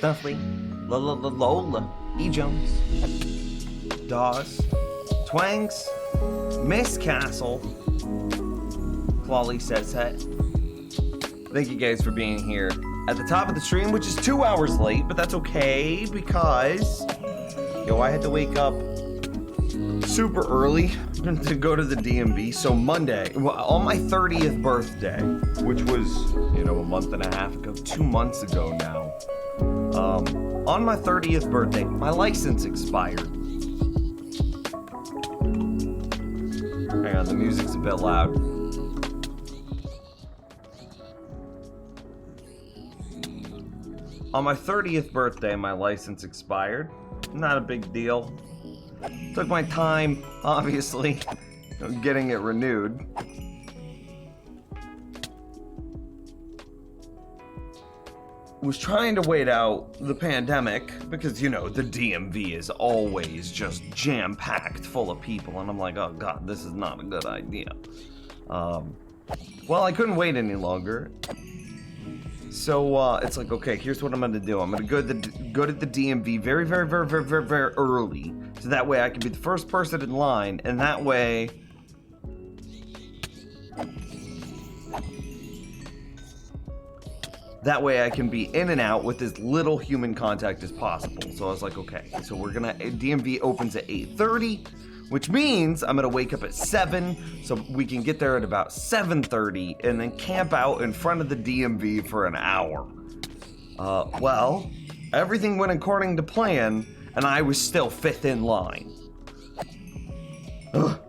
Snuffly, Lola, E. Jones, Dawes, Twangs, Miss Castle, Clawley says that. Thank you guys for being here at the top of the stream, which is 2 hours late, but that's okay because, I had to wake up super early to go to the DMV. So Monday, on my 30th birthday, which was, a month and a half ago, 2 months ago now, on my 30th birthday, my license expired. Hang on, the music's a bit loud. On my 30th birthday, my license expired. Not a big deal. Took my time, obviously, getting it renewed. Was trying to wait out the pandemic because, the DMV is always just jam-packed full of people, and I'm like, oh god, this is not a good idea. Well, I couldn't wait any longer. So, it's like, okay, here's what I'm gonna do. I'm gonna go to the DMV very, very, very, very, very, very early, so that way I can be the first person in line, and that way... That way I can be in and out with as little human contact as possible. So I was like, okay, so DMV opens at 8:30, which means I'm gonna wake up at 7, so we can get there at about 7:30 and then camp out in front of the DMV for an hour. Well, everything went according to plan, and I was still 5th in line. Ugh.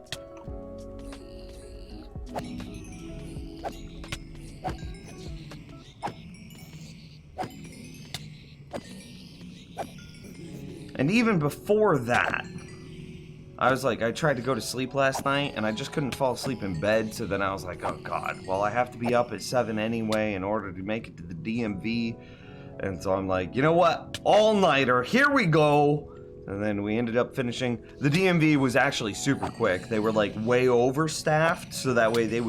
And even before that, I tried to go to sleep last night, and I just couldn't fall asleep in bed, so then I was like, oh god, well, I have to be up at 7 anyway in order to make it to the DMV, and so I'm like, you know what, all-nighter, here we go, And then we ended up finishing. The DMV was actually super quick. They were like way overstaffed, so that way they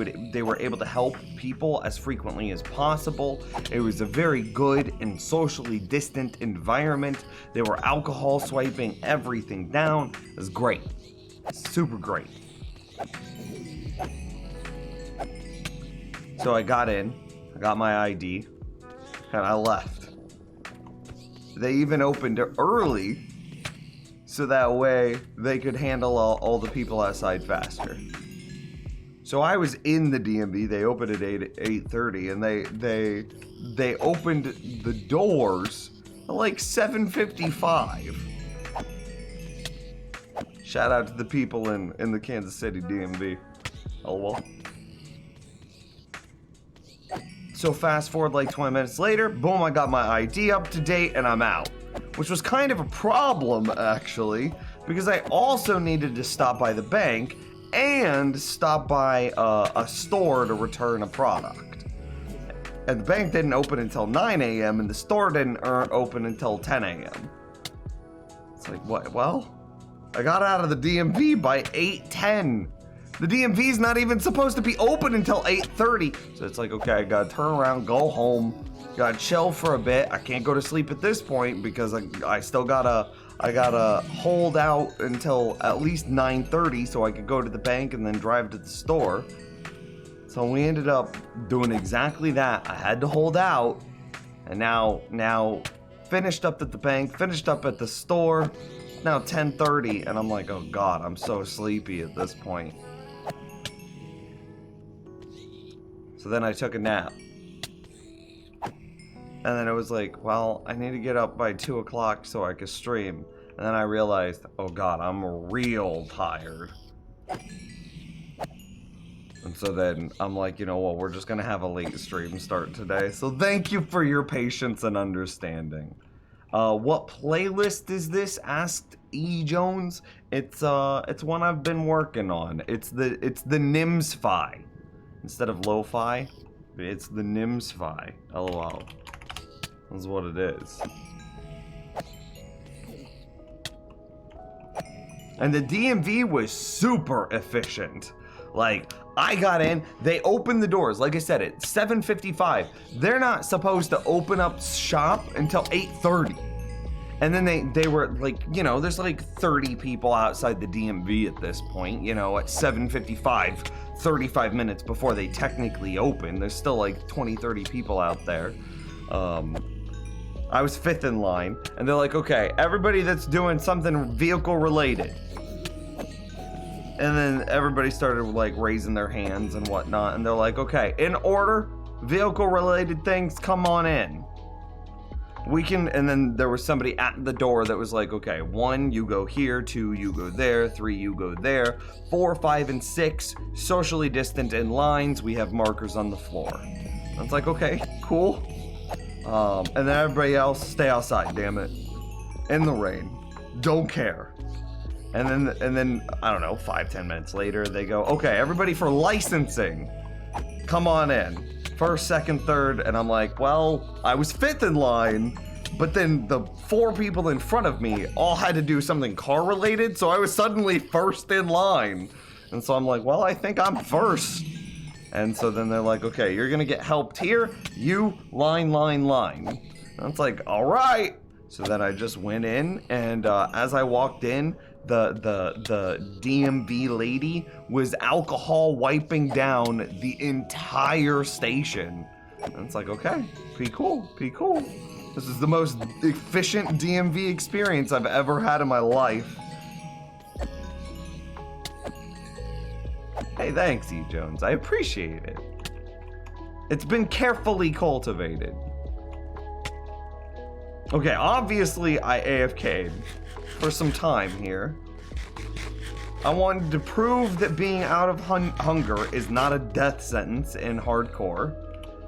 were able to help people as frequently as possible. It was a very good and socially distant environment. They were alcohol swiping everything down. It was great. Super great. So I got in, I got my ID, and I left. They even opened early, so that way they could handle all the people outside faster. So I was in the DMV. They opened at 8:30, and they opened the doors at like 7:55. Shout out to the people in the Kansas City DMV. Oh well. So fast forward like 20 minutes later, boom, I got my ID up to date and I'm out. Which was kind of a problem, actually, because I also needed to stop by the bank and stop by a store to return a product. And the bank didn't open until 9 a.m. and the store didn't open until 10 a.m. It's like, what? Well, I got out of the DMV by 8:10. The DMV's not even supposed to be open until 8:30. So it's like, okay, I gotta turn around, go home, gotta chill for a bit. I can't go to sleep at this point because I still gotta hold out until at least 9:30 so I could go to the bank and then drive to the store. So we ended up doing exactly that. I had to hold out, and now finished up at the bank, finished up at the store. It's now 10:30, and I'm like, oh God, I'm so sleepy at this point. So then I took a nap. And then it was like, well, I need to get up by 2 o'clock so I could stream. And then I realized, oh God, I'm real tired. And so then I'm like, you know what, we're just gonna have a late stream start today. So thank you for your patience and understanding. What playlist is this? Asked E. Jones. It's one I've been working on. It's the Nims-Fi. Instead of lo-fi, it's the Nims-Fi. LOL. That's what it is. And the DMV was super efficient. Like, I got in, they opened the doors, like I said, at 7:55. They're not supposed to open up shop until 8:30. And then they were like, you know, there's like 30 people outside the DMV at this point, you know, at 7:55, 35 minutes before they technically open. There's still like 20, 30 people out there. I was 5th in line, and they're like, okay, everybody that's doing something vehicle related. And then everybody started like raising their hands and whatnot, and they're like, okay, in order, vehicle related things, come on in. We can, and then there was somebody at the door that was like, okay, 1, you go here, 2, you go there, 3, you go there, 4, 5, and 6, socially distant in lines, we have markers on the floor. And it's like, okay, cool. And then everybody else, stay outside, damn it. In the rain. Don't care. And then, I don't know, 5-10 minutes later, they go, okay, everybody for licensing, come on in. 1st, 2nd, 3rd, and I'm like, well, I was 5th in line, but then the 4 people in front of me all had to do something car related, so I was suddenly 1st in line. And so I'm like, well, I think I'm 1st. And so then they're like, okay, you're gonna get helped here, you line. And it's like, all right. So then I just went in, and as I walked in, the DMV lady was alcohol wiping down the entire station. And it's like, okay, pretty cool. This is the most efficient DMV experience I've ever had in my life. Hey, thanks, E. Jones. I appreciate it. It's been carefully cultivated. Okay, obviously I AFK'd for some time here. I wanted to prove that being out of hunger is not a death sentence in hardcore.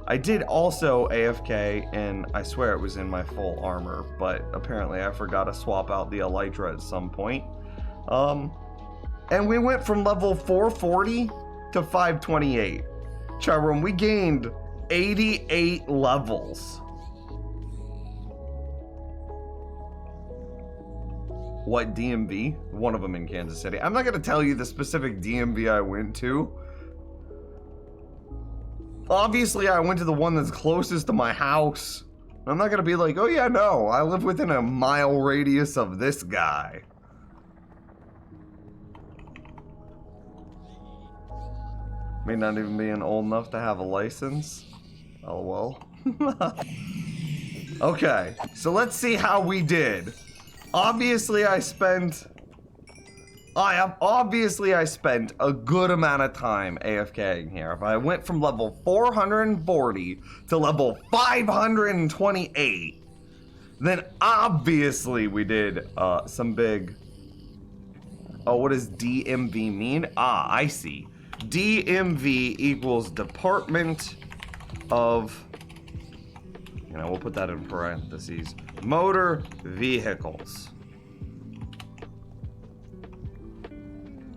I did also AFK, and I swear it was in my full armor, but apparently I forgot to swap out the elytra at some point. And we went from level 440 to 528. Chat room, we gained 88 levels. What DMV? One of them in Kansas City. I'm not gonna tell you the specific DMV I went to. Obviously, I went to the one that's closest to my house. I'm not gonna be like, oh yeah, no, I live within a mile radius of this guy. May not even be old enough to have a license. Oh well. Okay, so let's see how we did. Obviously, I spent a good amount of time AFKing here. If I went from level 440 to level 528, then obviously we did some big... Oh, what does DMV mean? Ah, I see. DMV equals Department of... You know, we'll put that in parentheses. Motor Vehicles.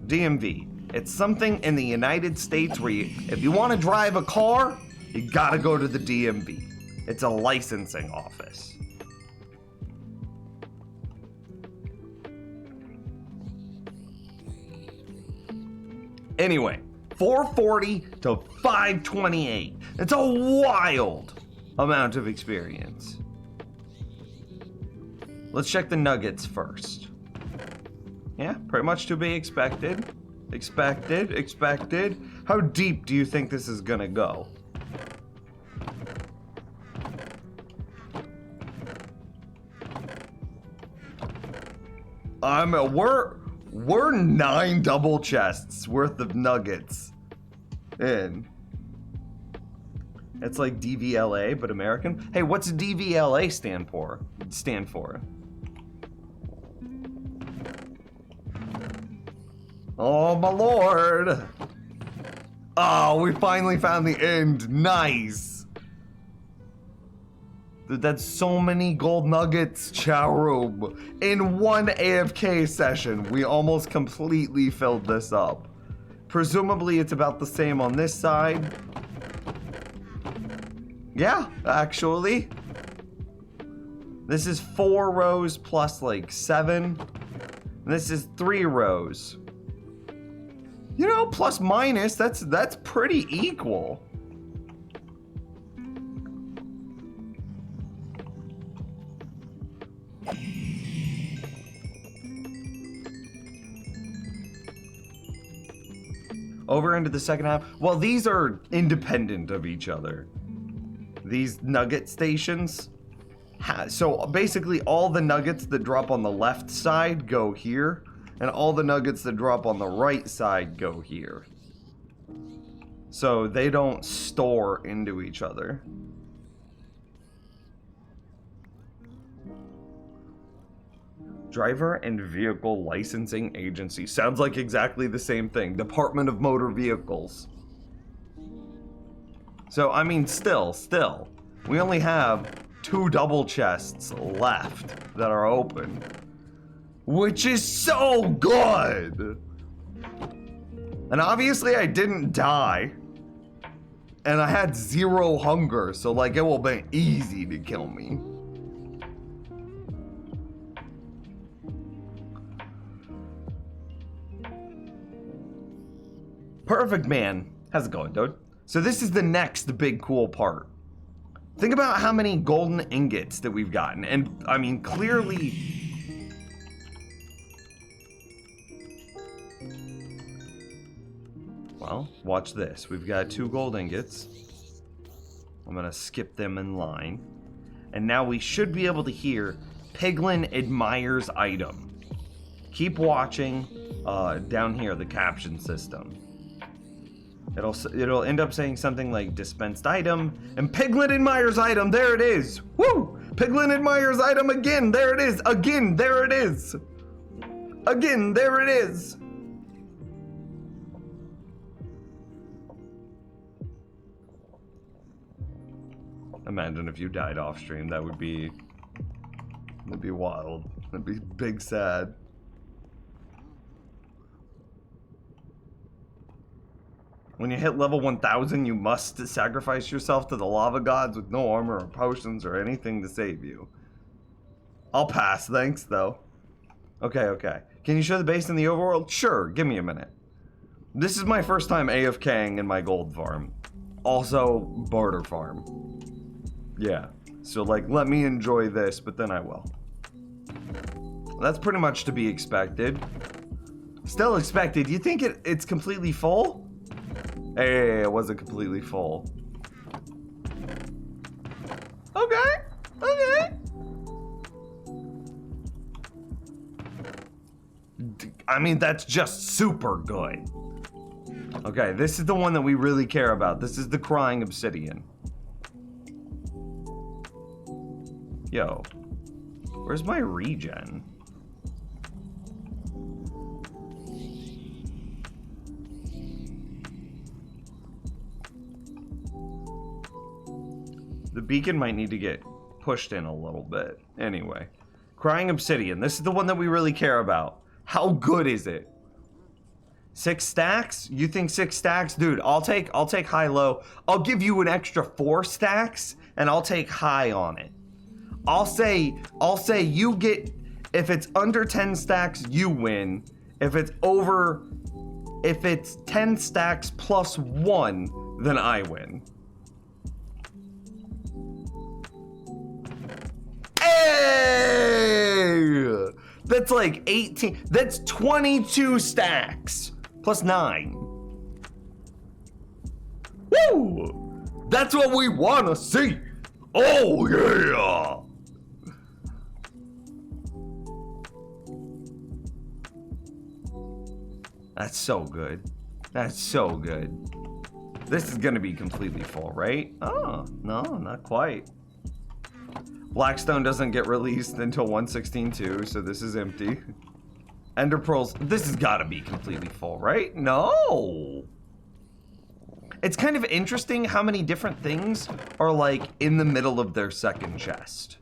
DMV. It's something in the United States where if you want to drive a car, you gotta go to the DMV. It's a licensing office. Anyway, 440 to 528. It's a wild amount of experience. Let's check the nuggets first. Yeah, pretty much to be expected. Expected. How deep do you think this is gonna go? We're 9 double chests worth of nuggets in. It's like DVLA, but American. Hey, what's DVLA stand for? Oh, my lord. Oh, we finally found the end. Nice. Dude, that's so many gold nuggets, Chowroom. In one AFK session, we almost completely filled this up. Presumably, it's about the same on this side. Yeah, actually. This is 4 rows plus like 7. This is 3 rows. You know, plus minus, that's pretty equal. Over into the second half. Well, these are independent of each other. These nugget stations. So basically all the nuggets that drop on the left side go here, and all the nuggets that drop on the right side go here. So they don't store into each other. Driver and Vehicle Licensing Agency. Sounds like exactly the same thing. Department of Motor Vehicles. So, I mean, still. We only have 2 double chests left that are open. Which is so good! And obviously I didn't die. And I had 0 hunger, so like it will be easy to kill me. Perfect, man. How's it going, dude? So this is the next big cool part. Think about how many golden ingots that we've gotten. And I mean, clearly... Well, watch this. We've got 2 gold ingots. I'm gonna skip them in line. And now we should be able to hear Piglin admires item. Keep watching down here, the caption system. It'll end up saying something like dispensed item, and Piglin admires item, there it is! Woo! Piglin admires item again, there it is! Again, there it is! Again, there it is! Imagine if you died off stream, that'd be wild. That'd be big sad. When you hit level 1000, you must sacrifice yourself to the lava gods with no armor or potions or anything to save you. I'll pass, thanks though. Okay, okay. Can you show the base in the overworld? Sure, give me a minute. This is my first time AFKing in my gold farm. Also, barter farm. Yeah, so like, let me enjoy this, but then I will. That's pretty much to be expected. Still expected. You think it's completely full? Hey, it wasn't completely full. Okay, okay. I mean, that's just super good. Okay, this is the one that we really care about. This is the Crying Obsidian. Yo, where's my regen? The beacon might need to get pushed in a little bit. Anyway, Crying Obsidian. This is the one that we really care about. How good is it? 6 stacks? You think 6 stacks? Dude, I'll take high-low. I'll give you an extra 4 stacks, and I'll take high on it. I'll say you get, if it's under 10 stacks, you win. If it's 10 stacks plus 1, then I win. Hey! That's like 18, that's 22 stacks plus 9. Woo! That's what we wanna see. Oh yeah! That's so good. That's so good. This is gonna be completely full, right? Oh, no, not quite. Blackstone doesn't get released until 116.2, so this is empty. Ender Pearls, this has gotta be completely full, right? No! It's kind of interesting how many different things are like in the middle of their second chest.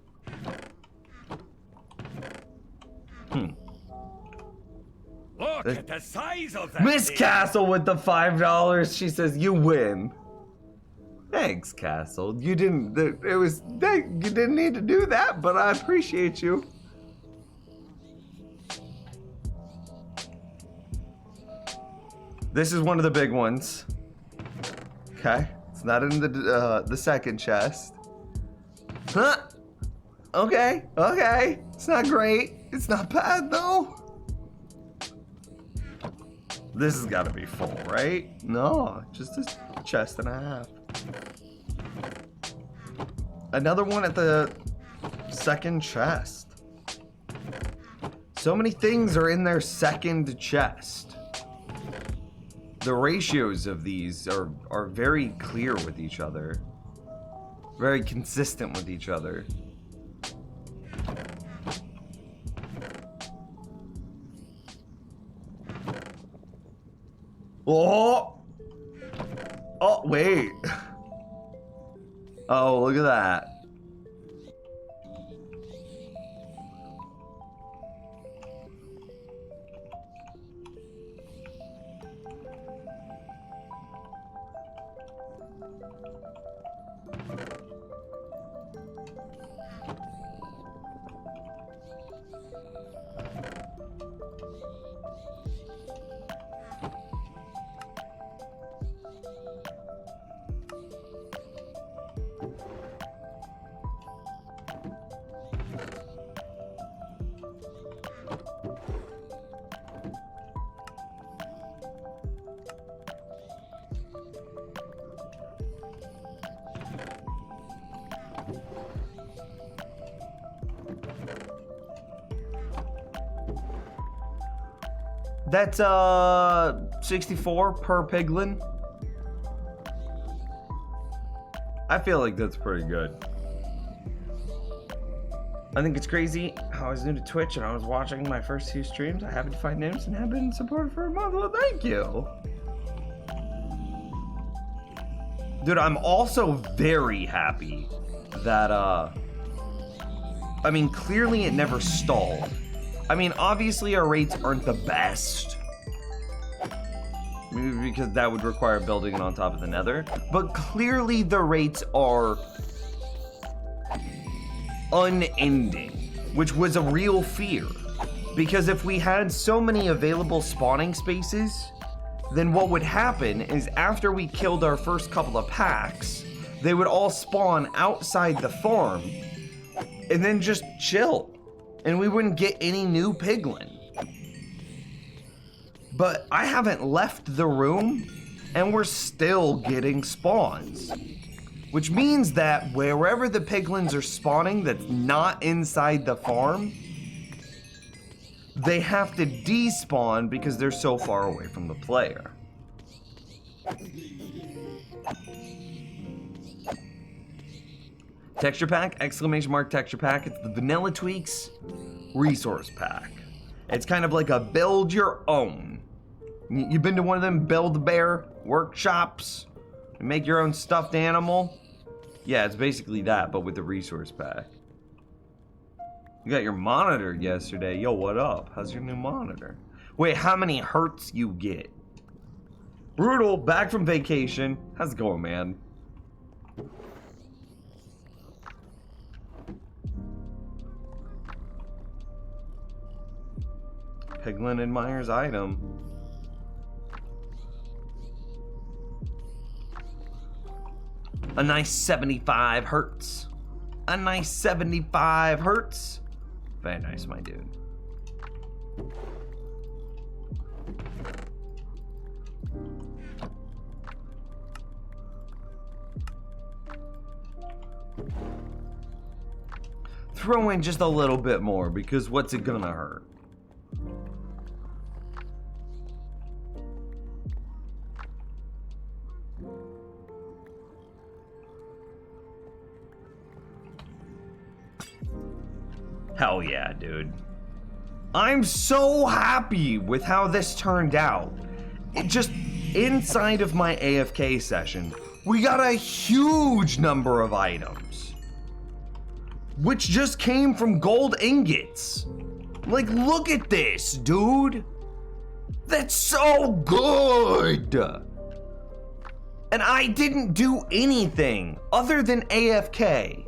Look at the size of that Miss thing. Castle with the $5. She says, you win. Thanks, Castle. You didn't need to do that, but I appreciate you. This is one of the big ones. Okay, it's not in the second chest. Huh? Okay, okay. It's not great. It's not bad though. This has got to be full, right? No, just a chest and a half. Another one at the second chest. So many things are in their second chest. The ratios of these are very clear with each other. Very consistent with each other. Oh! Oh, wait. Oh, look at that. That's 64 per piglin. I feel like that's pretty good. I think it's crazy how I was new to Twitch and I was watching my first 2 streams. I happened to find names and have been supported for a month. Well, thank you. Dude, I'm also very happy that, I mean, clearly it never stalled. I mean, obviously our rates aren't the best, because that would require building it on top of the nether, but clearly the rates are unending, which was a real fear, Because if we had so many available spawning spaces, then what would happen is after we killed our first couple of packs, they would all spawn outside the farm and then just chill. And we wouldn't get any new piglin. But I haven't left the room and we're still getting spawns. Which means that wherever the piglins are spawning that's not inside the farm, they have to despawn because they're so far away from the player. Texture pack, exclamation mark texture pack. It's the Vanilla Tweaks resource pack. It's kind of like a build your own. You've been to one of them Build-A-Bear workshops? You make your own stuffed animal? Yeah, it's basically that, but with the resource pack. You got your monitor yesterday. Yo, what up? How's your new monitor? Wait, how many hertz you get? Brutal, back from vacation. How's it going, man? Piglin admires item. A nice 75 hertz. A nice 75 hertz. Very nice, my dude. Throw in just a little bit more because what's it gonna hurt? Hell yeah, dude. I'm so happy with how this turned out. It just, inside of my AFK session, we got a huge number of items. Which just came from gold ingots. Like, look at this, dude. That's so good. And I didn't do anything other than AFK.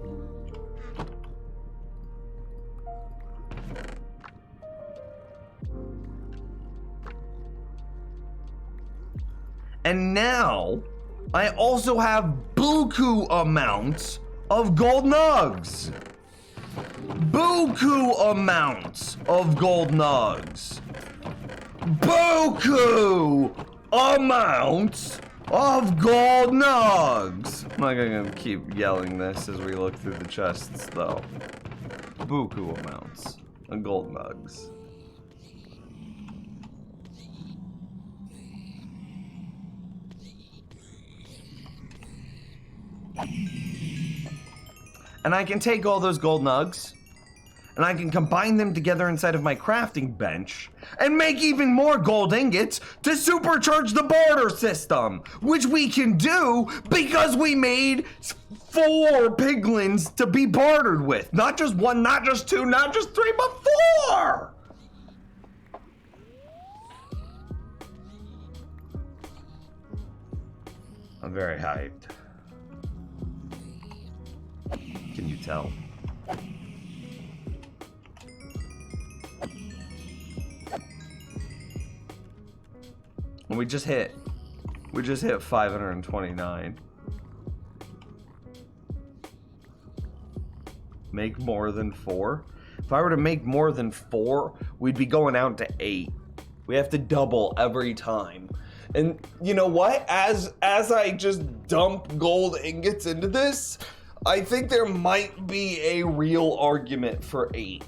And now, I also have buku amounts of gold nugs. Buku amounts of gold nugs. Buku amounts of gold nugs. I'm not gonna keep yelling this as we look through the chests, though. Buku amounts of gold nugs. And I can take all those gold nugs and I can combine them together inside of my crafting bench and make even more gold ingots to supercharge the barter system, which we can do because we made 4 piglins to be bartered with. Not just 1, not just 2, not just 3, but 4! I'm very hyped. Can you tell? And we just hit 529. Make more than 4? If I were to make more than 4, we'd be going out to 8. We have to double every time. And you know what? As I just dump gold ingots into this, I think there might be a real argument for 8.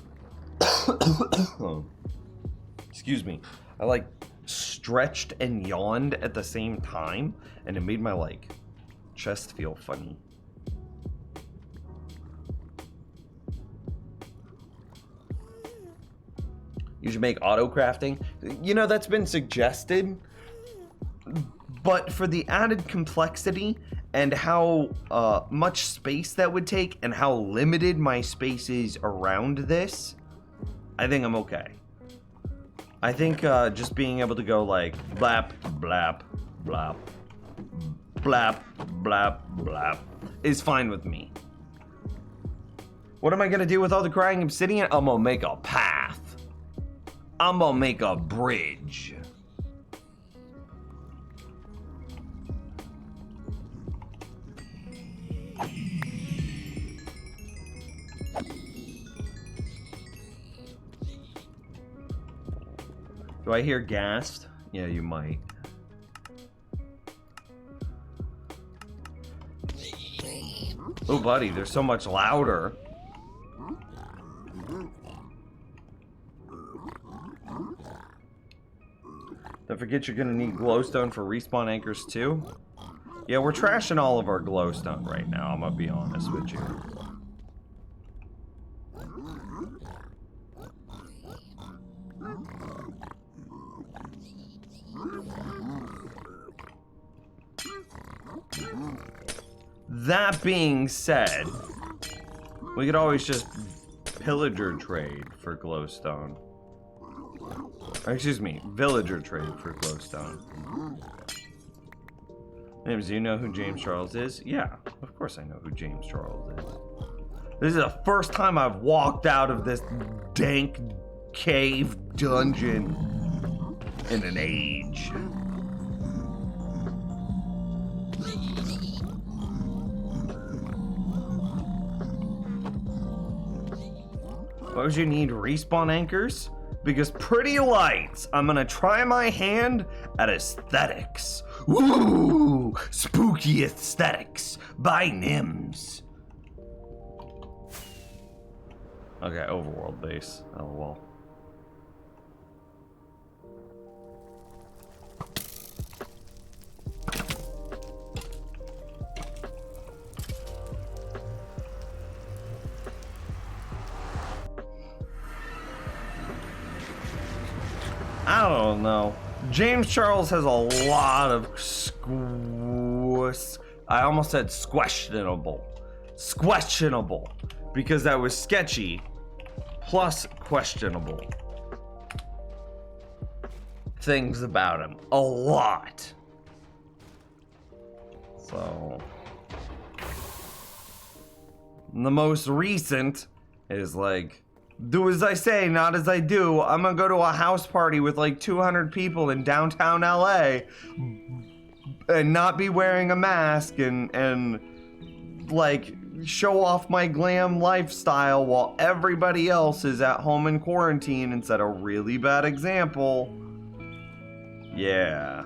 Excuse me. I like stretched and yawned at the same time, and it made my like chest feel funny. You should make auto crafting. You know, that's been suggested, but for the added complexity and how much space that would take and how limited my space is around this, I think I'm okay. I think just being able to go like blap, blap, blap, blap, blap, blap is fine with me. What am I gonna do with all the crying obsidian? I'm gonna make a path. I'm gonna make a bridge. Do I hear gassed? Yeah, you might. Oh, buddy, they're so much louder. Don't forget you're gonna need glowstone for respawn anchors too. Yeah, we're trashing all of our glowstone right now, I'm gonna be honest with you. That being said, we could always just pillager trade for glowstone. Or, excuse me, villager trade for glowstone. James, do you know who James Charles is? Yeah, of course I know who James Charles is. This is the first time I've walked out of this dank cave dungeon in an age. Why would you need respawn anchors? Because pretty lights, I'm gonna try my hand at aesthetics. Woo! Spooky aesthetics by Nims. Okay, overworld base. LOL. I don't know. James Charles has a lot of I almost said questionable. Questionable. Because that was sketchy plus questionable things about him. A lot. So the most recent is like, do as I say, not as I do. I'm gonna go to a house party with like 200 people in downtown LA and not be wearing a mask and like show off my glam lifestyle while everybody else is at home in quarantine and set a really bad example. Yeah.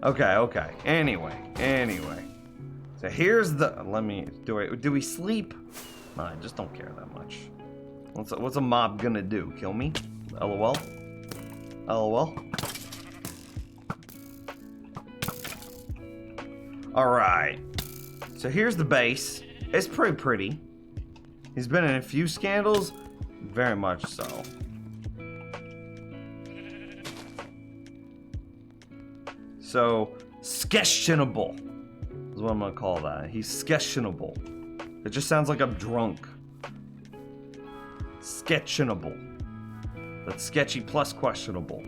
Okay. Anyway. So here's the, do we sleep? No, I just don't care that much. What's a mob gonna do? Kill me? LOL? LOL? Alright. So here's the base. It's pretty. He's been in a few scandals. Very much so. So, sketchenable is what I'm gonna call that. He's sketchenable. It just sounds like I'm drunk. Sketchenable. That's sketchy plus questionable.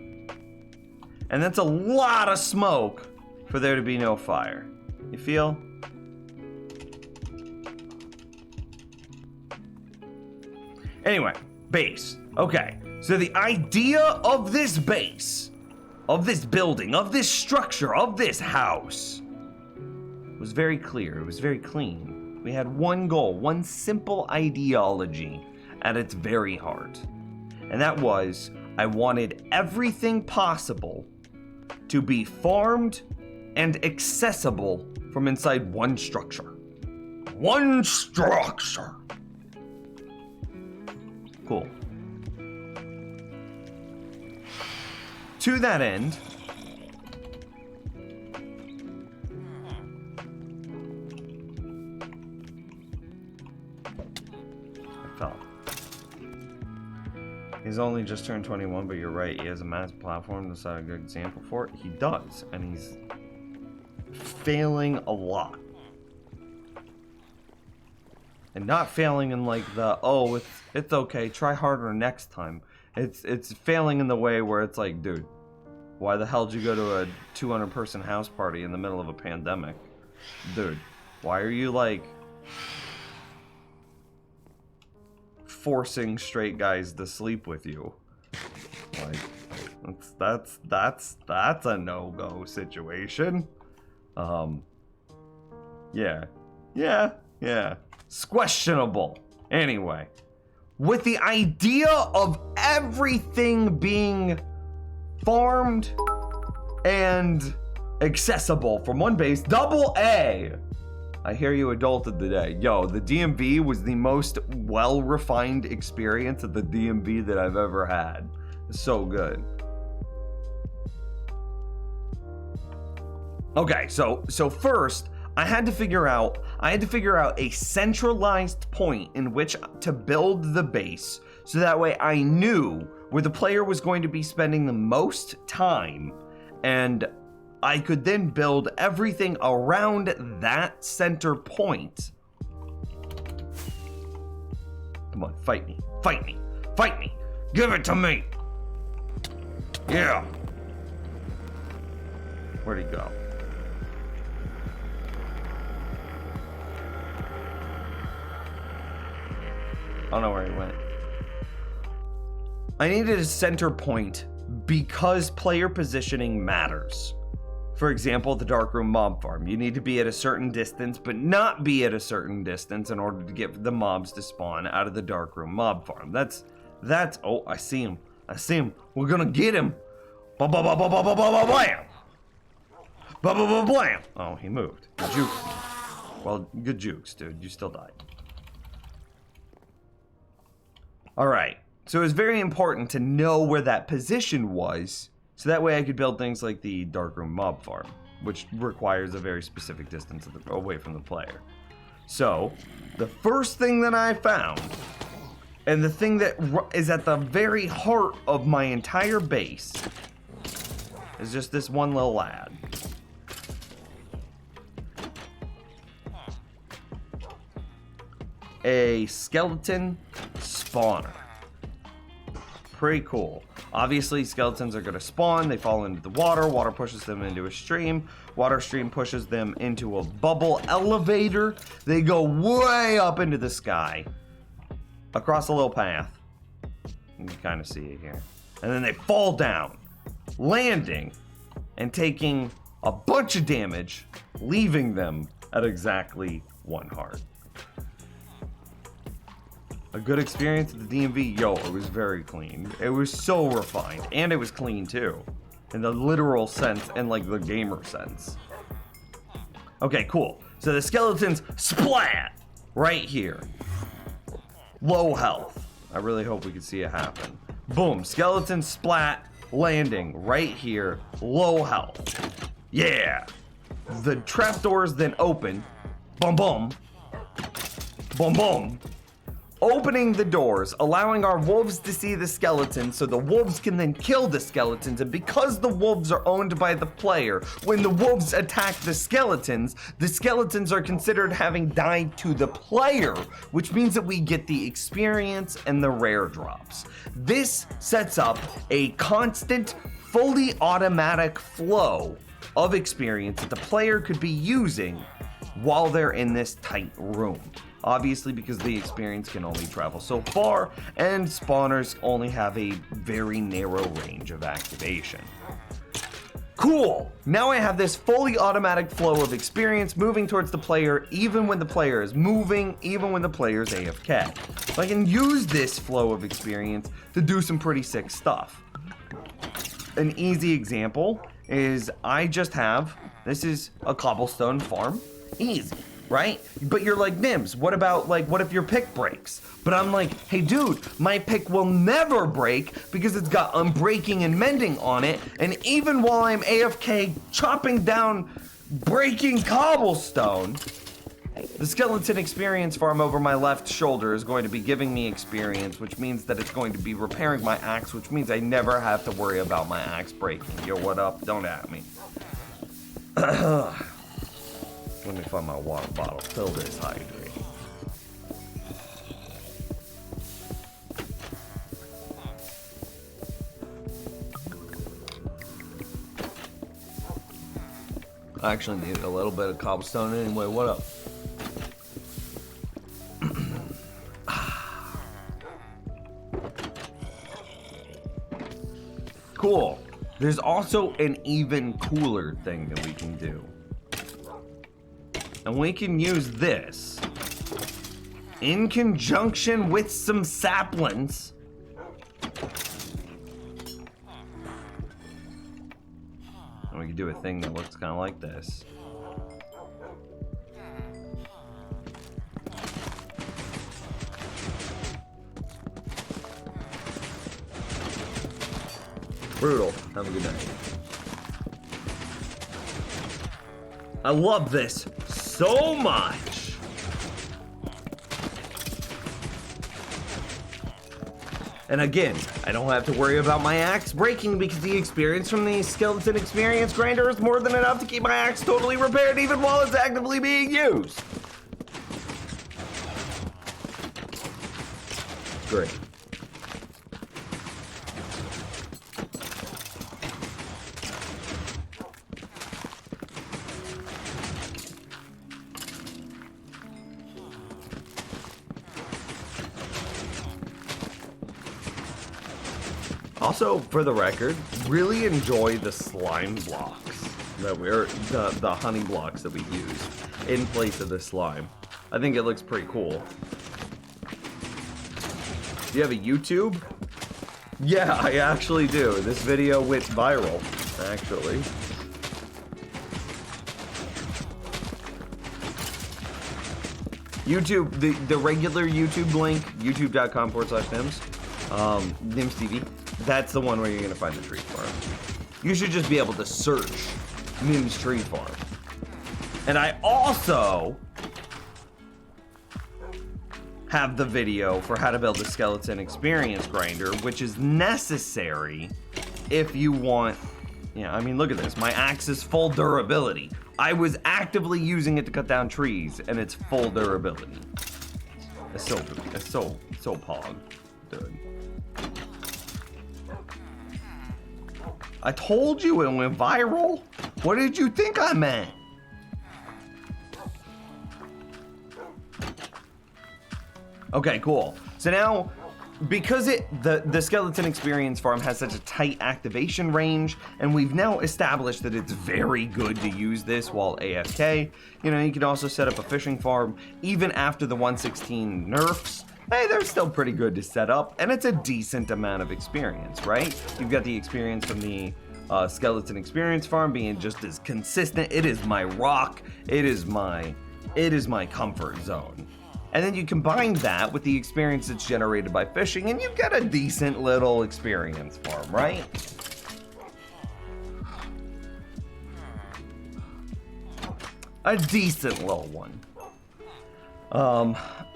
And that's a lot of smoke for there to be no fire. You feel? Anyway, base. Okay, so the idea of this base, of this building, of this structure, of this house was very clear. It was very clean. We had one goal, one simple ideology at its very heart. And that was, I wanted everything possible to be farmed and accessible from inside one structure. One structure. Cool. To that end, he's only just turned 21, but you're right, he has a mass platform to set a good example for it. He does, and he's failing a lot. And not failing in like the, oh, it's okay, try harder next time. It's failing in the way where it's like, dude, why the hell did you go to a 200-person house party in the middle of a pandemic? Dude, why are you like forcing straight guys to sleep with you. Like, that's a no-go situation. Yeah. It's questionable. Anyway, with the idea of everything being farmed and accessible from one base, double A. I hear you adulted today. Yo, the DMV was the most well-refined experience of the DMV that I've ever had. It's so good. Okay, so first, I had to figure out a centralized point in which to build the base, so that way I knew where the player was going to be spending the most time, and I could then build everything around that center point. Come on, fight me. Give it to me. Yeah. Where'd he go? I don't know where he went. I needed a center point because player positioning matters. For example, the Darkroom mob farm. You need to be at a certain distance, but not be at a certain distance in order to get the mobs to spawn out of the Darkroom mob farm. That's, oh, I see him. We're gonna get him. Blam. Blam. Oh, he moved. He juked me. Well, good jukes, dude. You still died. All right. So it was very important to know where that position was, so that way I could build things like the Darkroom mob farm, which requires a very specific distance away from the player. So the first thing that I found, and the thing that is at the very heart of my entire base, is just this one little lad. A skeleton spawner. Pretty cool. Obviously, skeletons are going to spawn. They fall into the water. Water pushes them into a stream. Water stream pushes them into a bubble elevator. They go way up into the sky, across a little path. You can kind of see it here. And then they fall down, landing and taking a bunch of damage, leaving them at exactly 1 heart. A good experience at the DMV? Yo, it was very clean. It was so refined, and it was clean too, in the literal sense and like the gamer sense. Okay, cool. So the skeletons splat right here. Low health. I really hope we can see it happen. Boom, skeleton splat, landing right here, low health. Yeah. The trapdoors then open. Boom, boom. Boom, boom. Opening the doors, allowing our wolves to see the skeletons so the wolves can then kill the skeletons. And because the wolves are owned by the player, when the wolves attack the skeletons are considered having died to the player, which means that we get the experience and the rare drops. This sets up a constant, fully automatic flow of experience that the player could be using while they're in this tight room. Obviously, because the experience can only travel so far, and spawners only have a very narrow range of activation. Cool! Now I have this fully automatic flow of experience moving towards the player, even when the player is moving, even when the player is AFK. So I can use this flow of experience to do some pretty sick stuff. An easy example is this is a cobblestone farm. Easy. Right? But you're like, Nims, what if your pick breaks? But I'm like, hey dude, my pick will never break because it's got unbreaking and mending on it, and even while I'm AFK chopping down breaking cobblestone, the skeleton experience farm over my left shoulder is going to be giving me experience, which means that it's going to be repairing my axe, which means I never have to worry about my axe breaking. Yo, what up? Don't at me. Let me find my water bottle. Fill this hydrate. I actually needed a little bit of cobblestone anyway. What up? Cool. There's also an even cooler thing that we can do. And we can use this in conjunction with some saplings. And we can do a thing that looks kind of like this. Brutal. Have a good night. I love this so much. And again, I don't have to worry about my axe breaking because the experience from the skeleton experience grinder is more than enough to keep my axe totally repaired even while it's actively being used. Great. Also, for the record, really enjoy the slime blocks that the honey blocks that we use in place of the slime. I think it looks pretty cool. Do you have a YouTube? Yeah, I actually do. This video went viral, actually. YouTube, the regular YouTube link, youtube.com/Nims, Nims TV. That's the one where you're gonna find the tree farm. You should just be able to search Nims Tree Farm. And I also have the video for how to build a skeleton experience grinder, which is necessary if you want, yeah, I mean, look at this. My axe is full durability. I was actively using it to cut down trees, and it's full durability. It's so pog, dude. I told you it went viral. What did you think I meant? Okay, cool. So now, because the skeleton experience farm has such a tight activation range, and we've now established that it's very good to use this while AFK, you know, you can also set up a fishing farm even after the 116 nerfs. Hey, they're still pretty good to set up, and it's a decent amount of experience, right? You've got the experience from the skeleton experience farm being just as consistent. It is my rock. It is my comfort zone. And then you combine that with the experience that's generated by fishing, and you've got a decent little experience farm, right? A decent little one.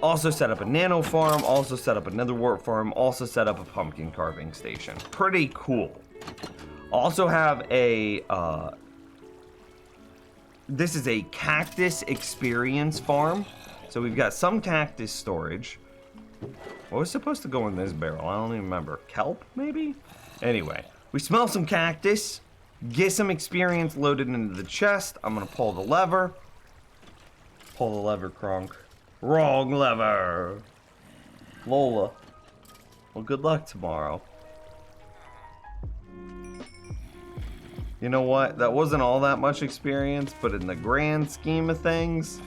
Also set up a nano farm, also set up another wart farm, also set up a pumpkin carving station. Pretty cool. Also have a, this is a cactus experience farm. So we've got some cactus storage. What was supposed to go in this barrel? I don't even remember. Kelp, maybe? Anyway, we smell some cactus, get some experience loaded into the chest. I'm gonna pull the lever. Pull the lever, Kronk. Wrong lever. Lola. Well, good luck tomorrow. You know what? That wasn't all that much experience, but in the grand scheme of things,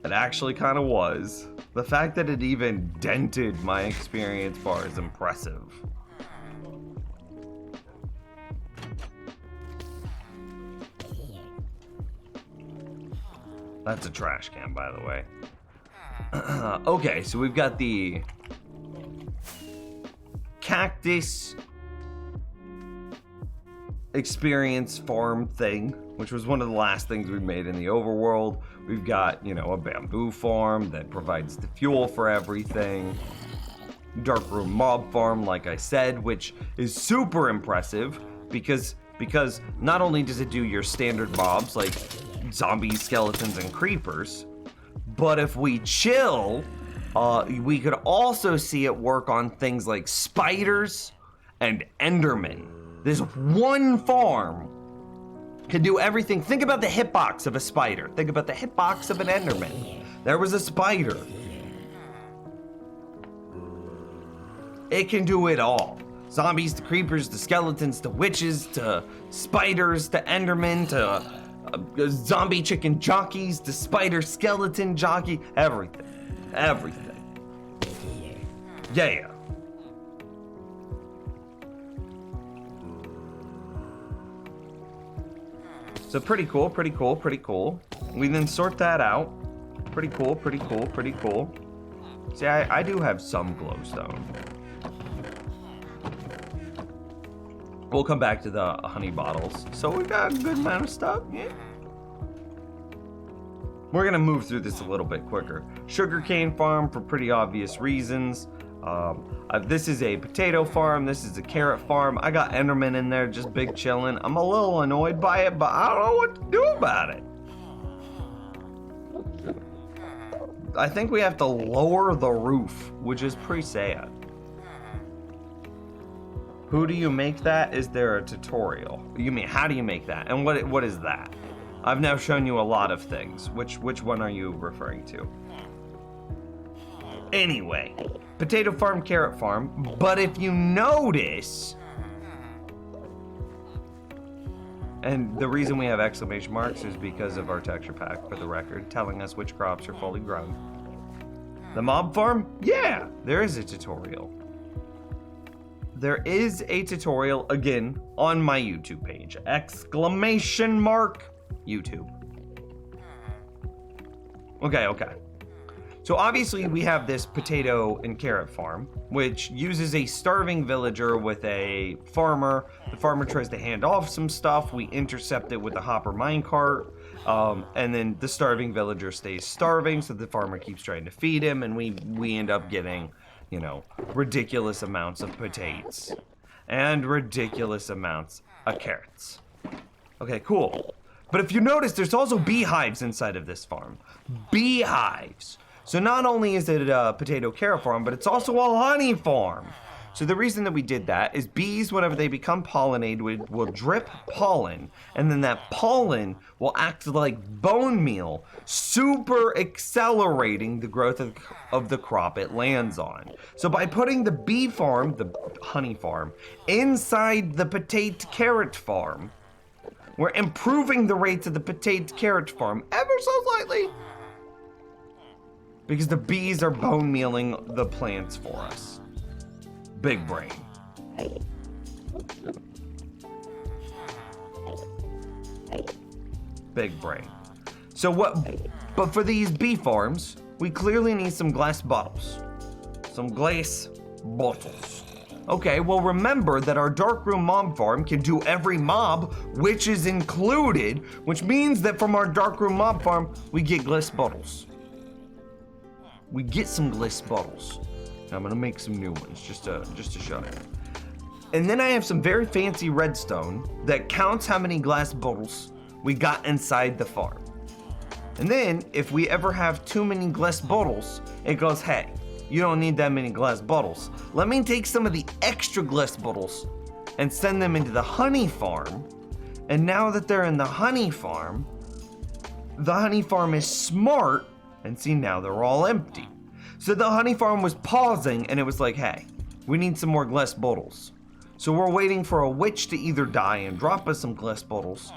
it actually kind of was. The fact that it even dented my experience bar is impressive. That's a trash can, by the way. Okay, so we've got the cactus experience farm thing, which was one of the last things we made in the overworld. We've got, you know, a bamboo farm that provides the fuel for everything. Dark room mob farm, like I said, which is super impressive because not only does it do your standard mobs like zombies, skeletons, and creepers, but if we chill, we could also see it work on things like spiders and endermen. This one farm can do everything. Think about the hitbox of a spider. Think about the hitbox of an enderman. There was a spider. It can do it all. zombies to creepers to skeletons to witches to spiders to endermen to zombie chicken jockeys to spider skeleton jockey. Everything. Yeah. So pretty cool. We then sort that out. Pretty cool. See, I do have some glowstone. We'll come back to the honey bottles. So we got a good amount of stuff, yeah. We're gonna move through this a little bit quicker. Sugarcane farm for pretty obvious reasons. This is a potato farm. This is a carrot farm. I got Enderman in there just big chilling. I'm a little annoyed by it, but I don't know what to do about it. I think we have to lower the roof, which is pretty sad. Who do you make that? Is there a tutorial? You mean, how do you make that? And what is that? I've now shown you a lot of things. Which one are you referring to? Anyway, potato farm, carrot farm. But if you notice, and the reason we have exclamation marks is because of our texture pack, for the record, telling us which crops are fully grown. The mob farm? Yeah, there is a tutorial. There is a tutorial, again, on my YouTube page. Exclamation mark, YouTube. Okay. So obviously we have this potato and carrot farm, which uses a starving villager with a farmer. The farmer tries to hand off some stuff. We intercept it with a hopper minecart. And then the starving villager stays starving, so the farmer keeps trying to feed him, and we end up getting, you know, ridiculous amounts of potatoes and ridiculous amounts of carrots. Okay, cool. But if you notice, there's also beehives inside of this farm. Beehives. So not only is it a potato carrot farm, but it's also a honey farm. So the reason that we did that is bees, whenever they become pollinated, will drip pollen, and then that pollen will act like bone meal, super accelerating the growth of the crop it lands on. So by putting the bee farm, the honey farm, inside the potato carrot farm, we're improving the rates of the potato carrot farm ever so slightly. Because the bees are bone mealing the plants for us. Big brain. Big brain. So but for these bee farms, we clearly need some glass bottles. Some glass bottles. Okay, well remember that our darkroom mob farm can do every mob, which is included, which means that from our darkroom mob farm, we get glass bottles. We get some glass bottles. I'm gonna make some new ones just to show you. And then I have some very fancy redstone that counts how many glass bottles we got inside the farm. And then if we ever have too many glass bottles, it goes, hey, you don't need that many glass bottles. Let me take some of the extra glass bottles and send them into the honey farm. And now that they're in the honey farm is smart. And see, now they're all empty. So the honey farm was pausing and it was like, hey, we need some more glass bottles. So we're waiting for a witch to either die and drop us some glass bottles,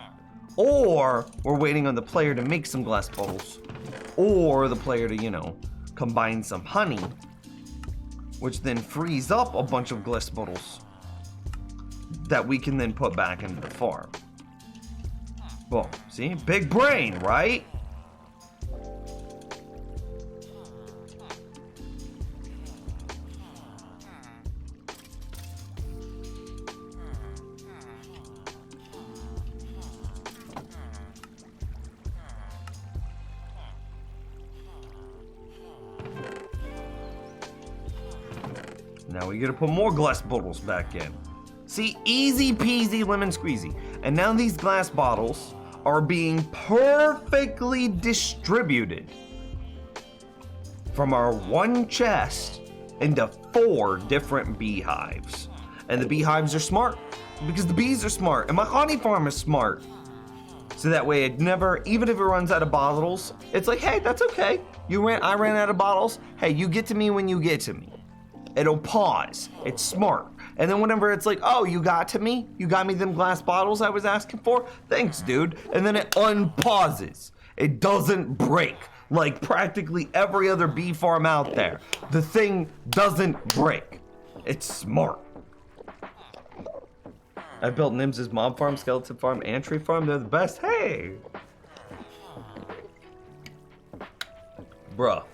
or we're waiting on the player to make some glass bottles, or the player to, you know, combine some honey, which then frees up a bunch of glass bottles that we can then put back into the farm. Boom, see? Big brain, right? Now we gotta put more glass bottles back in. See, easy peasy lemon squeezy. And now these glass bottles are being perfectly distributed from our one chest into 4 different beehives. And the beehives are smart because the bees are smart and my honey farm is smart. So that way it never, even if it runs out of bottles, it's like, hey, that's okay. I ran out of bottles. Hey, you get to me when you get to me. it'll pause. It's smart. And then whenever it's like, oh, you got me them glass bottles I was asking for? Thanks, dude. And then it unpauses. It doesn't break like practically every other bee farm out there. The thing doesn't break. It's smart. I built Nims's mob farm, skeleton farm, and tree farm. They're the best. Hey! Bruh,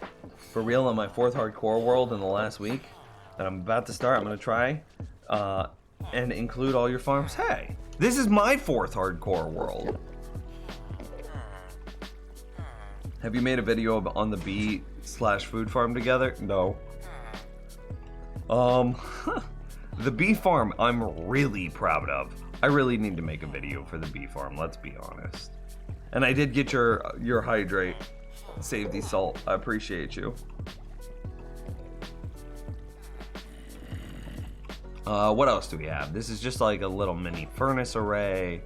for real, on my 4th hardcore world in the last week that I'm about to start, I'm gonna try and include all your farms. Hey, this is my 4th hardcore world. Have you made a video on the bee/food farm together? No. The bee farm I'm really proud of. I really need to make a video for the bee farm, let's be honest. And I did get your hydrate. Save the salt. I appreciate you. What else do we have? This is just like a little mini furnace array.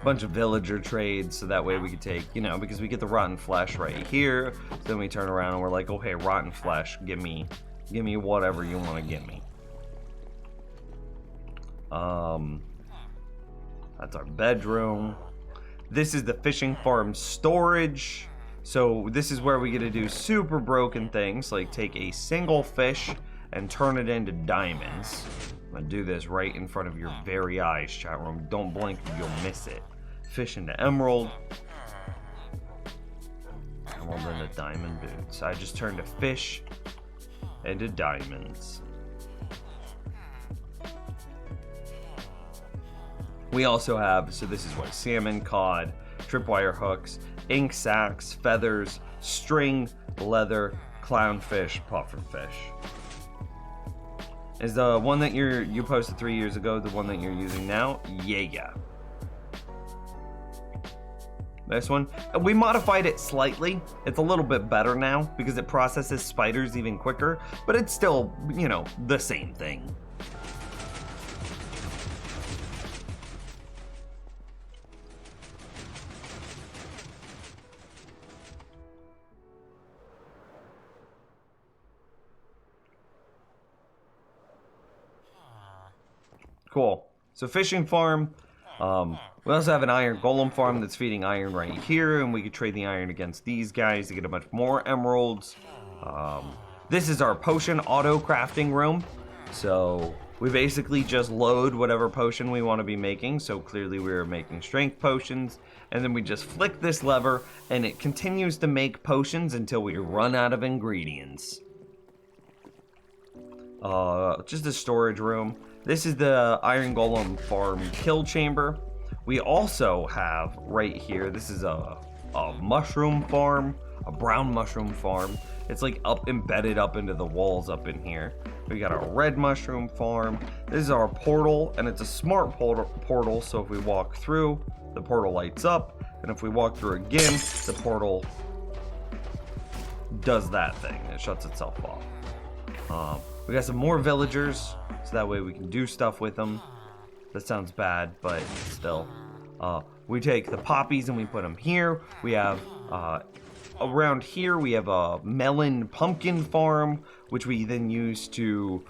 Bunch of villager trades, so that way we could take, you know, because we get the rotten flesh right here. So then we turn around and we're like, okay, rotten flesh, give me whatever you want to give me. That's our bedroom. This is the fishing farm storage. So this is where we get to do super broken things, like take a single fish and turn it into diamonds. I'm gonna do this right in front of your very eyes, chat room. Don't blink, you'll miss it. Fish into emerald. Emerald into diamond boots. I just turned a fish into diamonds. We also have, so this is what, salmon, cod, tripwire hooks, ink sacks, feathers, string, leather, clownfish, pufferfish. Is the one that you posted 3 years ago the one that you're using now? Yeah. This one, we modified it slightly. It's a little bit better now because it processes spiders even quicker, but it's still, you know, the same thing. Cool. So fishing farm. We also have an iron golem farm that's feeding iron right here, and we could trade the iron against these guys to get a bunch more emeralds. This is our potion auto crafting room. So we basically just load whatever potion we want to be making. So clearly we're making strength potions, and then we just flick this lever and it continues to make potions until we run out of ingredients. Just a storage room. This is the Iron Golem farm kill chamber. We also have right here, this is a mushroom farm, a brown mushroom farm. It's like embedded up into the walls up in here. We got our red mushroom farm. This is our portal, and it's a smart portal, so if we walk through, the portal lights up, and if we walk through again, the portal does that thing. It shuts itself off. We got some more villagers, so that way we can do stuff with them. That sounds bad, but still. We take the poppies and we put them here. We have, around here, we have a melon pumpkin farm, which we then use to,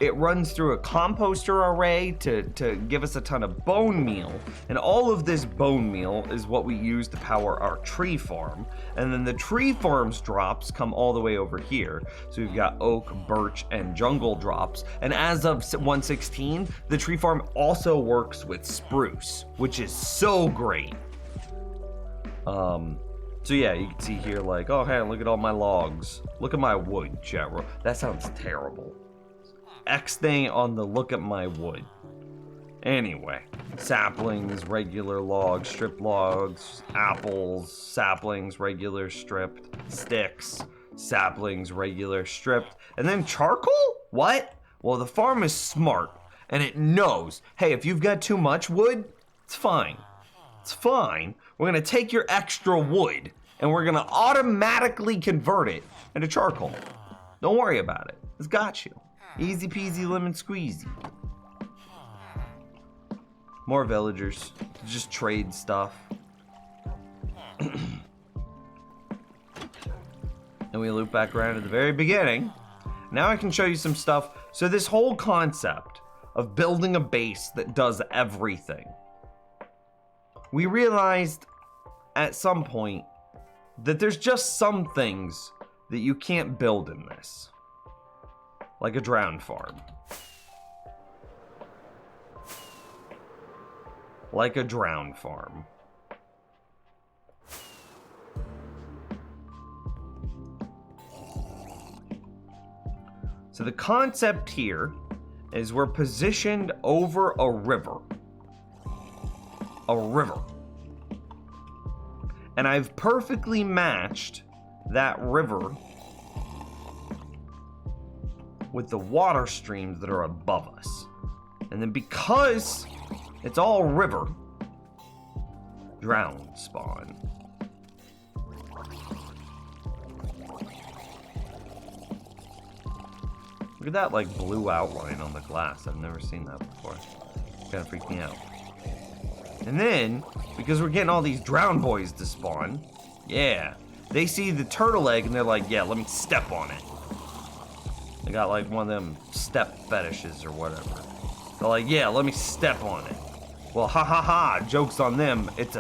it runs through a composter array to give us a ton of bone meal. And all of this bone meal is what we use to power our tree farm. And then the tree farm's drops come all the way over here. So we've got oak, birch, and jungle drops. And as of 1.16, the tree farm also works with spruce, which is so great. So yeah, you can see here like, oh hey, look at all my logs. Look at my wood, chat room. That sounds terrible. X thing on the look at my wood. Anyway, saplings, regular logs, stripped logs, apples, saplings, regular stripped, sticks, saplings, regular stripped, and then charcoal? What? Well, the farm is smart, and it knows, hey, if you've got too much wood, it's fine. It's fine. We're gonna take your extra wood, and we're gonna automatically convert it into charcoal. Don't worry about it. It's got you. Easy peasy lemon squeezy. More villagers. Just trade stuff. And we loop back around to the very beginning. Now I can show you some stuff. So this whole concept of building a base that does everything. We realized at some point that there's just some things that you can't build in this. Like a drowned farm. Like a drowned farm. So the concept here is we're positioned over a river. A river. And I've perfectly matched that river with the water streams that are above us. And then because it's all river, drowned spawn. Look at that like blue outline on the glass. I've never seen that before. Kind of freaked me out. And then, because we're getting all these drowned boys to spawn, yeah, they see the turtle egg and they're like, yeah, let me step on it. They got like one of them step fetishes or whatever. They're like, yeah, let me step on it. Well, ha ha ha, joke's on them. It's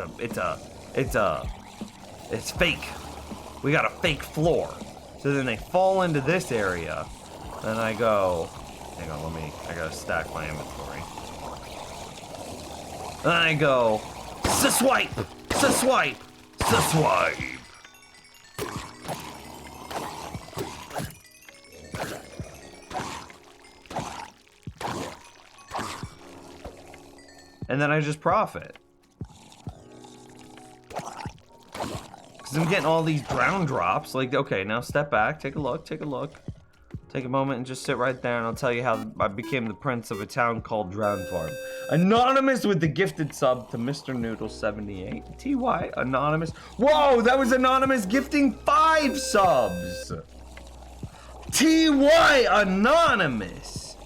fake. We got a fake floor. So then they fall into this area. Then I go, hang on, I gotta stack my inventory. Then I go, swipe, swipe, swipe. And then I just profit. Because I'm getting all these drown drops. Like, okay, now step back, take a look, take a look. Take a moment and just sit right there and I'll tell you how I became the prince of a town called Drowned Farm. Anonymous with the gifted sub to Mr. Noodle 78. TY Anonymous. Whoa, that was Anonymous gifting 5 subs. TY Anonymous.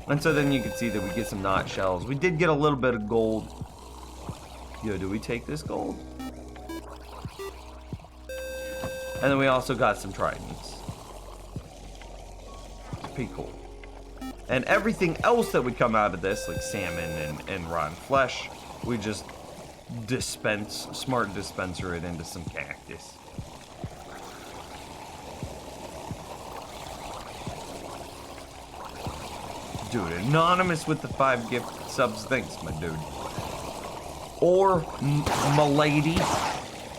And so then you can see that we get some knot shells. We did get a little bit of gold. Yo, do we take this gold? And then we also got some tridents. Pretty cool. And everything else that would come out of this, like salmon and rotten flesh, we just smart dispenser it into some cactus. Dude, Anonymous with the 5 gift subs, thanks, my dude. Or m'lady,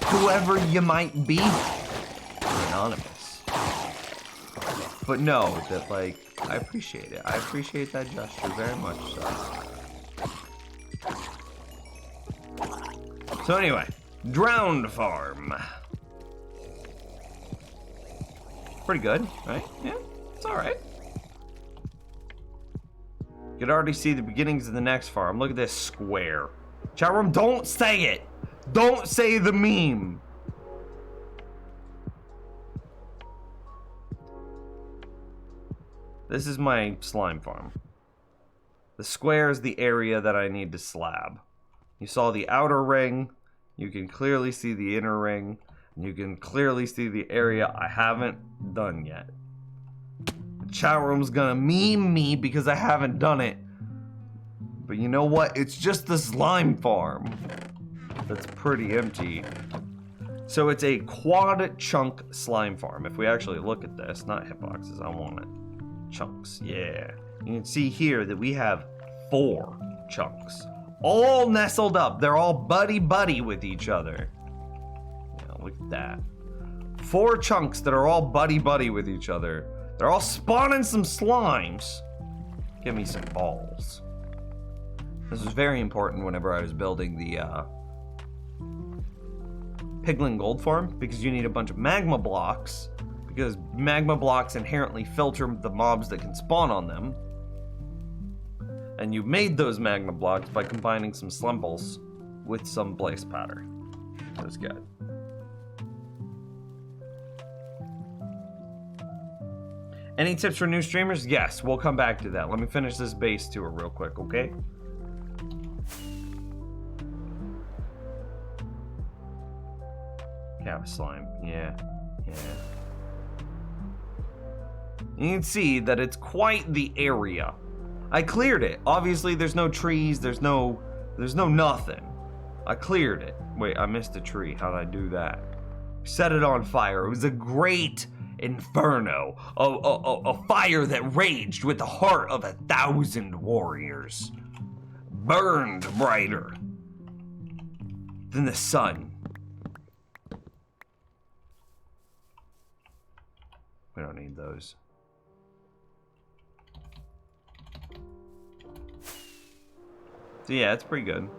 whoever you might be. Anonymous. But know that, like, I appreciate it. I appreciate that gesture very much so. So anyway, Drowned Farm. Pretty good, right? Yeah, it's alright. You can already see the beginnings of the next farm. Look at this square. Chat room, don't say it! Don't say the meme! This is my slime farm. The square is the area that I need to slab. You saw the outer ring. You can clearly see the inner ring. And you can clearly see the area I haven't done yet. The chat room's gonna meme me because I haven't done it. But you know what? It's just the slime farm that's pretty empty. So it's a quad chunk slime farm. If we actually look at this, not hitboxes, I want it. Chunks, yeah. You can see here that we have 4 chunks. All nestled up. They're all buddy-buddy with each other. Yeah, look at that. 4 chunks that are all buddy-buddy with each other. They're all spawning some slimes. Give me some balls. This was very important whenever I was building the Piglin Gold Farm, because you need a bunch of magma blocks, because magma blocks inherently filter the mobs that can spawn on them. And you made those magma blocks by combining some slumbles with some blaze powder. That was good. Any tips for new streamers? Yes, we'll come back to that. Let me finish this base tour real quick, okay? Cava slime, yeah. You can see that it's quite the area. I cleared it. Obviously, there's no trees, there's no nothing. I cleared it. Wait, I missed a tree. How'd I do that? Set it on fire. It was a great inferno. A fire that raged with the heart of 1,000 warriors. Burned brighter than the sun. We don't need those. So yeah, it's pretty good.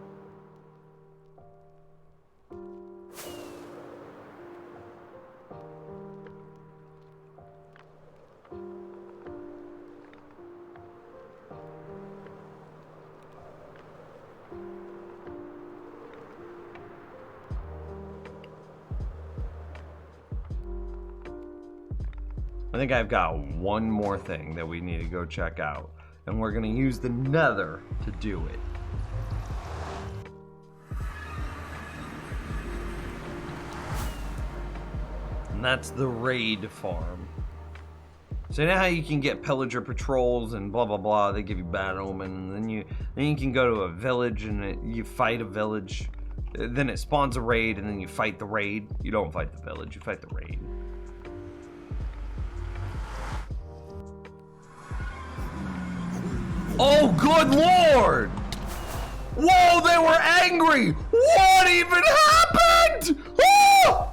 I think I've got one more thing that we need to go check out, and we're gonna use the Nether to do it. And that's the raid farm. So you know how you can get pillager patrols and blah blah blah, they give you bad omen, and then you can go to a village and you fight a village, then it spawns a raid, and then you fight the raid. You don't fight the village, you fight the raid. Oh, good lord! Whoa, they were angry! What even happened? Ah!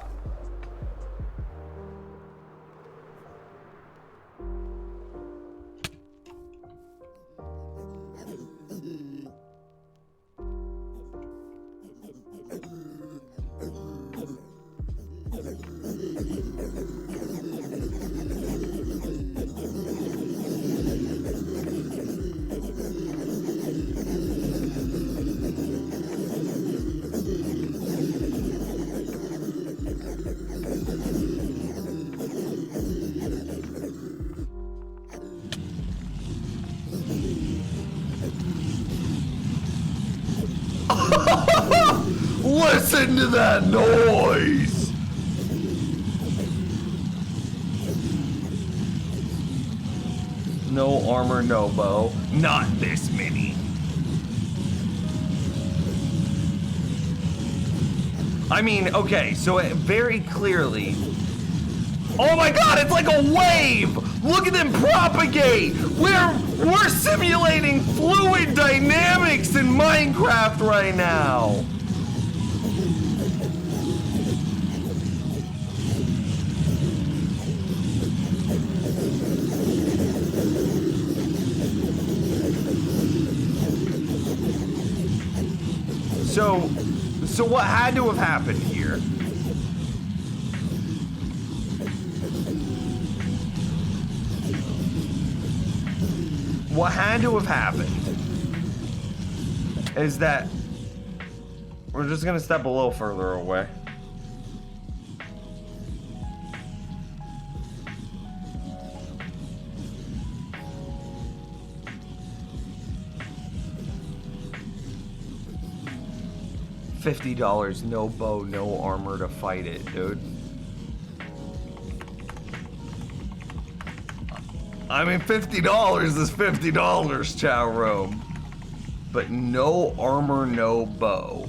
Listen to that noise! No armor, no bow. Not this many. I mean, okay, so it very clearly... Oh my god, it's like a wave! Look at them propagate! We're simulating fluid dynamics in Minecraft right now! So what had to have happened here? What had to have happened is that we're just gonna step a little further away. $50, no bow, no armor to fight it, dude. I mean, $50 is $50, Chow Rome. But no armor, no bow.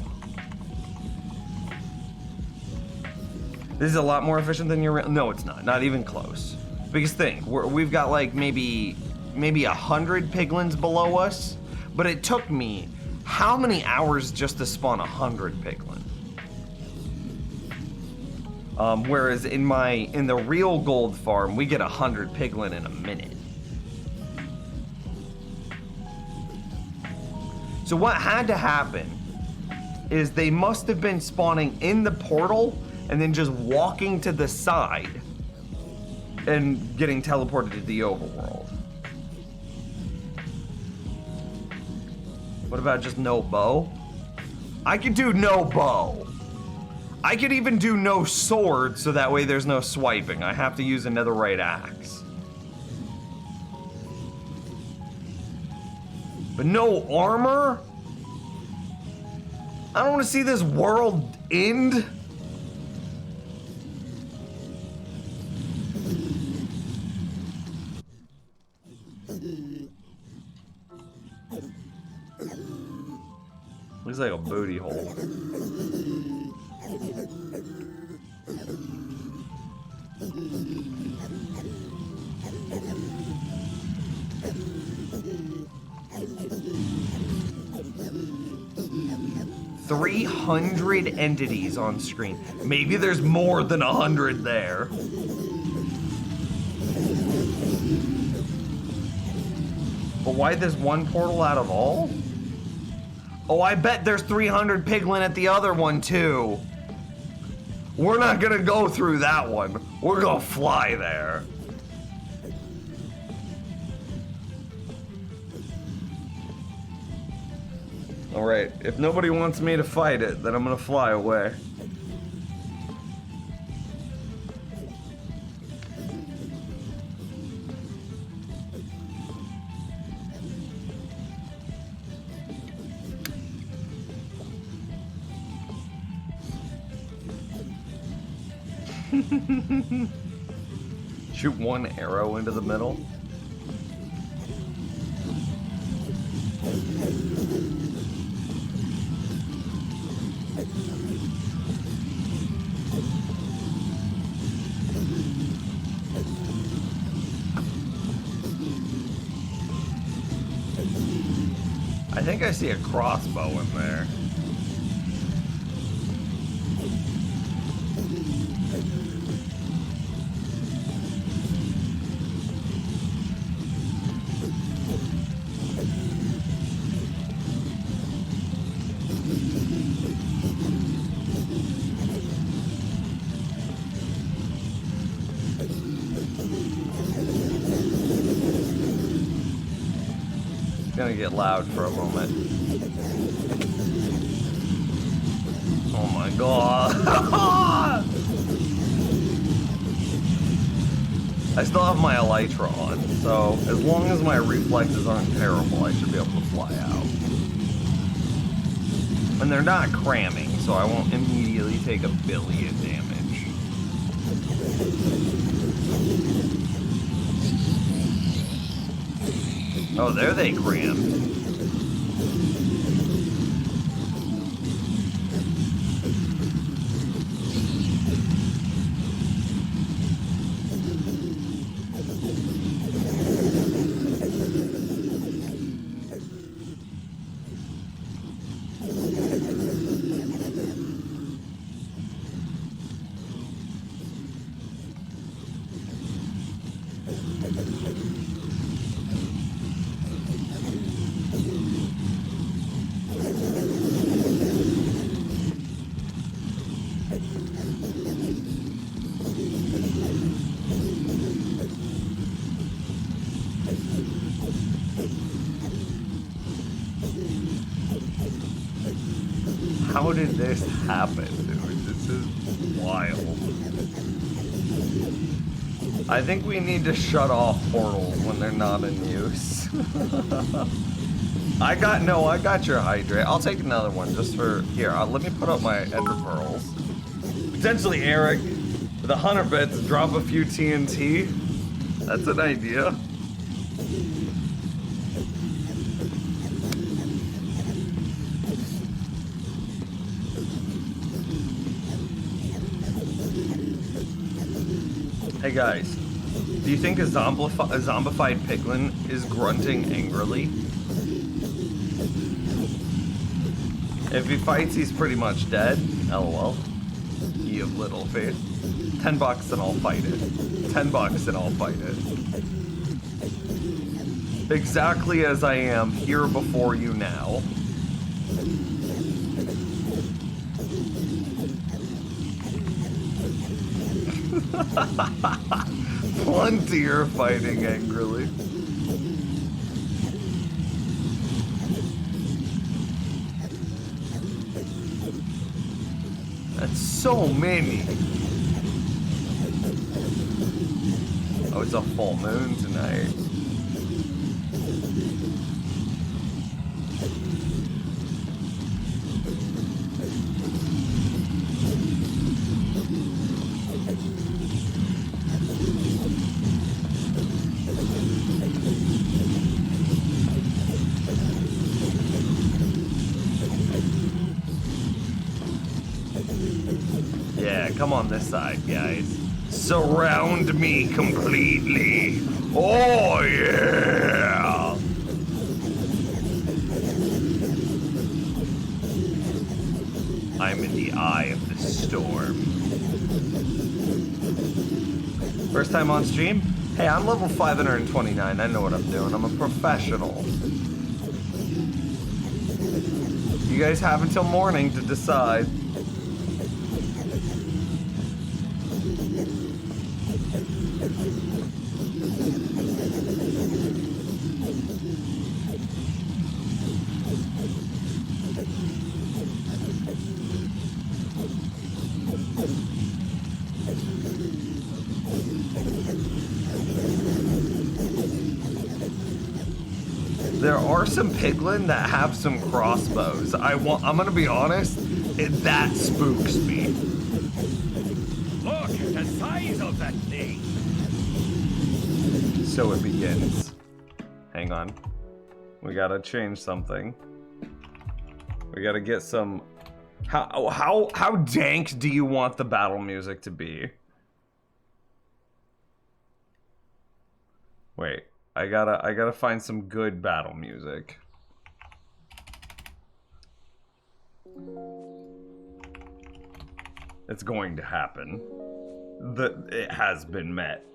This is a lot more efficient than your... No, it's not. Not even close. Because think, we've got like maybe 100 piglins below us, but it took me how many hours just to spawn 100 piglin? Whereas in the real gold farm, we get 100 piglin in a minute. So what had to happen is they must have been spawning in the portal and then just walking to the side and getting teleported to the overworld. What about just no bow? I could do no bow. I could even do no sword, so that way there's no swiping. I have to use a netherite axe. But no armor? I don't want to see this world end. Seems like a booty hole. $300 entities on screen. Maybe there's more than 100 there. But why there's one portal out of all? Oh, I bet there's 300 piglin at the other one too. We're not gonna go through that one. We're gonna fly there. Alright, if nobody wants me to fight it, then I'm gonna fly away. Shoot one arrow into the middle. I think I see a crossbow in there. Gonna get loud for a moment. Oh my god. I still have my elytra on, so as long as my reflexes aren't terrible, I should be able to fly out. And they're not cramming, so I won't immediately take 1 billion damage. Oh, there they crammed. How did this happen, dude? This is wild. I think we need to shut off portals when they're not in use. I got your hydrate. I'll take another one just for, here, let me put up my ender pearls. Potentially Eric, with 100 bits, drop a few TNT. That's an idea. Hey guys, do you think a zombified piglin is grunting angrily? If he fights, he's pretty much dead. LOL. You have little faith. $10 and I'll fight it. $10 and I'll fight it. Exactly as I am here before you now. Plenty are fighting angrily. That's so many. Oh, it's a full moon tonight. come on this side, guys. Surround me completely. Oh, yeah. I'm in the eye of the storm. First time on stream? Hey, I'm level 529. I know what I'm doing. I'm a professional. You guys have until morning to decide. There are some piglin that have some crossbows. I'm gonna be honest, that spooks me. Look at the size of that thing. So it begins. Hang on. We gotta change something. We gotta get some. How dank do you want the battle music to be? Wait. I gotta find some good battle music. It's going to happen. It has been met.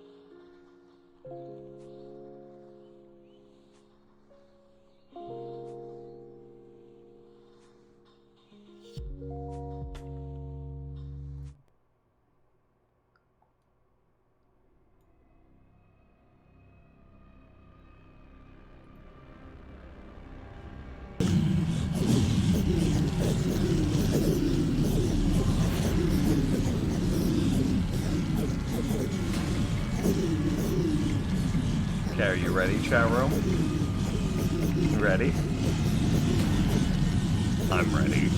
Okay, are you ready, chat room? You ready? I'm ready.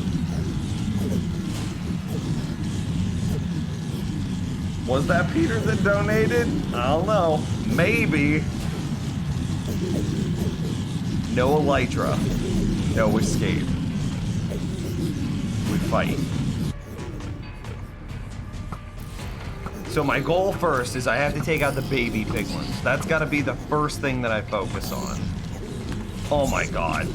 Was that Peter that donated? I don't know. Maybe. No elytra. No escape. We fight. So my goal first is I have to take out the baby piglins. That's gotta be the first thing that I focus on. Oh my god.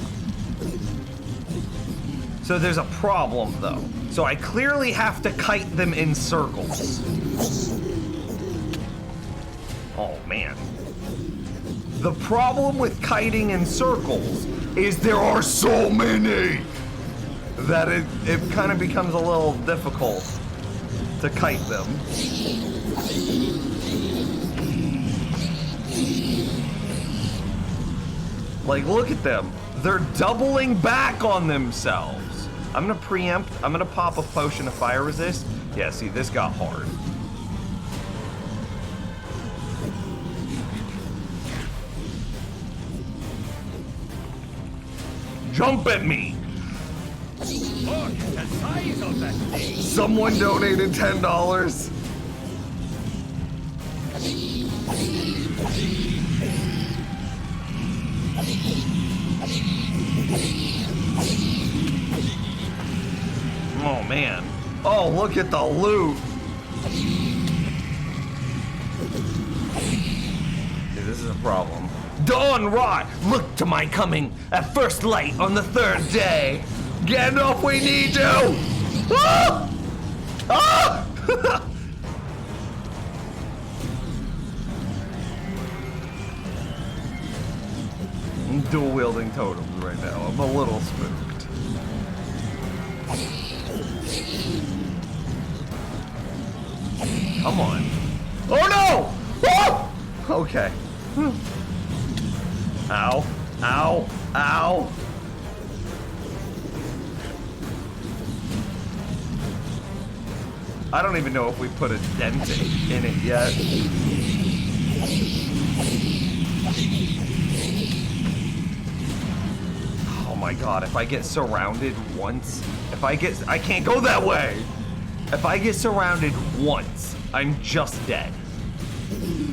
So there's a problem though. So I clearly have to kite them in circles. Oh man. The problem with kiting in circles is there are so many that it kind of becomes a little difficult to kite them. Like, look at them. They're doubling back on themselves. I'm gonna preempt. I'm gonna pop a potion of fire resist. Yeah, see, this got hard. Jump at me! Look at the size of that thing. Someone donated $10. Oh man. Oh, look at the loot. Okay, this is a problem. Dawn rot! Look to my coming at first light on the third day. Gandalf, we need you! Ah! Ah! I'm dual wielding totems right now. I'm a little spooked. Come on. Oh no! Oh! Okay. Ow. Ow. Ow. I don't even know if we put a dent in it yet. Oh my god, if I get surrounded once, I can't go that way! If I get surrounded once, I'm just dead.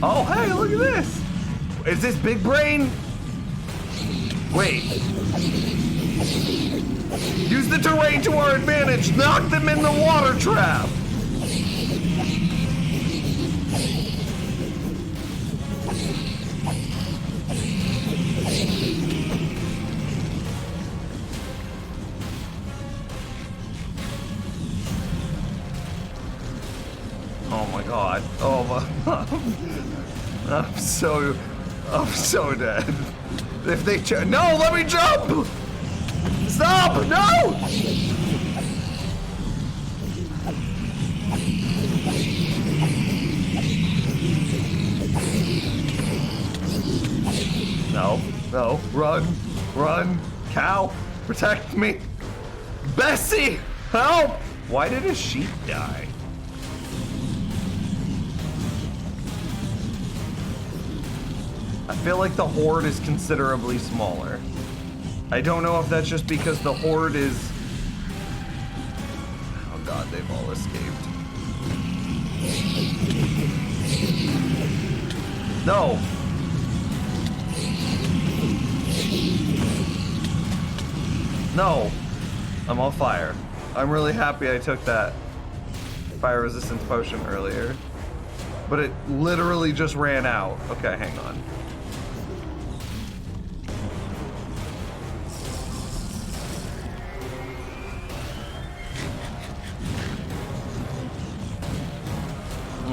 Oh, hey, look at this! Is this big brain? Wait. Use the terrain to our advantage! Knock them in the water trap! I'm so dead. If they no, let me jump! Stop! No! No, no, run, cow, protect me. Bessie, help! Why did a sheep die? I feel like the horde is considerably smaller. I don't know if that's just because the horde is... Oh god, they've all escaped. No! No! I'm on fire. I'm really happy I took that fire resistance potion earlier. But it literally just ran out. Okay, hang on.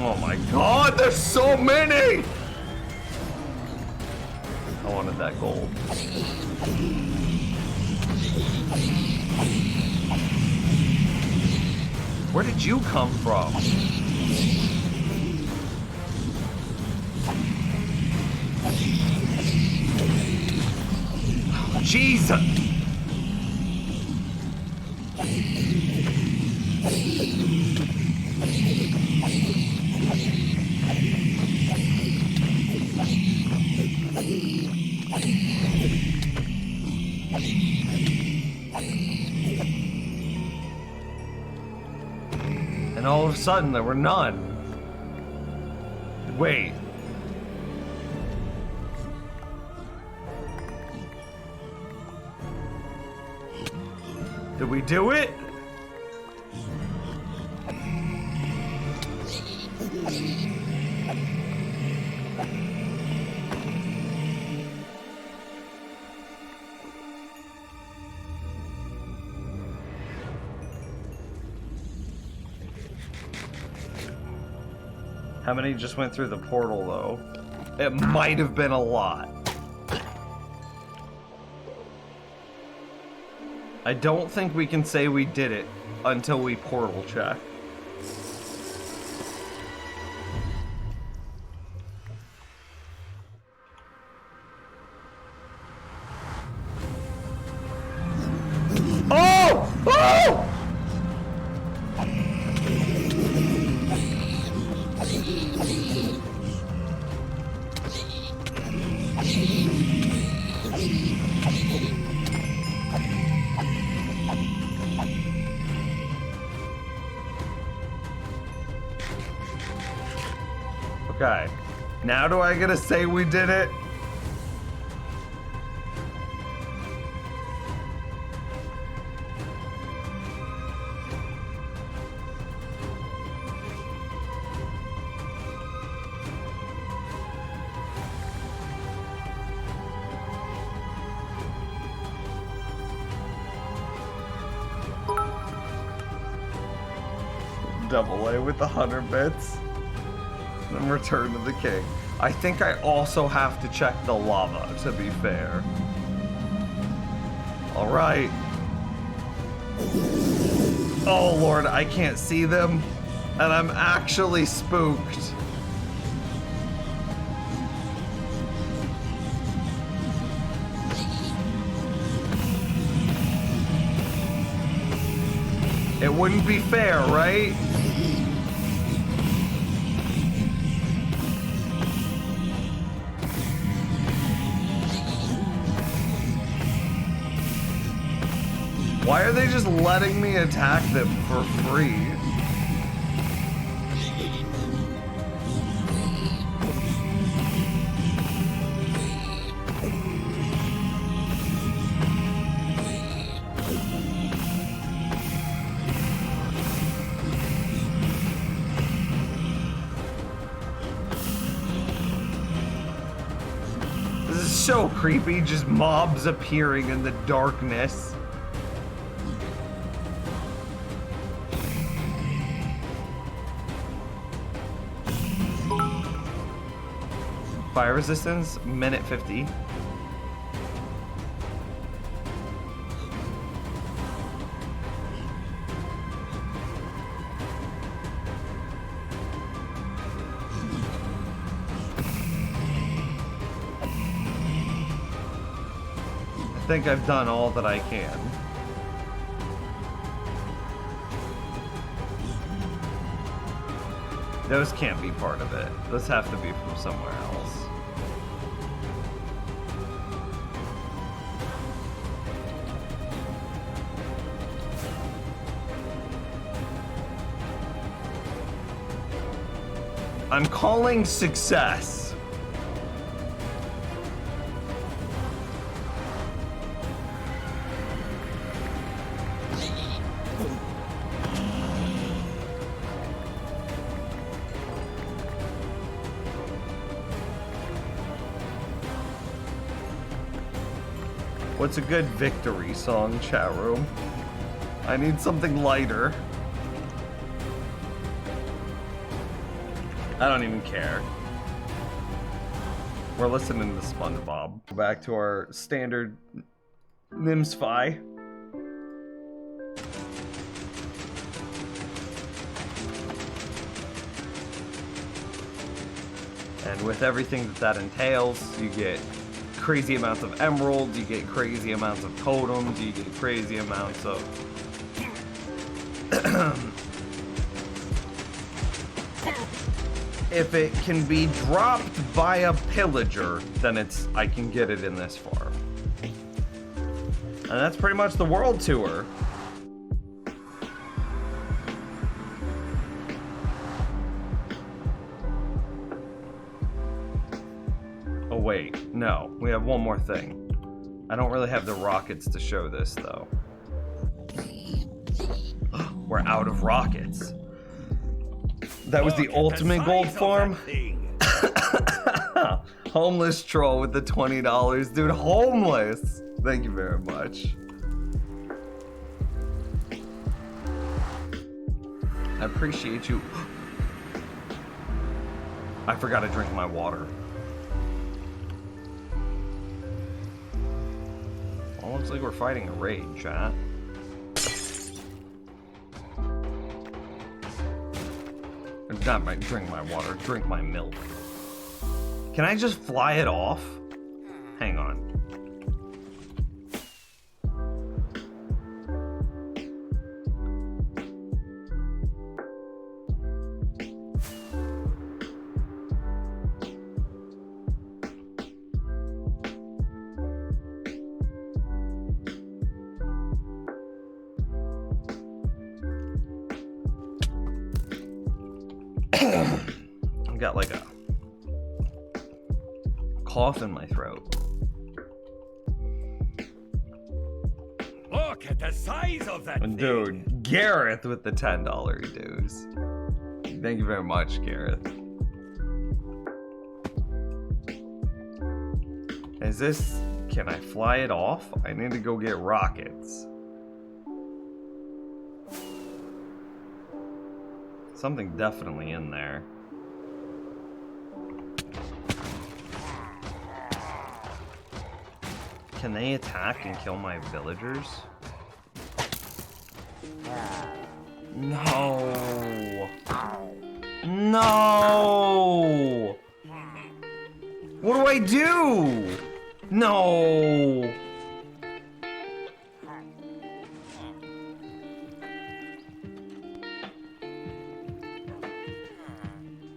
Oh my god, there's so many! I wanted that gold. Where did you come from? Jesus! And all of a sudden, there were none. Wait. Did we do it? How many just went through the portal, though? It might have been a lot. I don't think we can say we did it until we portal check. Oh! Oh! Okay, now do I get to say we did it? Double A with the 100 bits. And Return to the King. I think I also have to check the lava, to be fair. Alright. Oh lord, I can't see them. And I'm actually spooked. It wouldn't be fair, right? Why are they just letting me attack them for free? This is so creepy, just mobs appearing in the darkness. Fire resistance, minute 50. I think I've done all that I can. Those can't be part of it. Those have to be from somewhere else. I'm calling success. What's a good victory song, chat room? I need something lighter. I don't even care. We're listening to SpongeBob. Back to our standard Nimsfi. And with everything that entails, you get crazy amounts of emeralds, you get crazy amounts of totems, you get crazy amounts of if it can be dropped by a pillager, then I can get it in this farm. And that's pretty much the world tour. Oh wait, no, we have one more thing. I don't really have the rockets to show this though. We're out of rockets. That was the ultimate gold farm. Homeless troll with the $20. Dude, homeless. Thank you very much. I appreciate you. I forgot to drink my water. Well, looks like we're fighting a raid, chat. Not my drink my water, drink my milk. Can I just fly it off? Hang on. I've got like a cough in my throat. Look at the size of that Dude, thing. Gareth with the $10 dues. Thank you very much, Gareth. Is this... Can I fly it off? I need to go get rockets. Something definitely in there. Can they attack and kill my villagers? No. No. What do I do? No.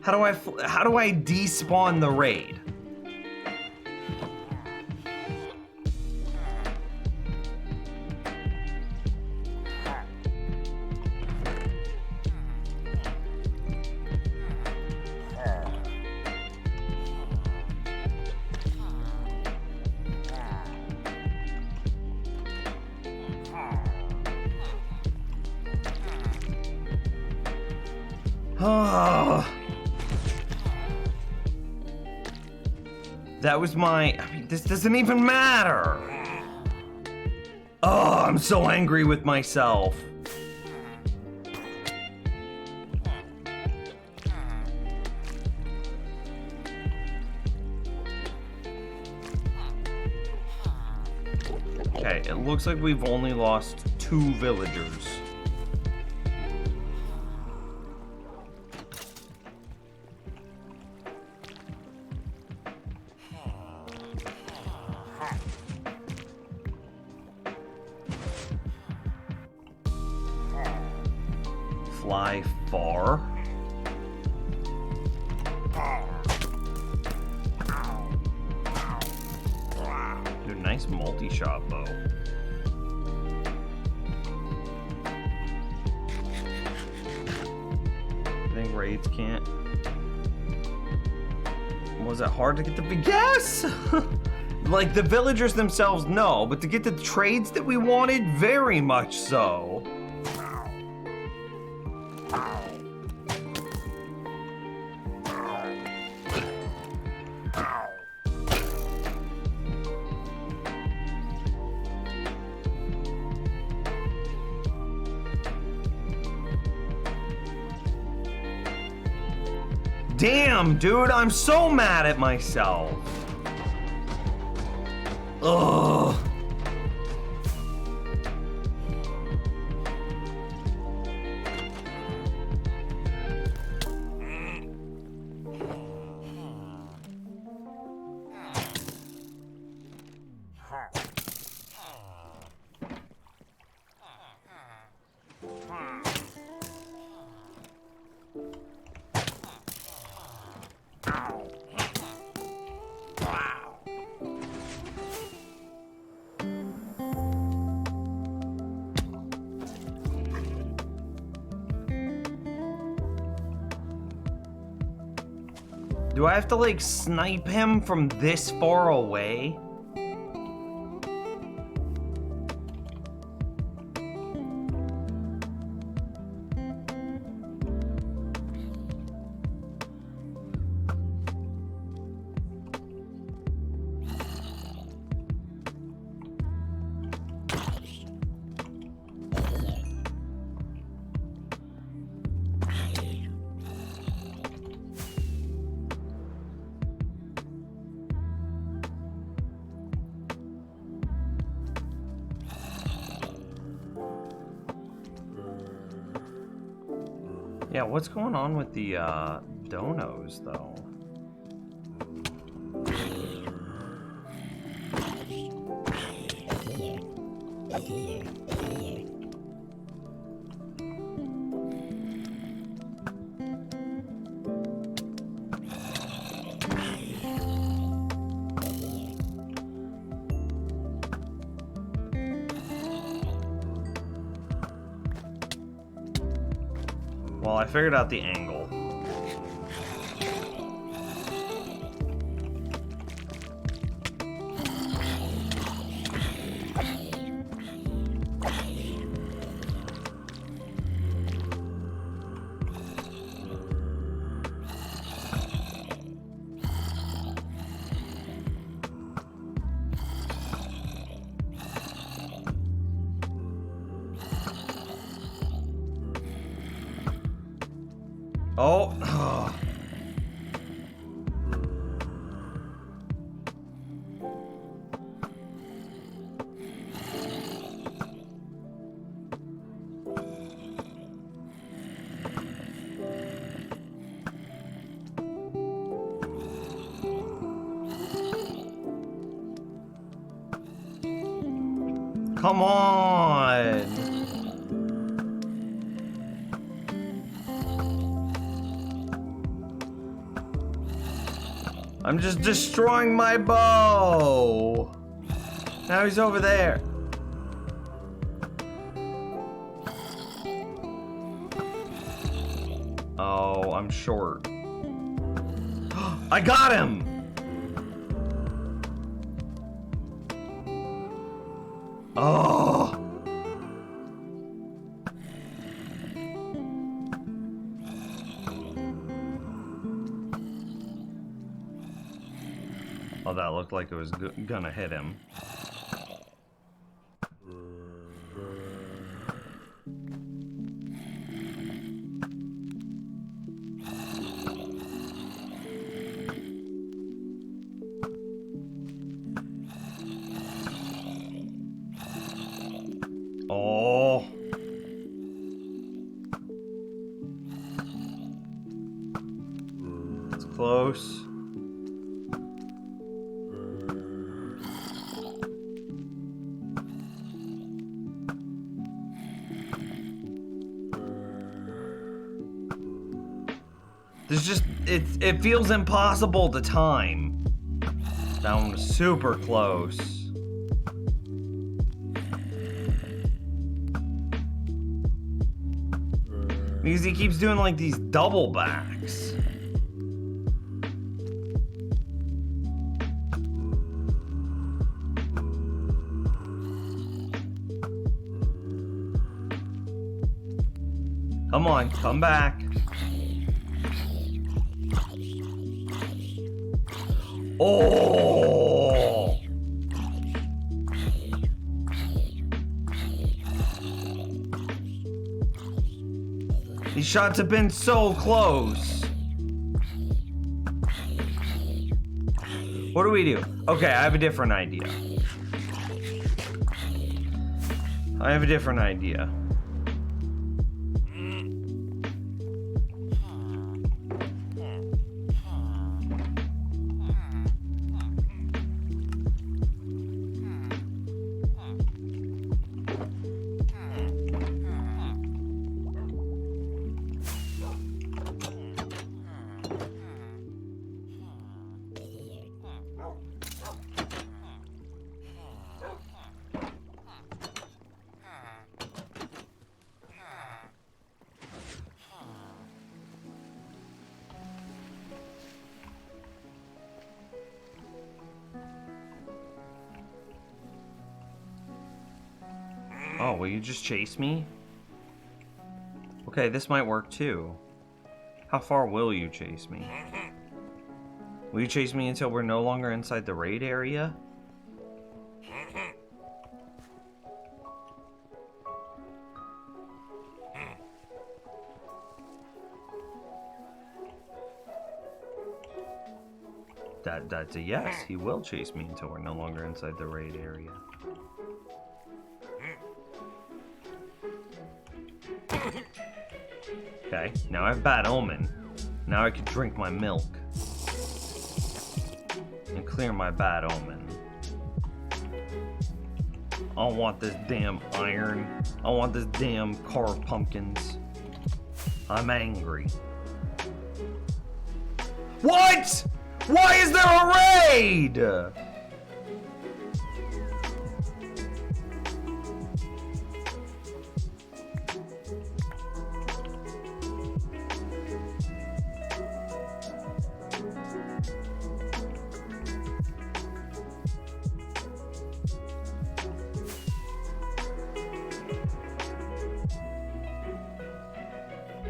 How do I despawn the raid? That was my... I mean, this doesn't even matter. Oh, I'm so angry with myself. Okay, it looks like we've only lost 2 villagers. Fly far. Dude, nice multi-shot bow. I think raids can't. Was it hard to get the yes? Like the villagers themselves, no, but to get the trades that we wanted, very much so. Damn, dude, I'm so mad at myself. Ugh. Do I have to like snipe him from this far away? Yeah, what's going on with the donos though? Well, I figured out the angle. Oh. Come on. I'm just destroying my bow. Now he's over there. Oh, I'm short. I got him! Oh! Oh, that looked like it was gonna hit him. Oh. It's close. There's just, it feels impossible to time. That one was super close. Because he keeps doing like these double backs. Come on, come back. Oh! These shots have been so close. What do we do? Okay, I have a different idea. Oh, will you just chase me? Okay, this might work too. How far will you chase me? Will you chase me until we're no longer inside the raid area? That's a yes. He will chase me until we're no longer inside the raid area. Okay, now I have Bad Omen. Now I can drink my milk. And clear my Bad Omen. I don't want this damn iron. I want this damn carved pumpkins. I'm angry. What?! Why is there a raid?!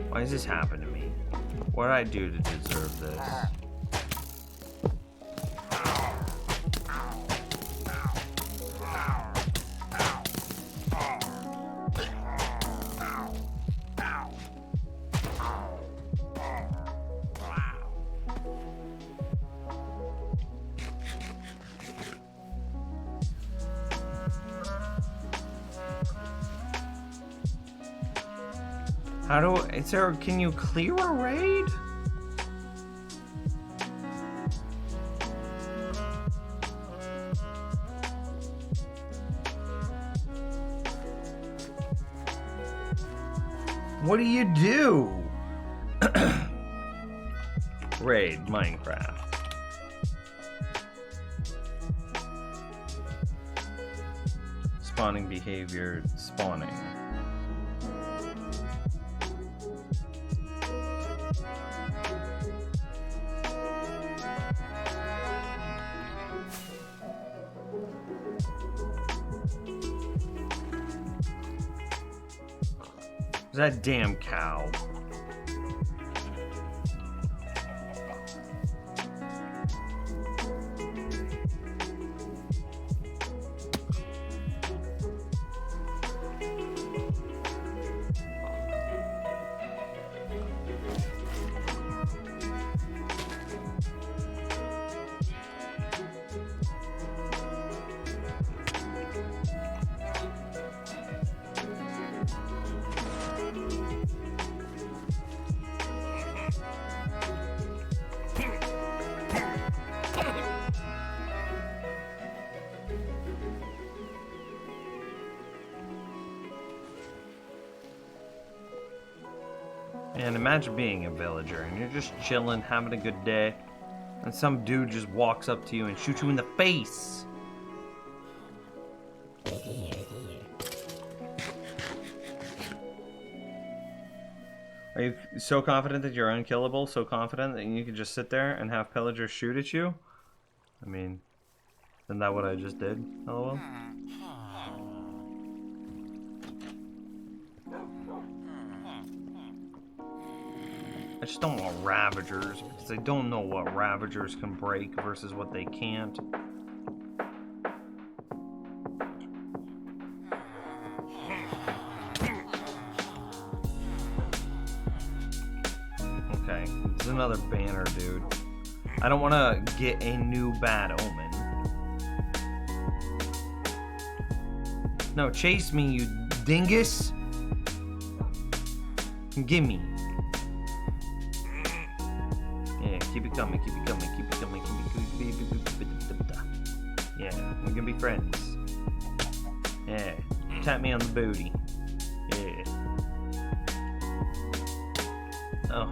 Why does this happen to me? What did I do to deserve this? How do, is there, can you clear a raid? What do you do? Raid, Minecraft. Spawning behavior, spawning. That damn cow. And imagine being a villager and you're just chilling, having a good day, and some dude just walks up to you and shoots you in the face. Are you so confident that you're unkillable? So confident that you can just sit there and have pillagers shoot at you? I mean, isn't that what I just did? LOL. I just don't want Ravagers, because I don't know what Ravagers can break versus what they can't. Okay, this is another banner, dude. I don't want to get a new bad omen. No, chase me, you dingus! Gimme. Yeah, keep it coming, keep it coming, keep it coming, keep it. Yeah, we're gonna be friends. Yeah, tap me on the booty. Yeah. Oh.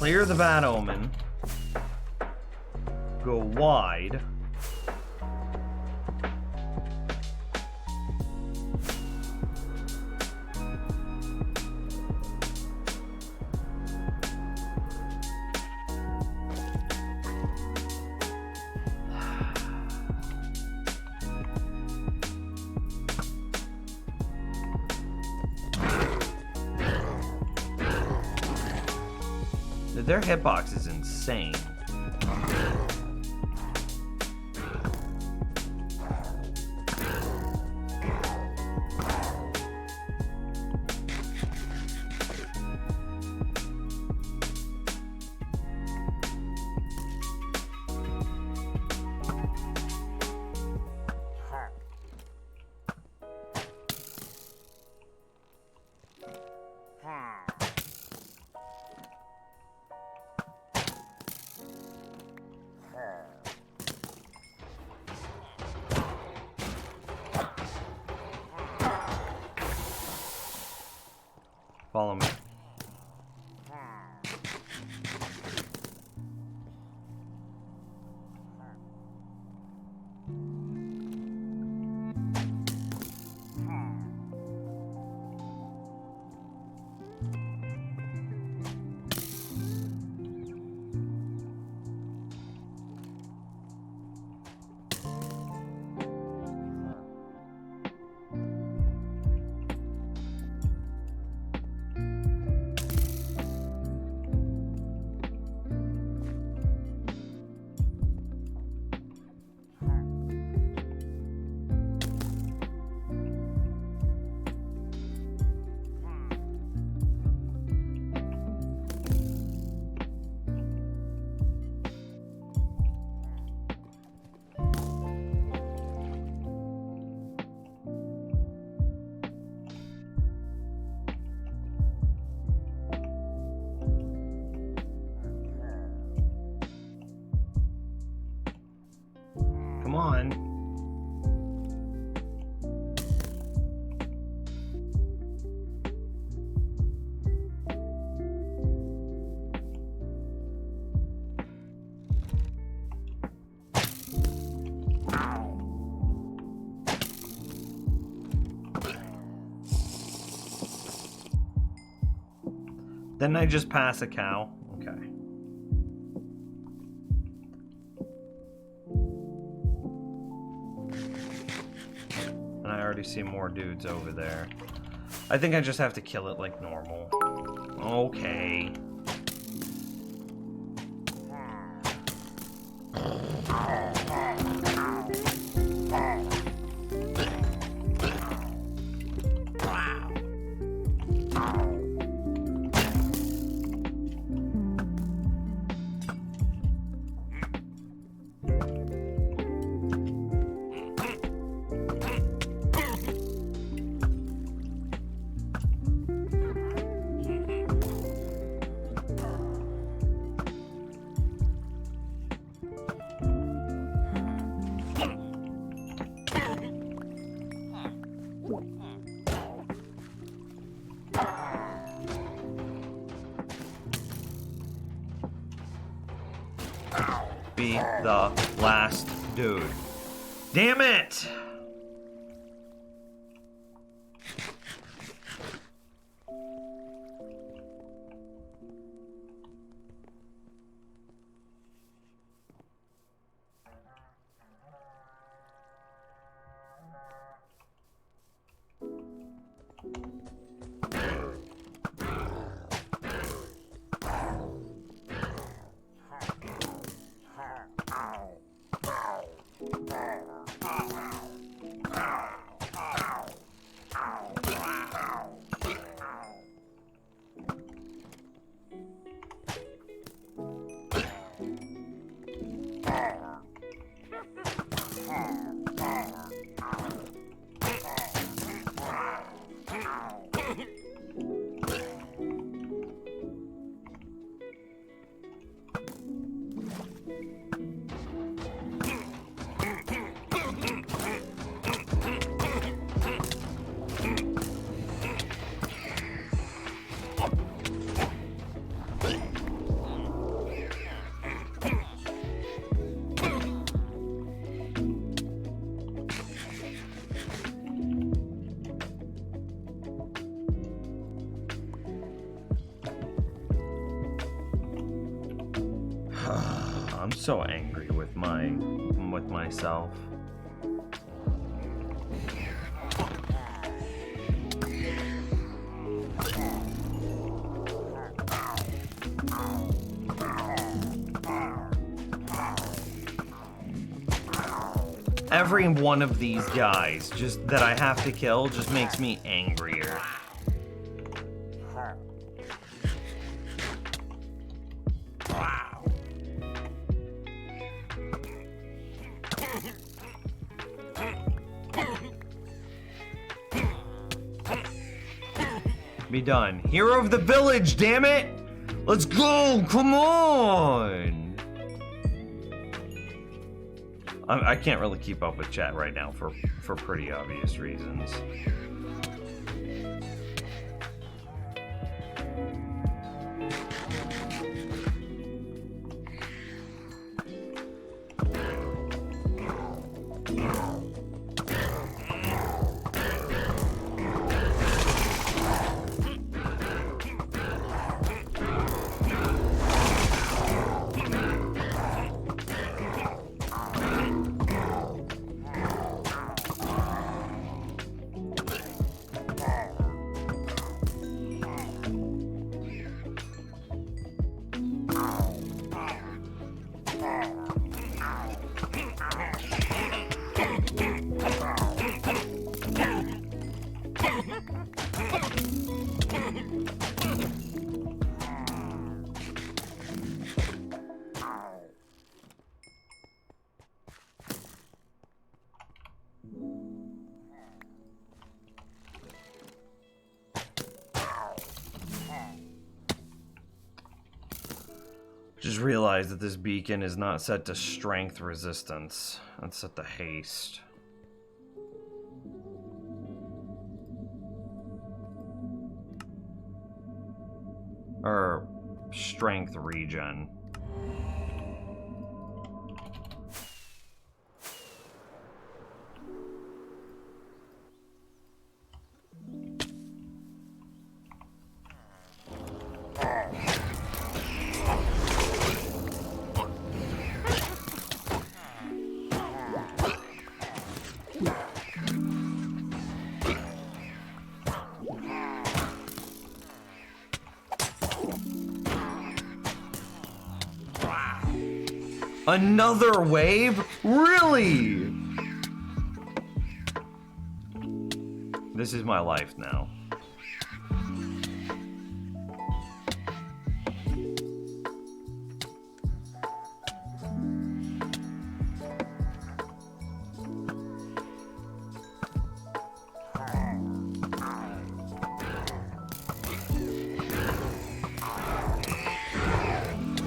Clear the bad omen. Go wide. Their hitbox is insane. Follow me. Come on. Didn't I just pass a cow? Okay. And I already see more dudes over there. I think I just have to kill it like normal. Okay. be the last dude. Damn it! I'm so angry with myself. Every one of these guys just that I have to kill just makes me angrier. Be done. Hero of the village, damn it! Let's go! Come on! I can't really keep up with chat right now for pretty obvious reasons. Just realized that this beacon is not set to strength resistance. It's set to haste. Or strength regen. Another wave? Really? This is my life now.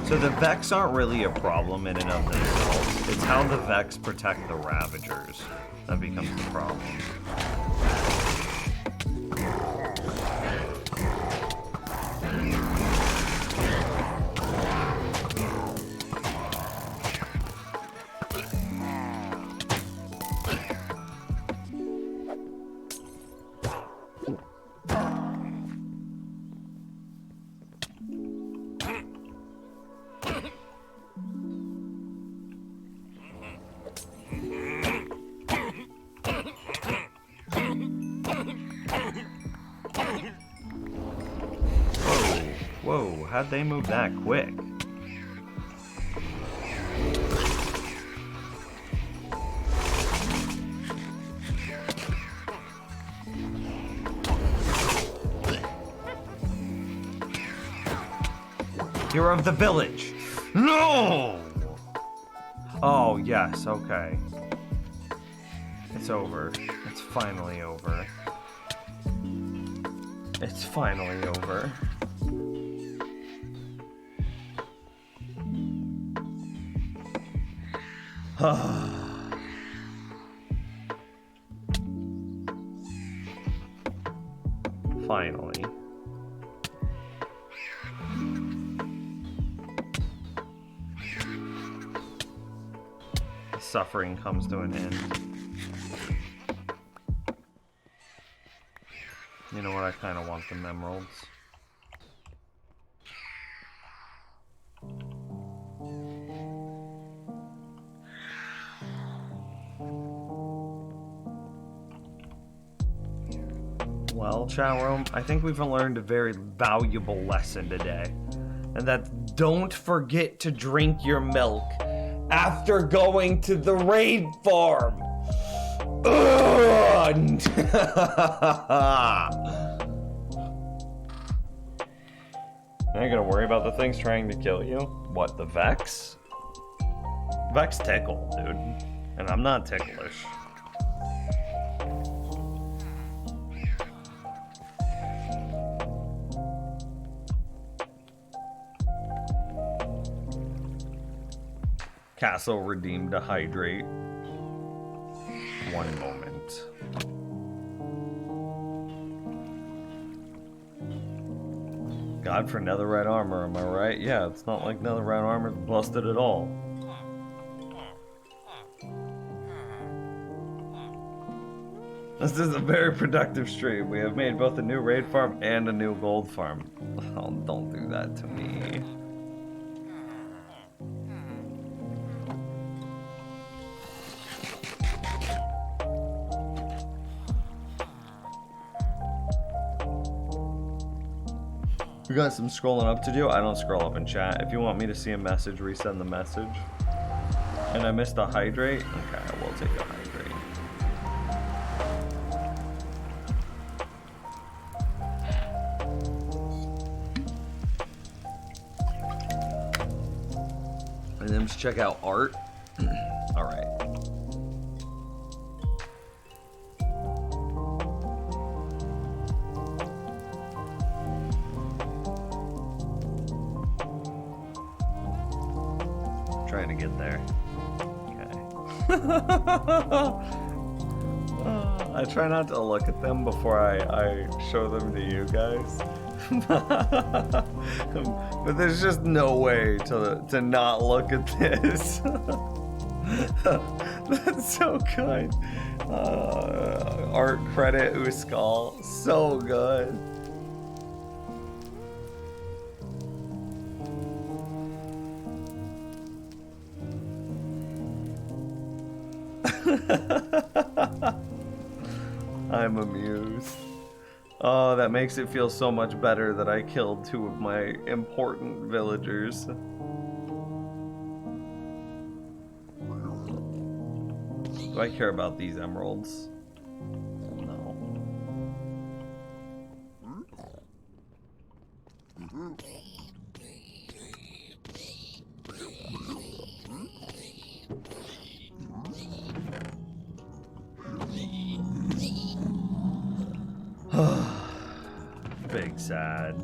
So the Vex aren't really a problem in and of themselves. It's how the Vex protect the Ravagers that becomes the problem. Whoa, how'd they move that quick? You're of the village. No! Oh, yes, okay. It's over. It's finally over. It's finally over. Finally. Suffering comes to an end. You know what? I kind of want the emeralds. Well, chat room, I think we've learned a very valuable lesson today. And that's don't forget to drink your milk after going to the raid farm. I ain't gonna worry about the things trying to kill you. What, the Vex? Vex tickle, dude. And I'm not ticklish. Castle redeemed a hydrate. One moment. God for netherite armor, am I right? Yeah, it's not like netherite armor's busted at all. This is a very productive stream. We have made both a new raid farm and a new gold farm. Oh, don't do that to me. We got some scrolling up to do. I don't scroll up in chat. If you want me to see a message, resend the message. And I missed a hydrate? Okay, I will take a hydrate. And then just check out art. All right. Trying to get there. Okay. I try not to look at them before I show them to you guys. But there's just no way to not look at this. That's so good. Art credit Uskal. So good. I'm amused. Oh, that makes it feel so much better that I killed two of my important villagers. Do I care about these emeralds? No. Big sad.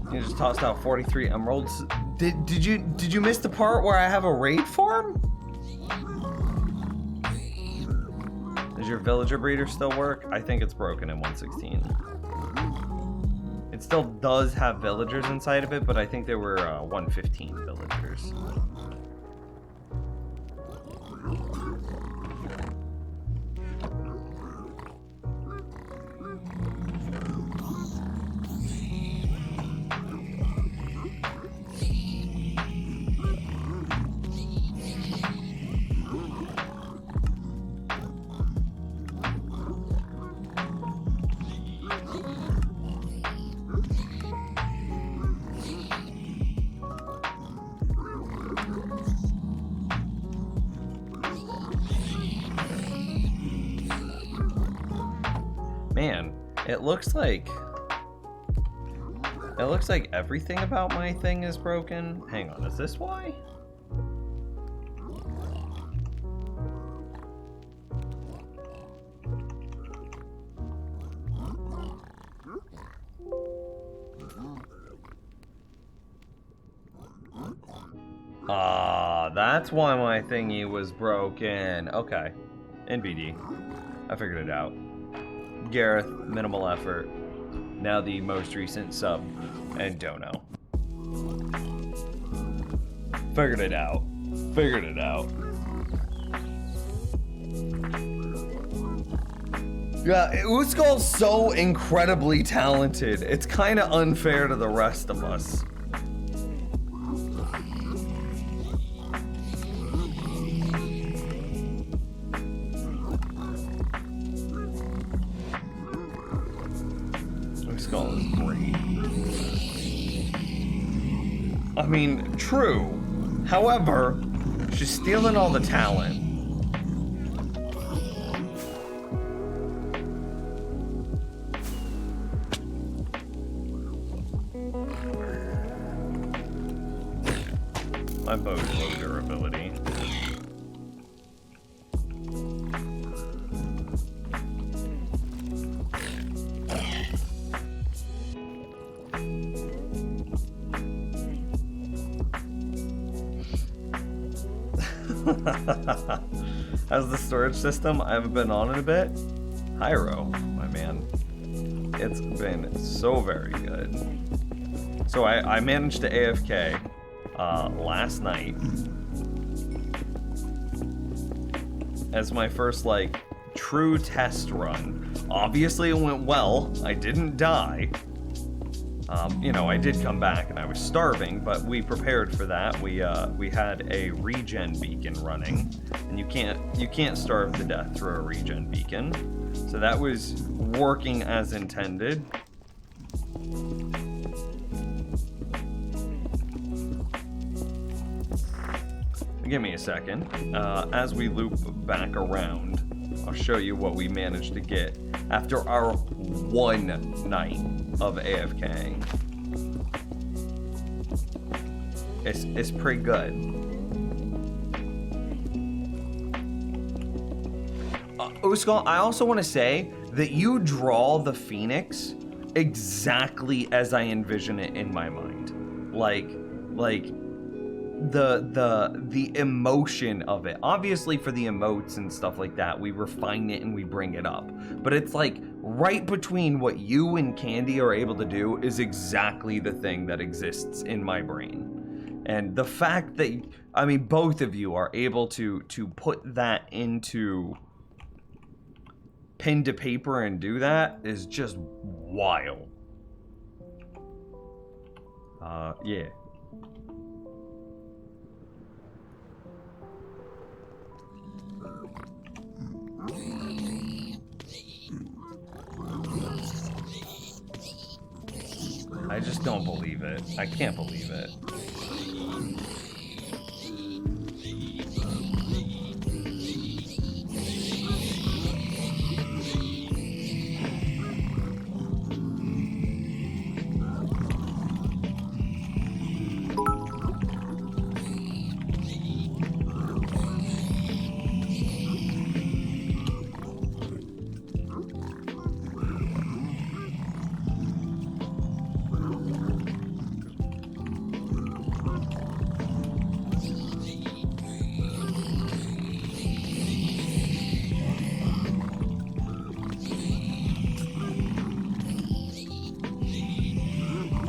You just tossed out 43 emeralds. Did you miss the part where I have a raid farm? Does your villager breeder still work? I think it's broken in 116. It still does have villagers inside of it, but I think there were 115 villagers. Man, it looks like everything about my thing is broken. Hang on, is this why? Ah, that's why my thingy was broken. Okay. NBD. I figured it out. Gareth, minimal effort. Now the most recent sub, and Dono. Figured it out. Figured it out. Yeah, Uskull's so incredibly talented. It's kind of unfair to the rest of us. Uskull is great. I mean, true. However, she's stealing all the talent. My bow's low durability. How's the storage system? I haven't been on it a bit. Hyro, my man. It's been so very good. So I managed to AFK last night as my first like true test run. Obviously it went well. I didn't die. You know, I did come back and I was starving, but we prepared for that. We had a regen beacon running, and you can't starve to death through a regen beacon. So that was working as intended. Give me a second. As we loop back around, I'll show you what we managed to get after our one night of AFK. It's pretty good. Uskull, I also want to say that you draw the Phoenix exactly as I envision it in my mind. Like the emotion of it. Obviously for the emotes and stuff like that, we refine it and we bring it up. But it's like right between what you and Candy are able to do is exactly the thing that exists in my brain. And the fact that, I mean, both of you are able to put that into pen to paper and do that is just wild. Yeah. I just don't believe it. I can't believe it.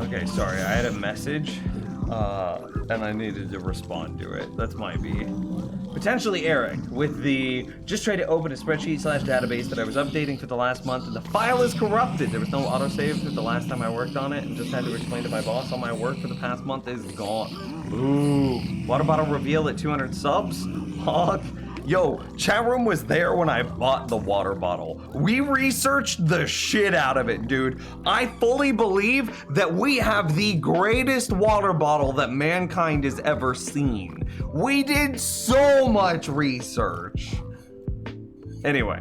Okay, sorry, I had a message, and I needed to respond to it. That's my B. Potentially Eric, with the, just tried to open a spreadsheet / database that I was updating for the last month, and the file is corrupted. There was no autosave for the last time I worked on it, and just had to explain to my boss all my work for the past month is gone. Ooh, water bottle reveal at 200 subs? Hog. Yo, chat room was there when I bought the water bottle. We researched the shit out of it, dude. I fully believe that we have the greatest water bottle that mankind has ever seen. We did so much research. Anyway.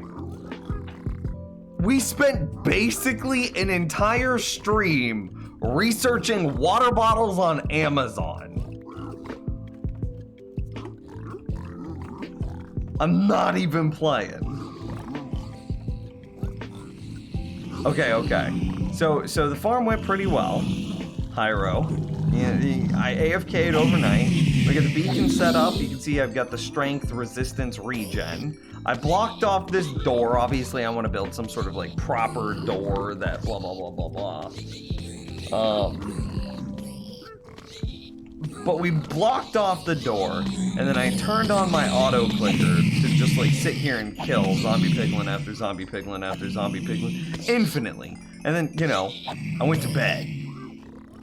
We spent basically an entire stream researching water bottles on Amazon. I'm not even playing. Okay. So the farm went pretty well. Hyro. Yeah, I AFK'd overnight. We got the beacon set up. You can see I've got the strength, resistance, regen. I blocked off this door. Obviously, I want to build some sort of like proper door that blah blah blah blah blah. But we blocked off the door, and then I turned on my auto clicker to just like sit here and kill zombie piglin after zombie piglin after zombie piglin infinitely. And then, you know, I went to bed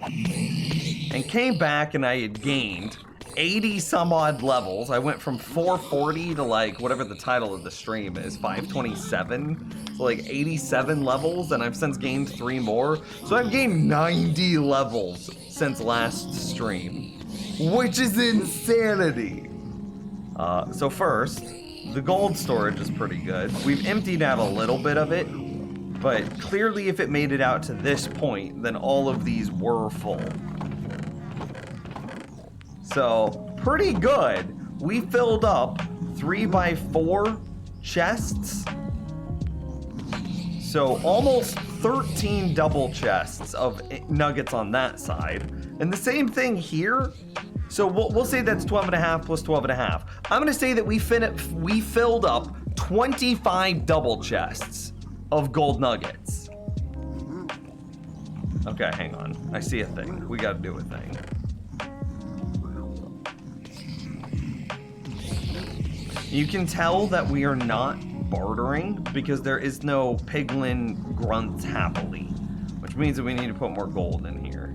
and came back, and I had gained 80 some odd levels. I went from 440 to like whatever the title of the stream is, 527, so like 87 levels, and I've since gained 3 more. So I've gained 90 levels since last stream, which is insanity. So first, the gold storage is pretty good. We've emptied out a little bit of it, but clearly if it made it out to this point, then all of these were full. So, pretty good. We filled up 3x4 chests. So, almost 13 double chests of nuggets on that side. And the same thing here. So, we'll say that's 12.5 plus 12.5. I'm going to say that we filled up 25 double chests of gold nuggets. Okay, hang on. I see a thing. We got to do a thing. You can tell that we are not bartering because there is no piglin grunts happily, which means that we need to put more gold in here.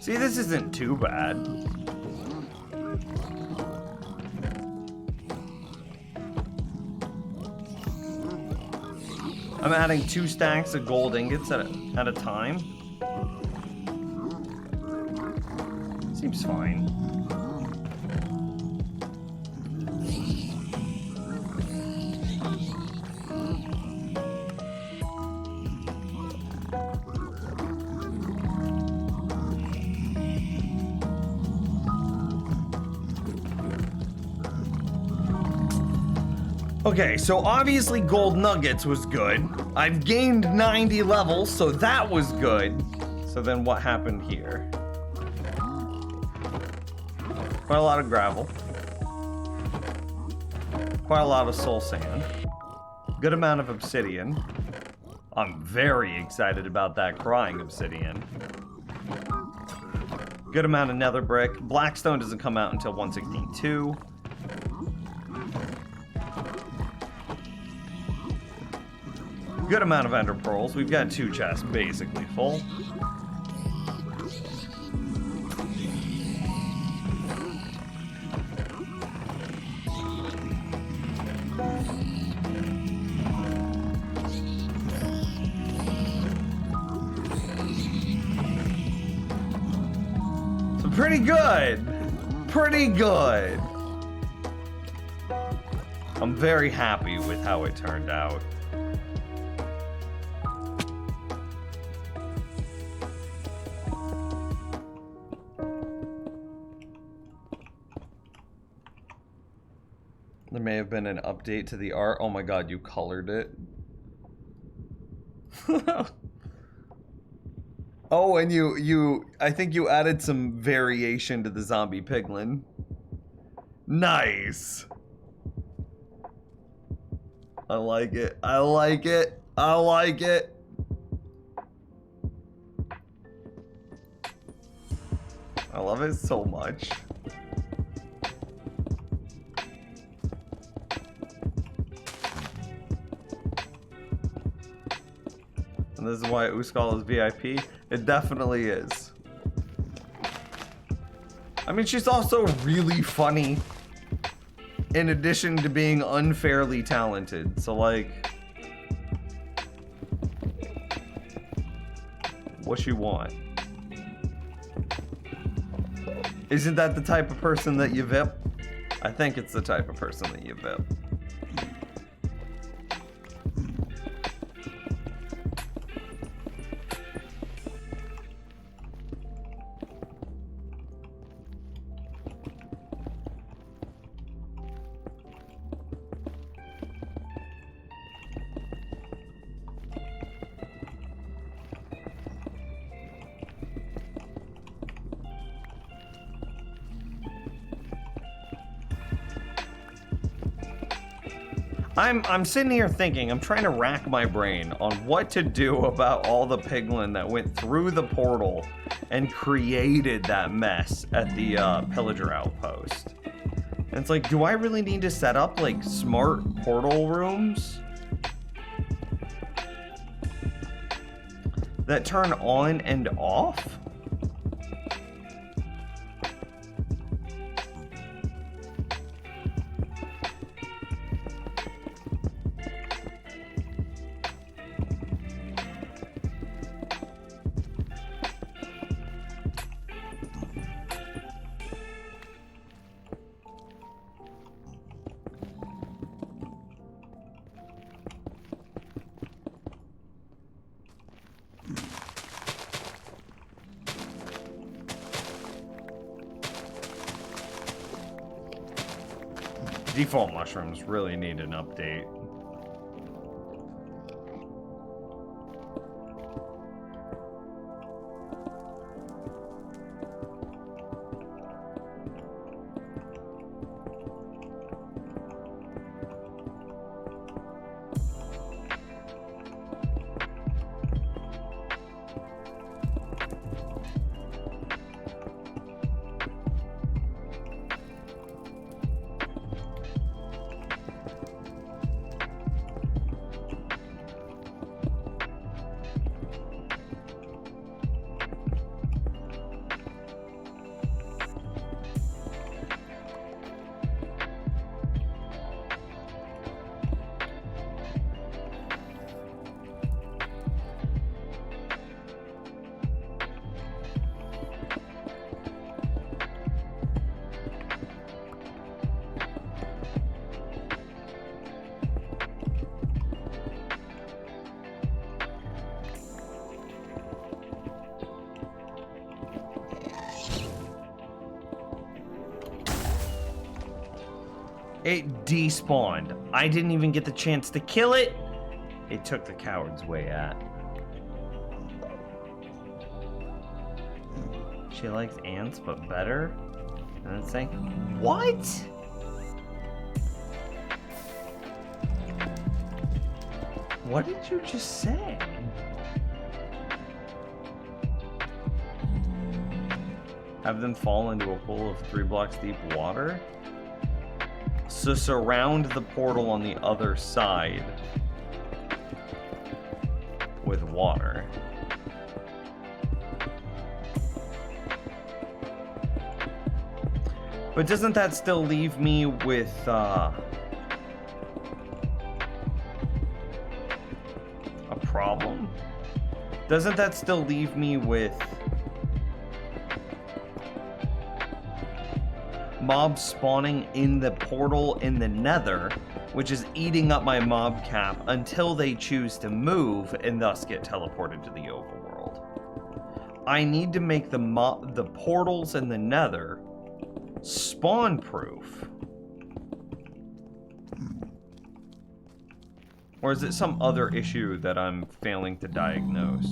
See, this isn't too bad. I'm adding 2 stacks of gold ingots at a time. Seems fine. Okay, so obviously gold nuggets was good. I've gained 90 levels, so that was good. So then what happened here? Quite a lot of gravel. Quite a lot of soul sand. Good amount of obsidian. I'm very excited about that crying obsidian. Good amount of nether brick. Blackstone doesn't come out until 116.2. Good amount of ender pearls. We've got 2 chests basically full. So pretty good. Pretty good. I'm very happy with how it turned out. There may have been an update to the art. Oh my god, you colored it. Oh, and I think you added some variation to the zombie piglin. Nice. I like it. I like it. I like it. I love it so much. And this is why Uskal is VIP. It definitely is. I mean, she's also really funny. In addition to being unfairly talented. So, like... what you want? Isn't that the type of person that you VIP? I think it's the type of person that you VIP. I'm sitting here thinking, I'm trying to rack my brain on what to do about all the piglin that went through the portal and created that mess at the pillager outpost. And it's like, do I really need to set up like smart portal rooms that turn on and off? Default mushrooms really need an update. It despawned. I didn't even get the chance to kill it. It took the coward's way out. She likes ants, but better? And it's saying, what? What did you just say? Have them fall into a pool of 3 blocks deep water? So surround the portal on the other side with water. But doesn't that still leave me with a problem? Doesn't that still leave me with mobs spawning in the portal in the Nether, which is eating up my mob cap until they choose to move and thus get teleported to the overworld? I need to make the portals in the Nether spawn proof. Or is it some other issue that I'm failing to diagnose?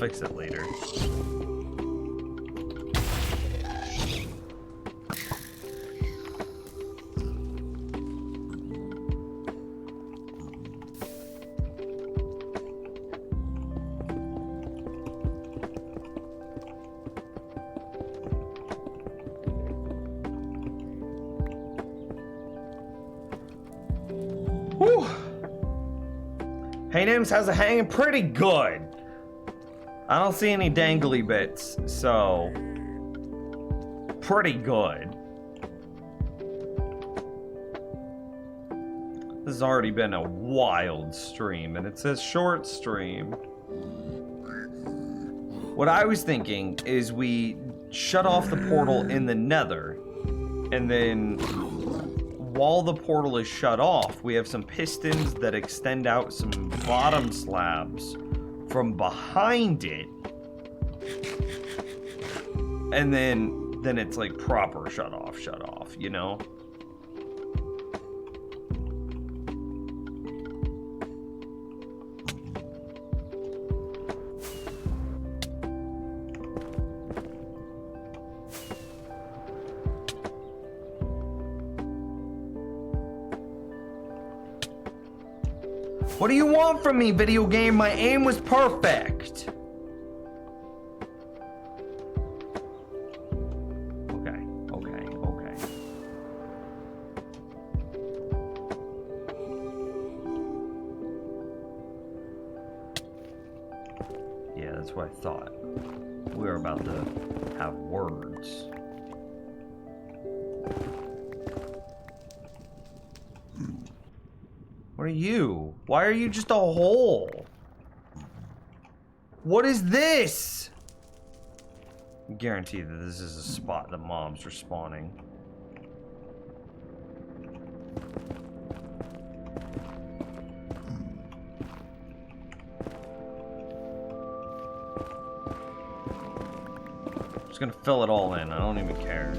fix it later. Whew. Hey Nims, how's it hanging? Pretty good. I don't see any dangly bits, so pretty good. This has already been a wild stream, and it says short stream. What I was thinking is we shut off the portal in the Nether, and then while the portal is shut off, we have some pistons that extend out some bottom slabs from behind it, and then it's like proper shut off, you know? What do you want from me, video game? My aim was perfect. Okay. Yeah, that's what I thought. We were about to have words. What are you? Why are you just a hole? What is this? I guarantee that this is a spot that mobs are spawning. I'm just gonna fill it all in. I don't even care.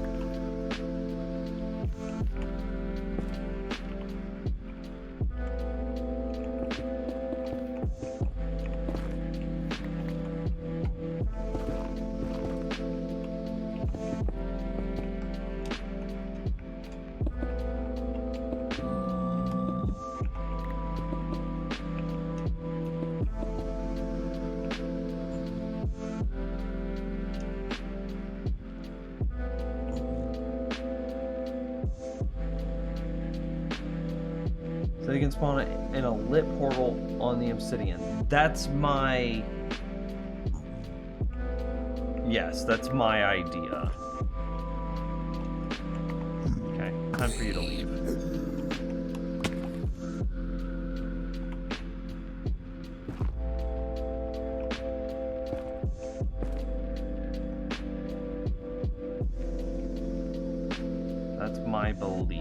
So you can spawn it in a lit portal on the obsidian. That's my... Yes, that's my idea. Okay, time for you to leave. That's my belief.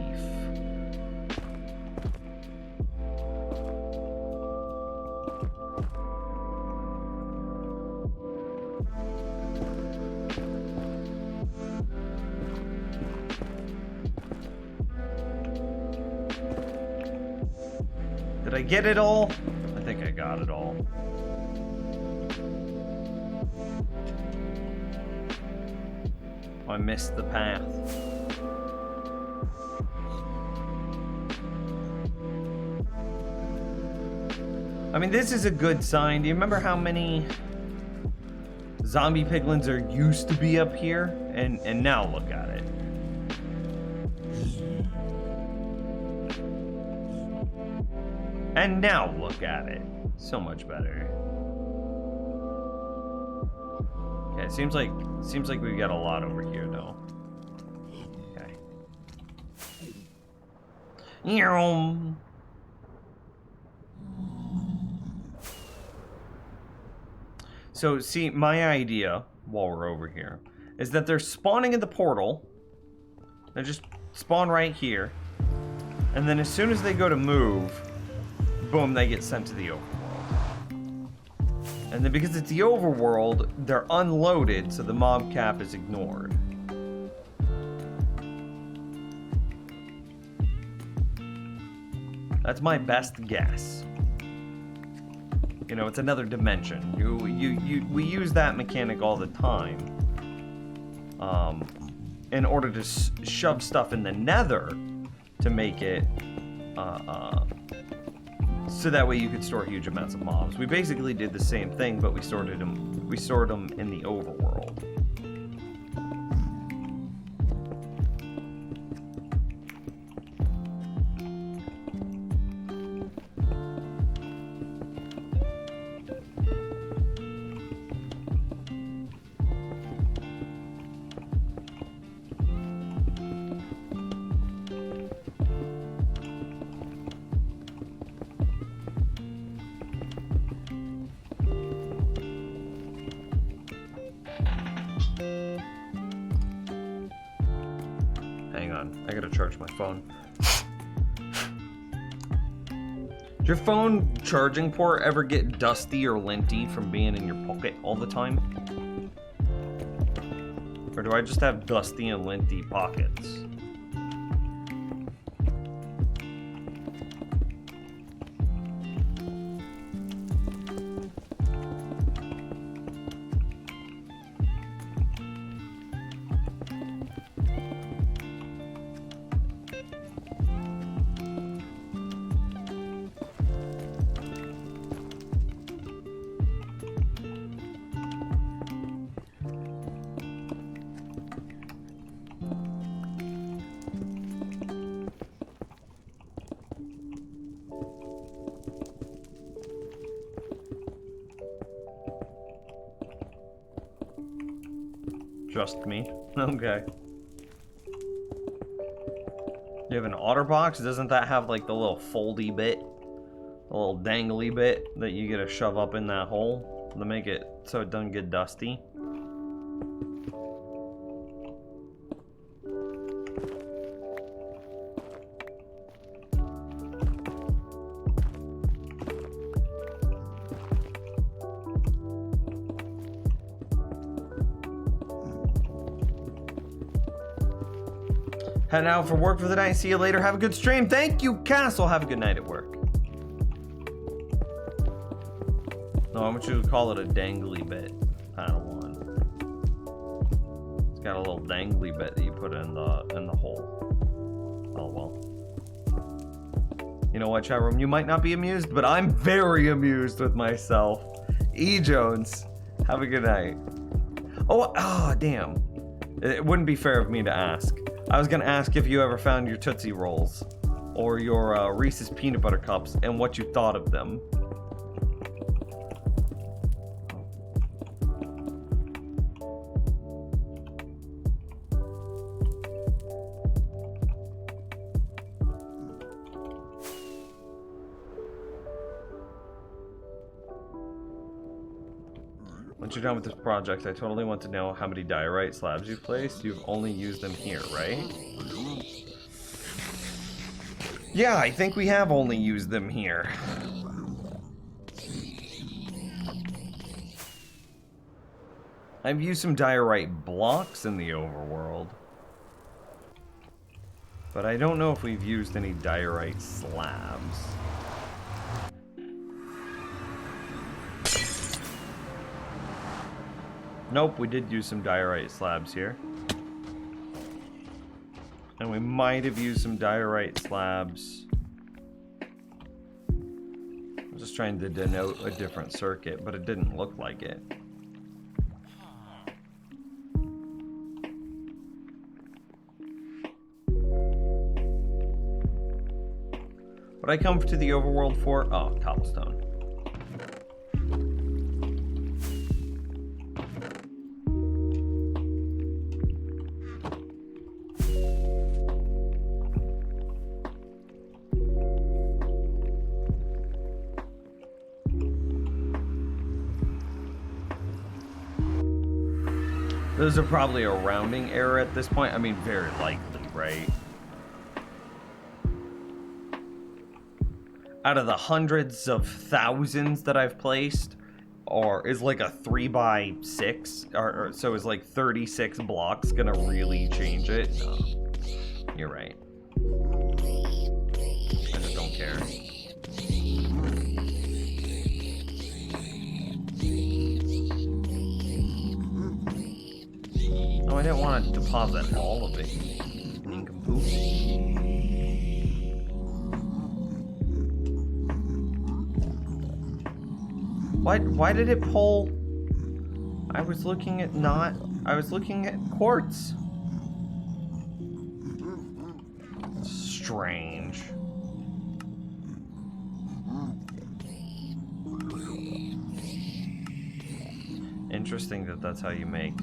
Did I get it all? I think I got it all. Oh, I missed the path. I mean, this is a good sign. Do you remember how many zombie piglins there used to be up here? And now look at it. And now look at it. So much better. Okay, it seems like we've got a lot over here though. Okay. So see, my idea while we're over here is that they're spawning in the portal. They just spawn right here. And then as soon as they go to move, boom, they get sent to the overworld. And then because it's the overworld, they're unloaded, so the mob cap is ignored. That's my best guess. You You know, it's another dimension. We use that mechanic all the time. In order to shove stuff in the nether to make it, so that way you could store huge amounts of mobs. We basically did the same thing, but we stored them in the overworld. I gotta charge my phone. Does your phone charging port ever get dusty or linty from being in your pocket all the time? Or do I just have dusty and linty pockets? Just me? Okay. You have an otter box? Doesn't that have like the little foldy bit? The little dangly bit that you get to shove up in that hole to make it so it doesn't get dusty? Heading out for work for the night. See you later. Have a good stream. Thank you, Castle. Have a good night at work. No, I'm going to call it a dangly bit. Panel 1. It's got a little dangly bit that you put in the hole. Oh well. You know what, chat room? You might not be amused, but I'm very amused with myself. E Jones, have a good night. Oh, damn. It wouldn't be fair of me to ask. I was gonna ask if you ever found your Tootsie Rolls or your Reese's Peanut Butter Cups and what you thought of them. Once you're done with this project, I totally want to know how many diorite slabs you've placed. You've only used them here, right? Yeah, I think we have only used them here. I've used some diorite blocks in the overworld. But I don't know if we've used any diorite slabs. Nope, we did use some diorite slabs here. And we might have used some diorite slabs. I'm just trying to denote a different circuit, but it didn't look like it. What I come to the overworld for? Oh, cobblestone. Those are probably a rounding error at this point. I mean, very likely, right? Out of the hundreds of thousands that I've placed, or is like a 3x6, or so is like 36 blocks gonna really change it? No. You're right. I just don't care. want to deposit all of it. Nincompoop. Why did it pull? I was looking at quartz. Strange. Interesting that that's how you make.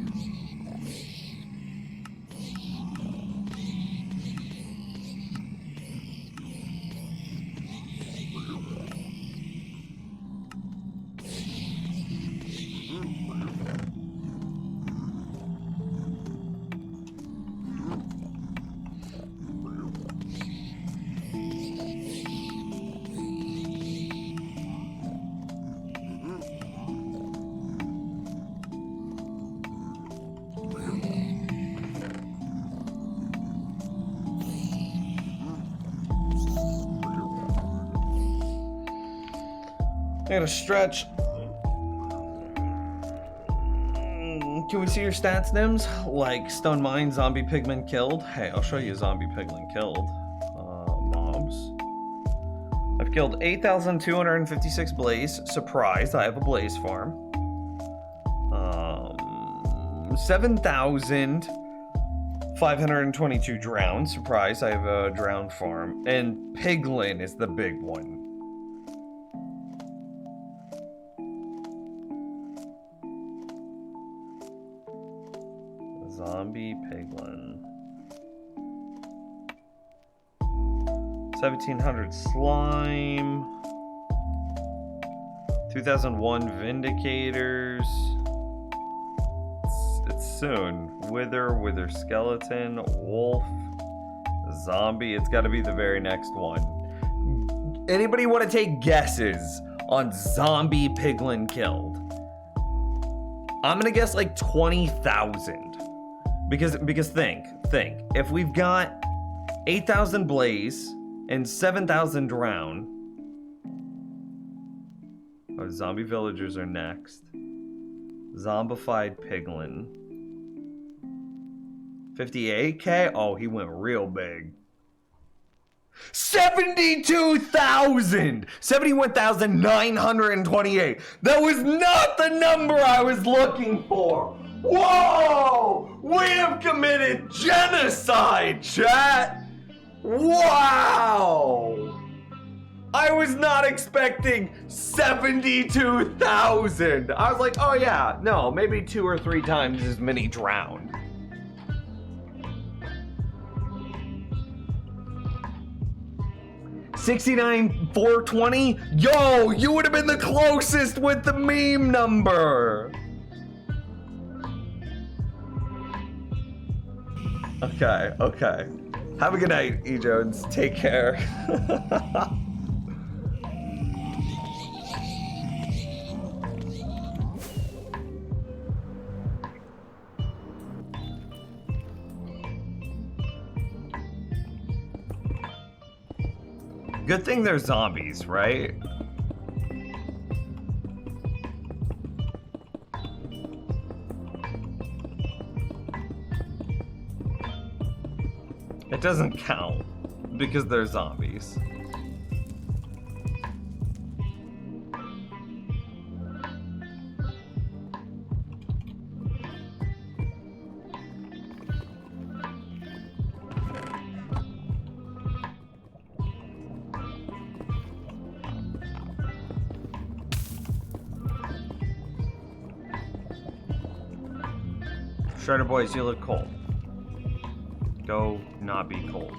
I gotta stretch. Can we see your stats, Nims? Like stone mine, zombie pigman killed. Hey, I'll show you zombie pigman killed. Mobs. I've killed 8,256 blaze. Surprise, I have a blaze farm. 7,522 drowned. Surprise, I have a drowned farm. And piglin is the big one. Zombie piglin. 1,700 slime. 2001 vindicators. It's soon. Wither skeleton, wolf, zombie. It's got to be the very next one. Anybody want to take guesses on zombie piglin killed? I'm gonna guess like 20,000. Because think, if we've got 8,000 blaze and 7,000 drown. Oh, zombie villagers are next. Zombified piglin. 58k? Oh, he went real big. 72,000! 71,928. That was not the number I was looking for. Whoa! We have committed genocide, chat! Wow! I was not expecting 72,000. I was like, oh yeah, no, maybe 2 or 3 times as many drowned. $69,420? Yo, you would have been the closest with the meme number. Okay. Have a good night, E. Jones. Take care. Good thing they're zombies, right? It doesn't count because they're zombies. Shredder boys, you look cold. Go not be cold.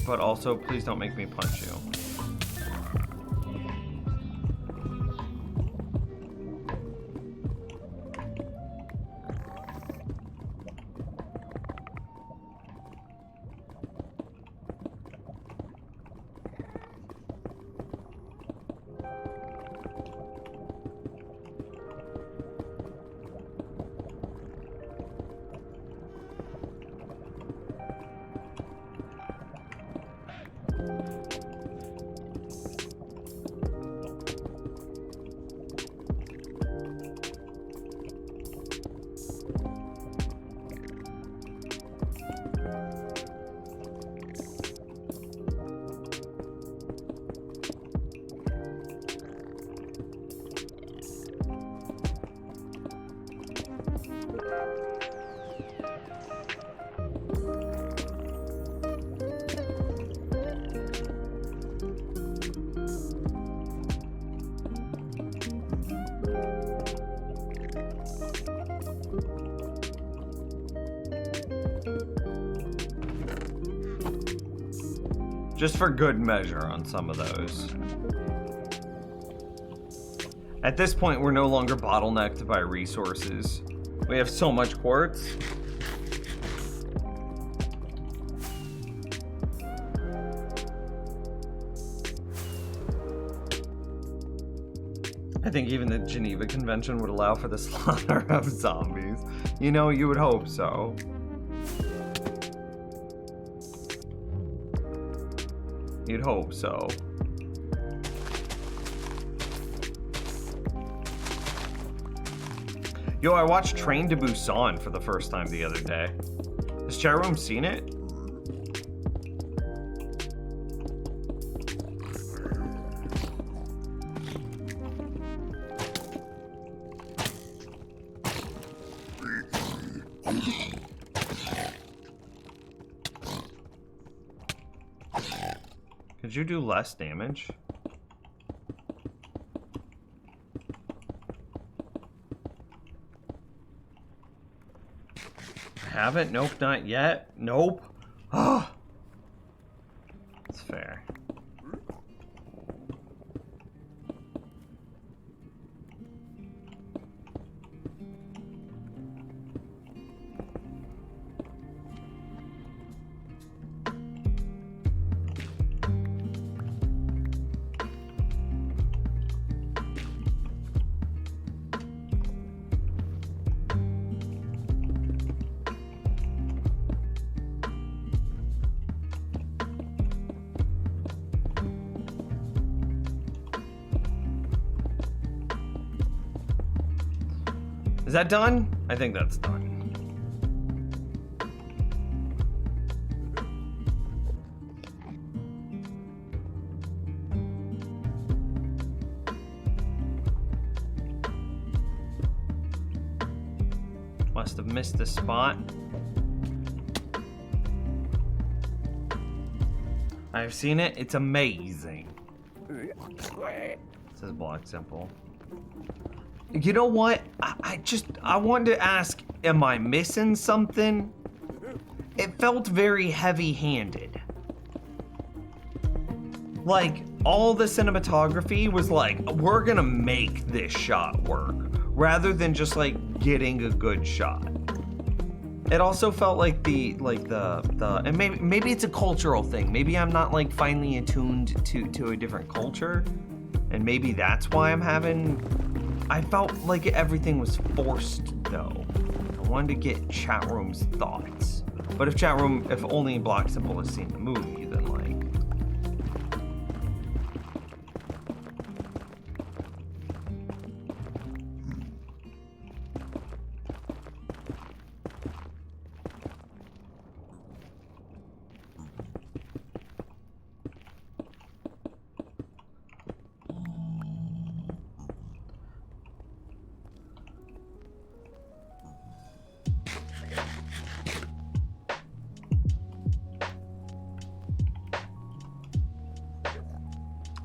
But also, please don't make me punch you. Just for good measure on some of those. At this point, we're no longer bottlenecked by resources. We have so much quartz. I think even the Geneva Convention would allow for the slaughter of zombies. You know, you would hope so. You'd hope so. Yo, I watched Train to Busan for the first time the other day. Has chat room seen it? Could you do less damage? Haven't? Nope, not yet. Nope. Oh, it's fair. Is that done? I think that's done. Must have missed the spot. I've seen it. It's amazing. It says block simple. You know what? I wanted to ask, am I missing something? It felt very heavy-handed. Like, all the cinematography was like, we're gonna make this shot work, rather than just like getting a good shot. It also felt like and maybe it's a cultural thing. Maybe I'm not like finely attuned to a different culture, and maybe that's why I felt like everything was forced, though. I wanted to get chat room's thoughts. But if only Block Simple has seen the movie, then like...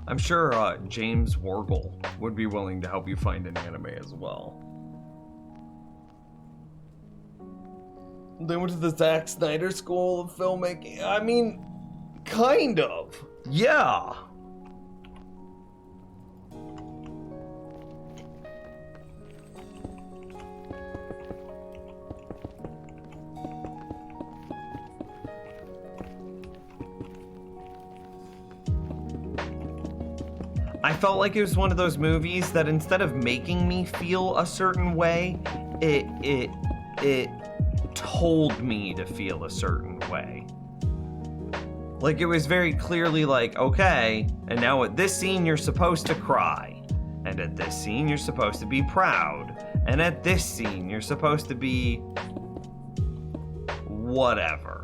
I'm sure James Wargle would be willing to help you find an anime as well. They went to the Zack Snyder School of Filmmaking. I mean, kind of. Yeah. I felt like it was one of those movies that instead of making me feel a certain way, it told me to feel a certain way. Like, it was very clearly like, okay, and now at this scene you're supposed to cry, and at this scene you're supposed to be proud, and at this scene you're supposed to be whatever.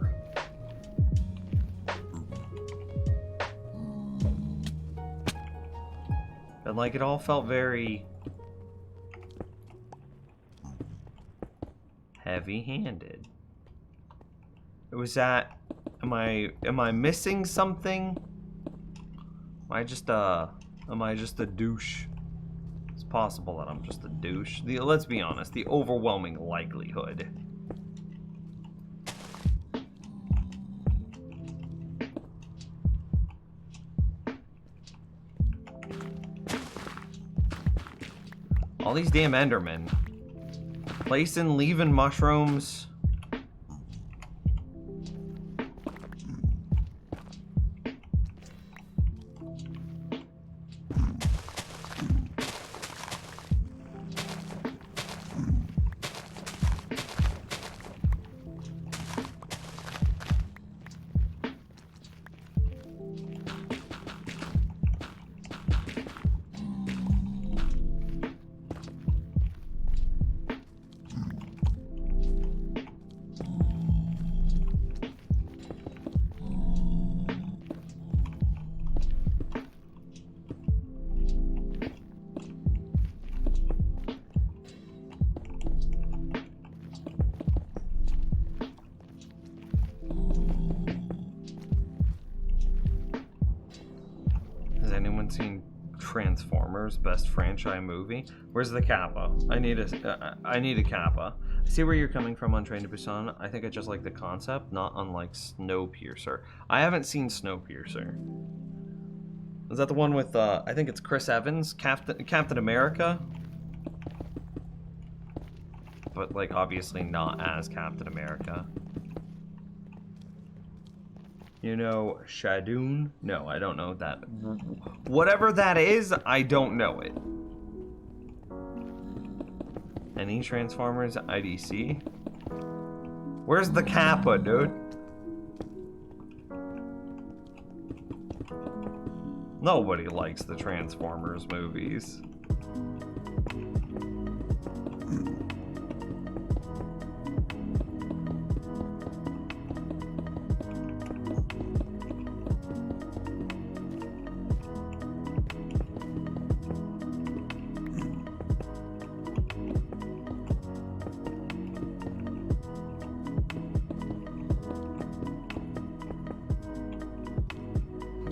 And like, it all felt very heavy-handed. It was that, am I missing something? Am I just a douche? It's possible that I'm just a douche. Let's be honest, the overwhelming likelihood. All these damn Endermen. Placing, leaving mushrooms. Seen Transformers best franchise movie? Where's the Kappa? I need a Kappa. I see where you're coming from on Train to Busan. I think I just like the concept, not unlike Snowpiercer. I haven't seen Snowpiercer. Is that the one with I think it's Chris Evans, Captain America? But like obviously not as Captain America. You know, Shadoon? No, I don't know that. Whatever that is, I don't know it. Any Transformers IDC? Where's the Kappa, dude? Nobody likes the Transformers movies.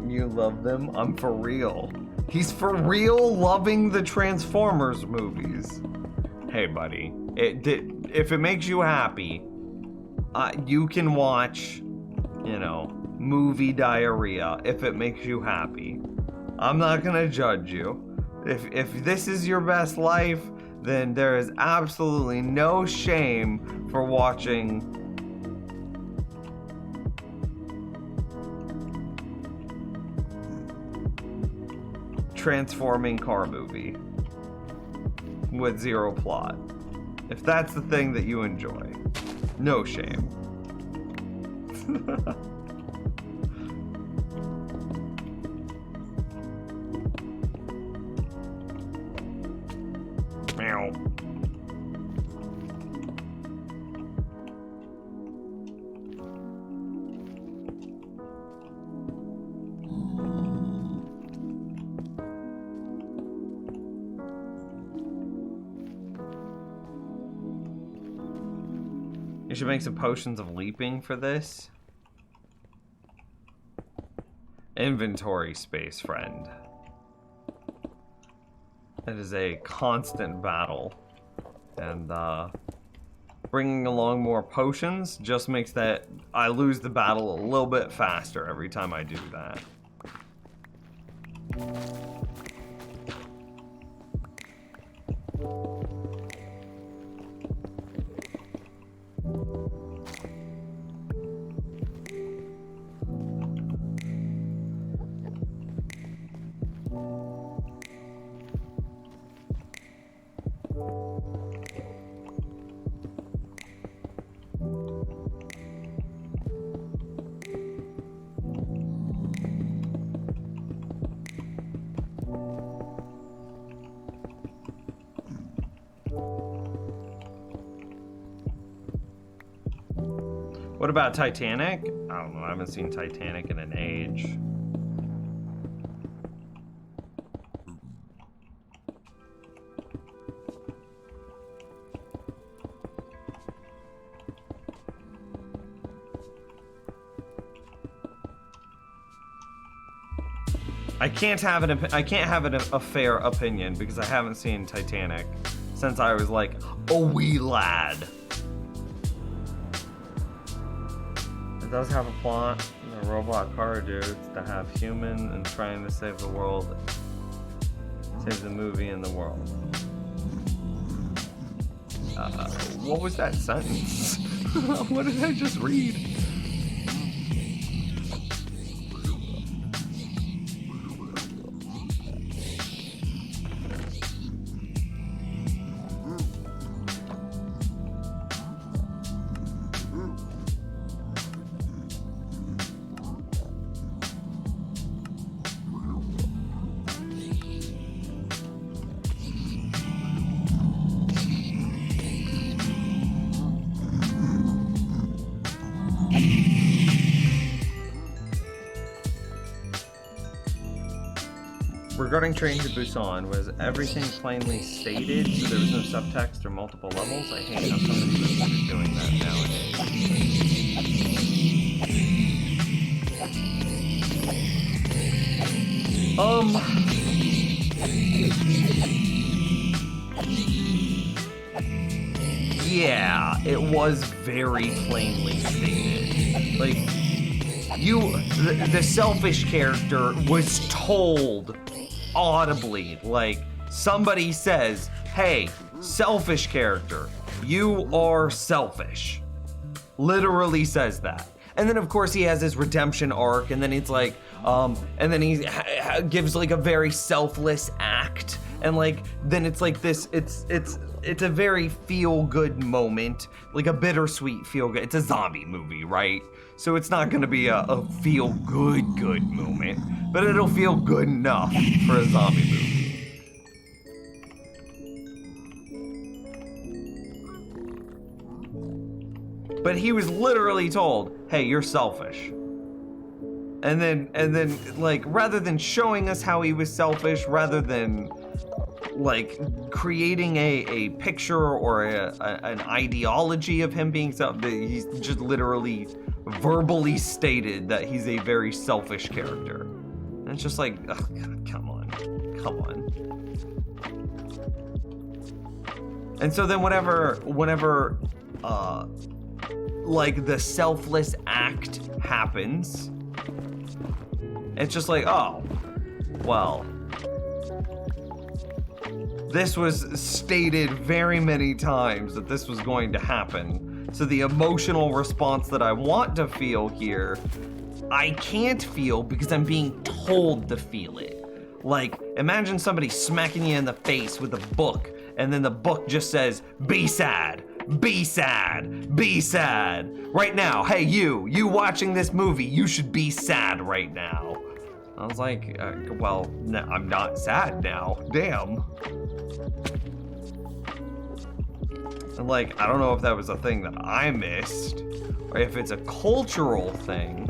You love them? I'm for real. He's for real loving the Transformers movies. Hey, buddy. If it makes you happy, you can watch, you know, movie diarrhea if it makes you happy. I'm not gonna judge you. If this is your best life, then there is absolutely no shame for watching transforming car movie with zero plot. If that's the thing that you enjoy, no shame. Meow. You should make some potions of leaping for this. Inventory space, friend. It is a constant battle. And bringing along more potions just makes that I lose the battle a little bit faster every time I do that. What about Titanic? I don't know, I haven't seen Titanic in an age. I can't have a fair opinion because I haven't seen Titanic since I was like a wee lad. It does have a plot. The robot car dudes to have human and trying to save the world, save the movie and the world. What was that sentence? What did I just read? Regarding Train to Busan, was everything plainly stated so there was no subtext or multiple levels? I hate how some of these movies are doing that nowadays. Yeah, it was very plainly stated. Like, the selfish character was told audibly, like, somebody says, hey, selfish character, you are selfish. Literally says that. And then of course he has his redemption arc, and then it's like, and then he gives like a very selfless act, and like, then it's like this, it's a very feel-good moment, like a bittersweet feel-good. It's a zombie movie, right? So it's not gonna be a feel-good moment, but it'll feel good enough for a zombie movie. But he was literally told, hey, you're selfish. And then like, rather than showing us how he was selfish, rather than like creating a picture or an ideology of him being selfish, he's just literally verbally stated that he's a very selfish character. And it's just like, oh, God, come on. And so then whenever like the selfless act happens, it's just like, oh, well, this was stated very many times that this was going to happen. So the emotional response that I want to feel here, I can't feel because I'm being told to feel it. Like, imagine somebody smacking you in the face with a book, and then the book just says, be sad, be sad, be sad. Right now, hey, you watching this movie, you should be sad right now. I was like, well, no, I'm not sad now, damn. And like, I don't know if that was a thing that I missed, or if it's a cultural thing,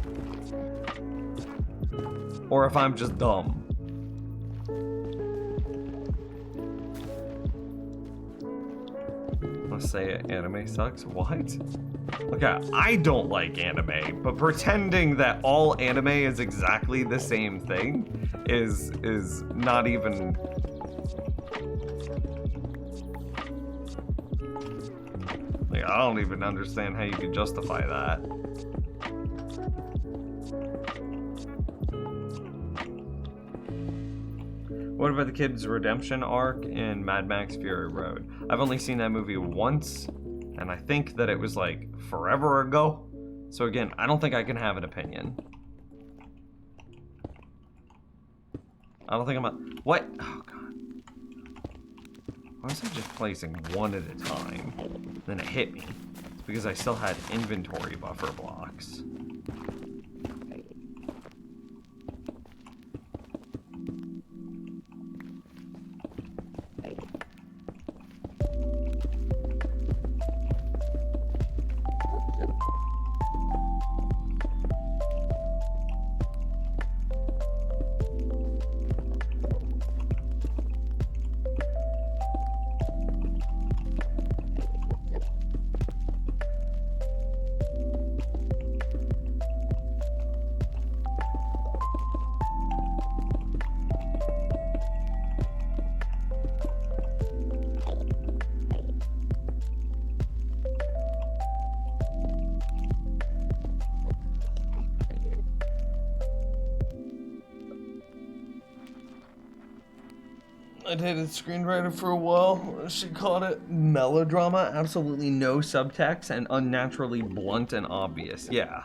or if I'm just dumb. Let's say anime sucks. What? Okay, I don't like anime, but pretending that all anime is exactly the same thing is not even. Like, I don't even understand how you could justify that. What about the kid's redemption arc in Mad Max Fury Road? I've only seen that movie once, and I think that it was like forever ago. So again, I don't think I can have an opinion. I don't think I'm a... What? Oh, God. Why was I just placing one at a time? Then it hit me. It's because I still had inventory buffer blocks. I dated screenwriter for a while. She called it melodrama, absolutely no subtext, and unnaturally blunt and obvious. Yeah.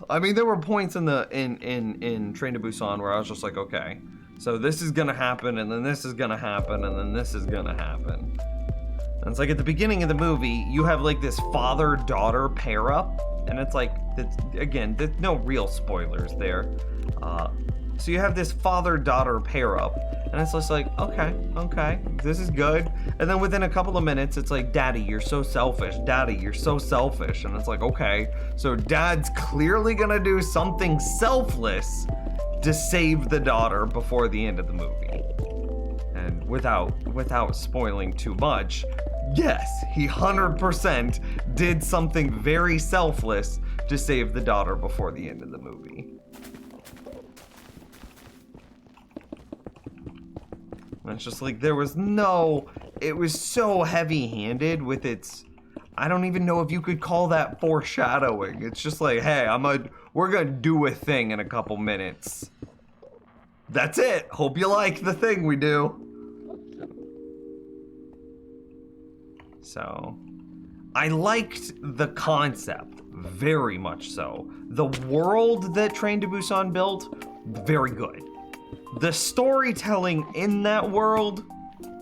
I mean, there were points in Train to Busan where I was just like, okay, so this is gonna happen, and then this is gonna happen, and then this is gonna happen. And it's like at the beginning of the movie, you have like this father-daughter pair up, and it's like, again, there's no real spoilers there. So you have this father-daughter pair up, and it's just like, okay, this is good. And then within a couple of minutes, it's like, Daddy, you're so selfish. Daddy, you're so selfish. And it's like, okay, so Dad's clearly gonna do something selfless to save the daughter before the end of the movie. And without spoiling too much, yes, he 100% did something very selfless to save the daughter before the end of the movie. And it's just like, it was so heavy-handed with its, I don't even know if you could call that foreshadowing. It's just like, hey, we're gonna do a thing in a couple minutes. That's it. Hope you like the thing we do. So, I liked the concept, very much so. The world that Train to Busan built, very good. The storytelling in that world,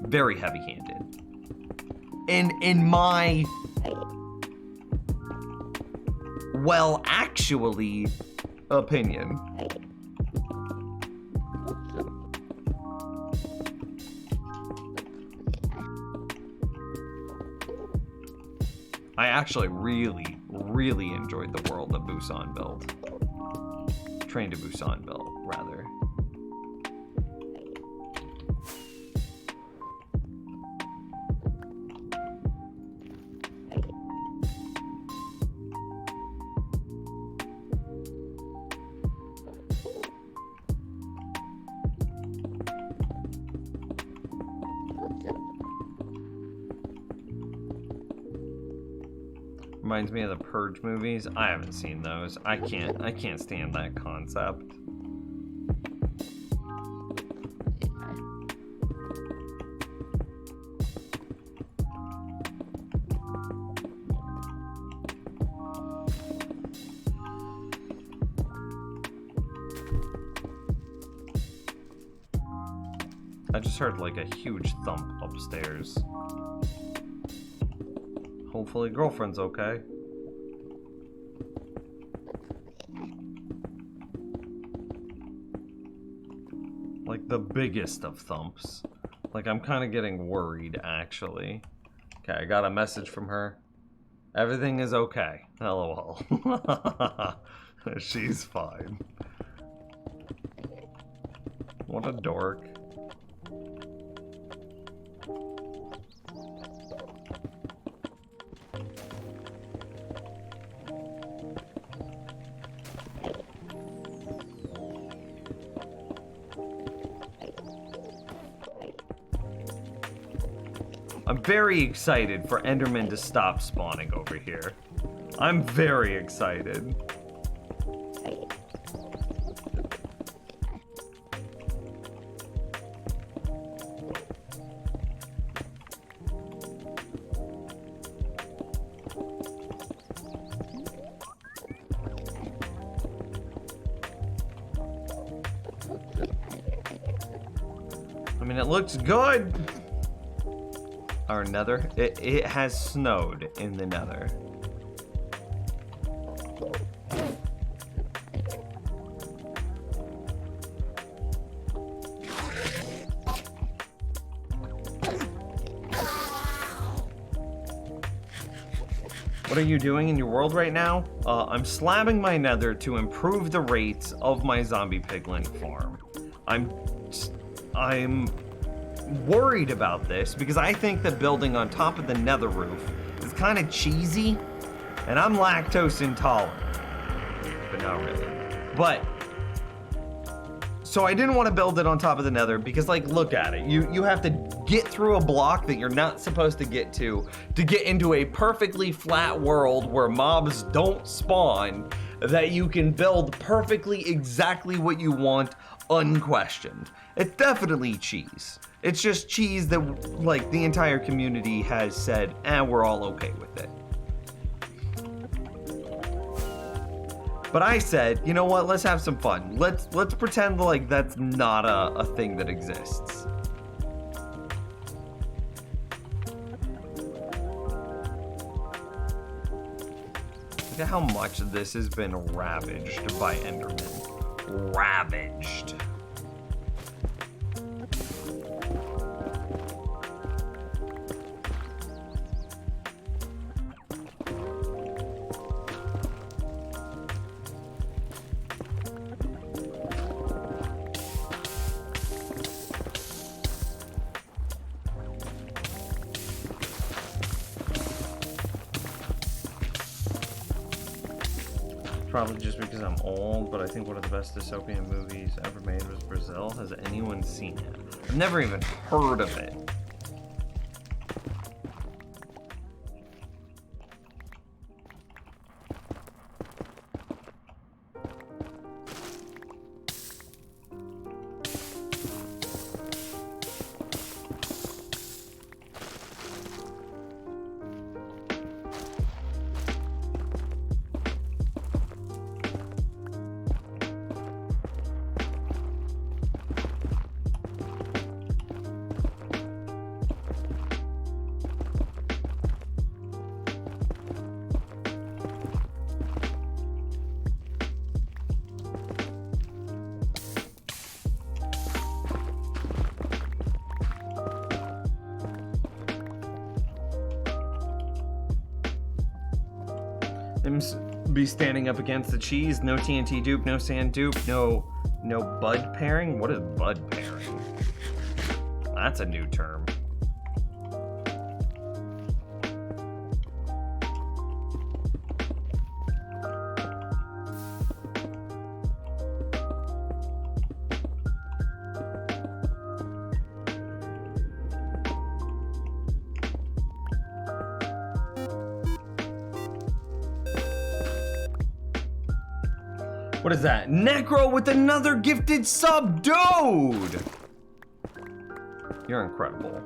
very heavy-handed. In my, well, actually, opinion. I actually really enjoyed the world that Busan built. Train to Busan built, rather. Reminds me of the Purge movies. I haven't seen those. I can't stand that concept. I just heard like a huge thump upstairs. Hopefully girlfriend's okay. Like the biggest of thumps. Like I'm kind of getting worried actually. Okay, I got a message from her. Everything is okay. LOL. She's fine. What a dork. I'm very excited for Enderman to stop spawning over here. I'm very excited. I mean, it looks good. Our nether, it has snowed in the nether. What are you doing in your world right now? I'm slabbing my nether to improve the rates of my zombie piglin farm. I'm worried about this because I think that building on top of the nether roof is kind of cheesy, and I'm lactose intolerant, but not really. But so I didn't want to build it on top of the nether because, like, look at it. You have to get through a block that you're not supposed to get get into a perfectly flat world where mobs don't spawn, that you can build perfectly exactly what you want unquestioned. It's definitely cheese. It's just cheese that, like, the entire community has said, we're all okay with it. But I said, you know what, let's have some fun. Let's pretend like that's not a thing that exists. Look at how much this has been ravaged by Enderman. Ravaged. Probably just because I'm old, but I think one of the best dystopian movies ever made was Brazil. Has anyone seen it? I've never even heard of it. Be standing up against the cheese. No TNT dupe, no sand dupe, no bud pairing. What is bud pairing? That's a new term. What is that? Necro with another gifted sub, dude! You're incredible.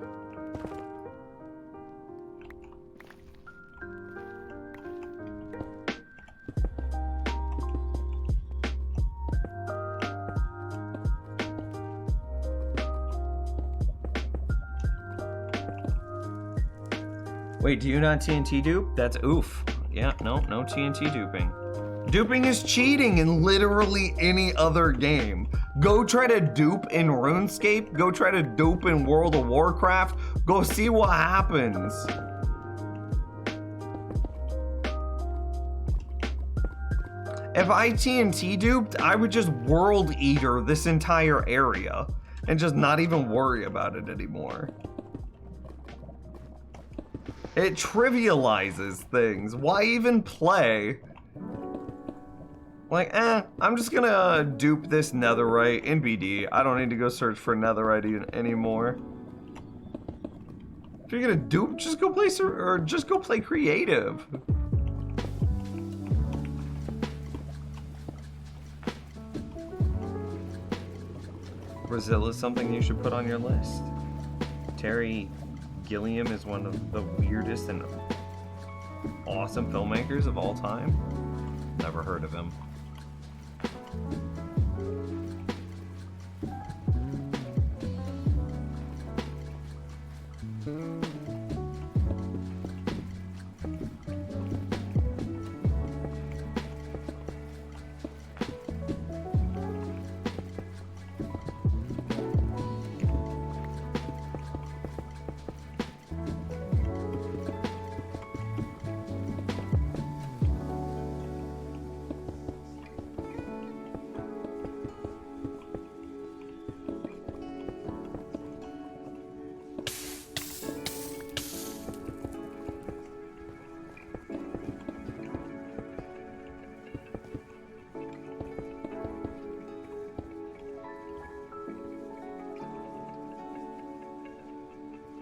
Wait, do you not TNT dupe? That's oof. Yeah, no TNT duping. Duping is cheating in literally any other game. Go try to dupe in RuneScape. Go try to dupe in World of Warcraft. Go see what happens. If I TNT duped, I would just World Eater this entire area and just not even worry about it anymore. It trivializes things. Why even play? Like, I'm just gonna dupe this netherite in BD. I don't need to go search for netherite anymore. If you're gonna dupe, just go play or just go play creative. Brazil is something you should put on your list. Terry Gilliam is one of the weirdest and awesome filmmakers of all time. Never heard of him.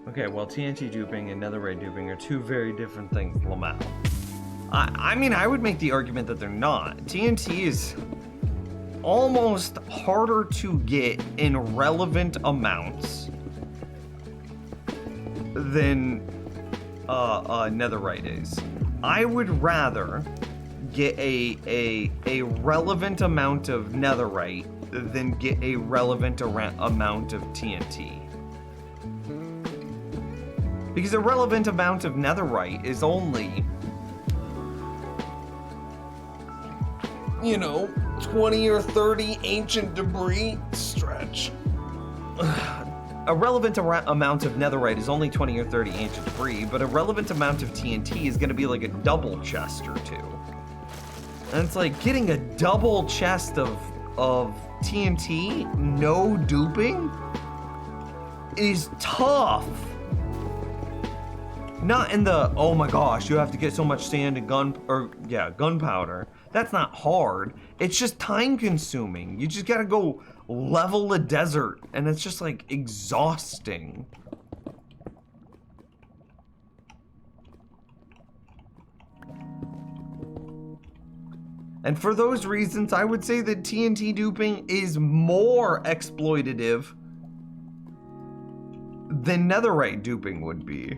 Okay, well, TNT duping and netherite duping are two very different things, Lamau. I mean, I would make the argument that they're not. TNT is... almost harder to get in relevant amounts than netherite is. I would rather get a relevant amount of netherite than get a relevant amount of TNT. Because a relevant amount of netherite is only, you know, 20 or 30 ancient debris stretch. A relevant amount of netherite is only 20 or 30 ancient debris, but a relevant amount of TNT is going to be like a double chest or two. And it's like getting a double chest of TNT, no duping, is tough. Not in the, oh my gosh, you have to get so much sand and gunpowder. That's not hard. It's just time consuming. You just gotta go level a desert, and it's just like exhausting. And for those reasons, I would say that TNT duping is more exploitative than netherite duping would be.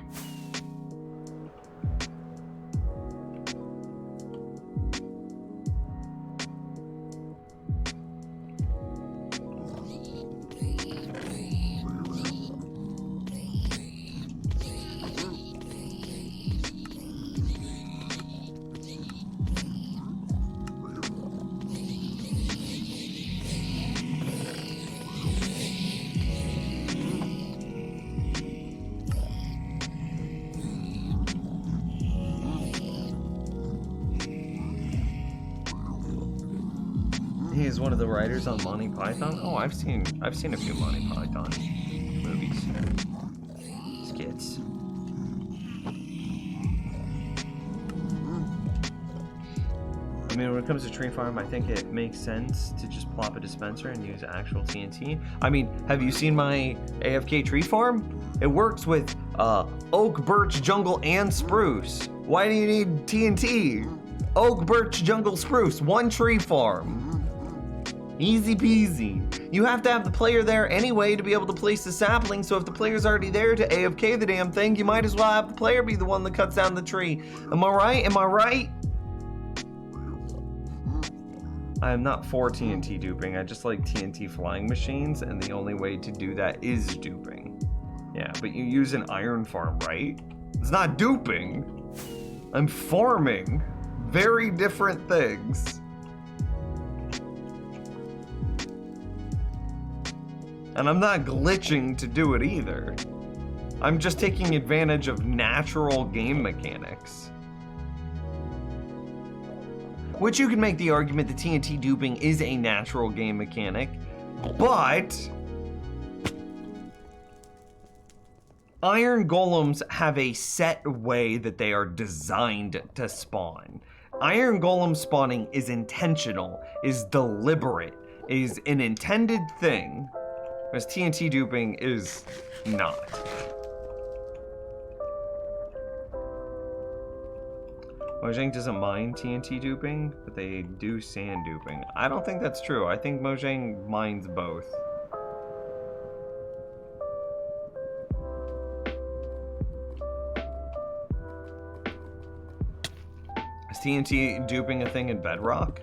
He is one of the writers on Monty Python. Oh, I've seen a few Monty Python movies, skits. I mean, when it comes to tree farm, I think it makes sense to just plop a dispenser and use actual TNT. I mean, have you seen my AFK tree farm? It works with oak, birch, jungle, and spruce. Why do you need TNT? Oak, birch, jungle, spruce. One tree farm. Easy peasy. You have to have the player there anyway to be able to place the sapling, so if the player's already there to AFK the damn thing, you might as well have the player be the one that cuts down the tree. Am I right? Am I right? I am not for TNT duping. I just like TNT flying machines, and the only way to do that is duping. Yeah, but you use an iron farm, right? It's not duping. I'm farming. Very different things. And I'm not glitching to do it either. I'm just taking advantage of natural game mechanics. Which you can make the argument that TNT duping is a natural game mechanic, but iron golems have a set way that they are designed to spawn. Iron golem spawning is intentional, is deliberate, is an intended thing. Whereas TNT duping is not. Mojang doesn't mind TNT duping, but they do sand duping. I don't think that's true. I think Mojang minds both. Is TNT duping a thing in Bedrock?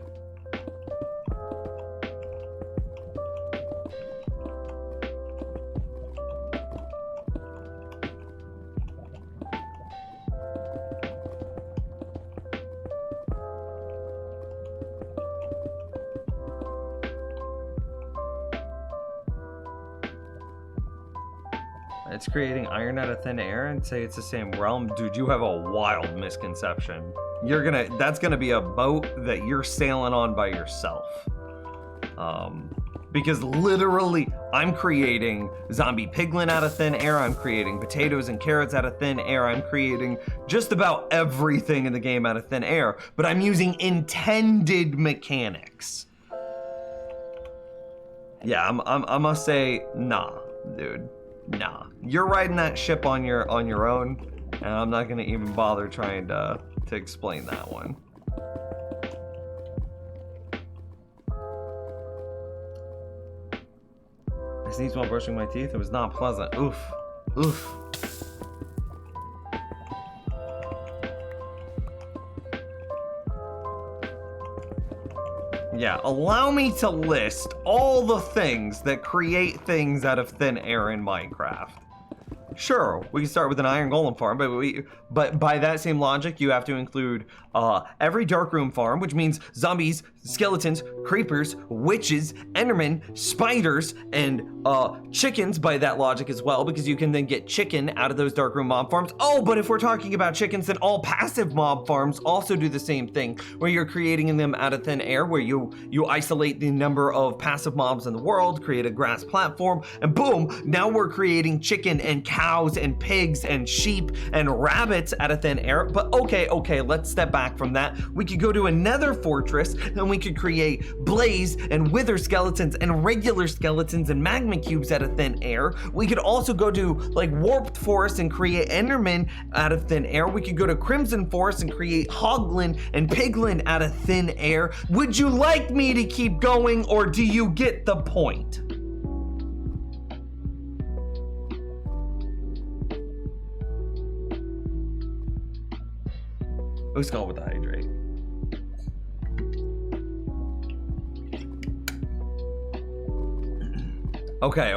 It's creating iron out of thin air and say it's the same realm. Dude, you have a wild misconception. That's gonna be a boat that you're sailing on by yourself. Because literally, I'm creating zombie piglin out of thin air, I'm creating potatoes and carrots out of thin air, I'm creating just about everything in the game out of thin air, but I'm using intended mechanics. Yeah, I must say, nah, dude. Nah, you're riding that ship on your own, and I'm not gonna even bother trying to explain that one. I sneezed while brushing my teeth. It was not pleasant. Oof. Oof. Yeah, allow me to list all the things that create things out of thin air in Minecraft. Sure, we can start with an iron golem farm, but by that same logic, you have to include every darkroom farm, which means zombies, skeletons, creepers, witches, endermen, spiders, and chickens by that logic as well, because you can then get chicken out of those darkroom mob farms. Oh, but if we're talking about chickens, then all passive mob farms also do the same thing, where you're creating them out of thin air, where you isolate the number of passive mobs in the world, create a grass platform, and boom, now we're creating chicken and cows and pigs and sheep and rabbits out of thin air. But okay, let's step back from that. We could go to another fortress and we could create blaze and wither skeletons and regular skeletons and magma cubes out of thin air. We could also go to like warped forest and create endermen out of thin air. We could go to crimson forest and create hoglin and piglin out of thin air. Would you like me to keep going, or do you get the point? Let's go with the hydrate. Okay.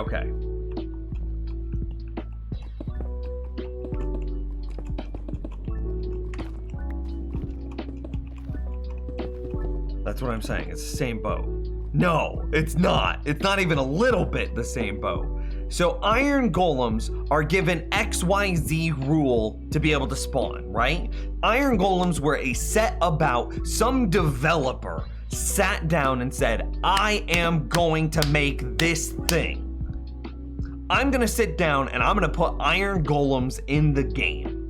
That's what I'm saying. It's the same boat. No, it's not. It's not even a little bit the same boat. So iron golems are given XYZ rule to be able to spawn, right? Iron golems were a set about some developer sat down and said, I am going to make this thing. I'm gonna sit down and I'm gonna put iron golems in the game.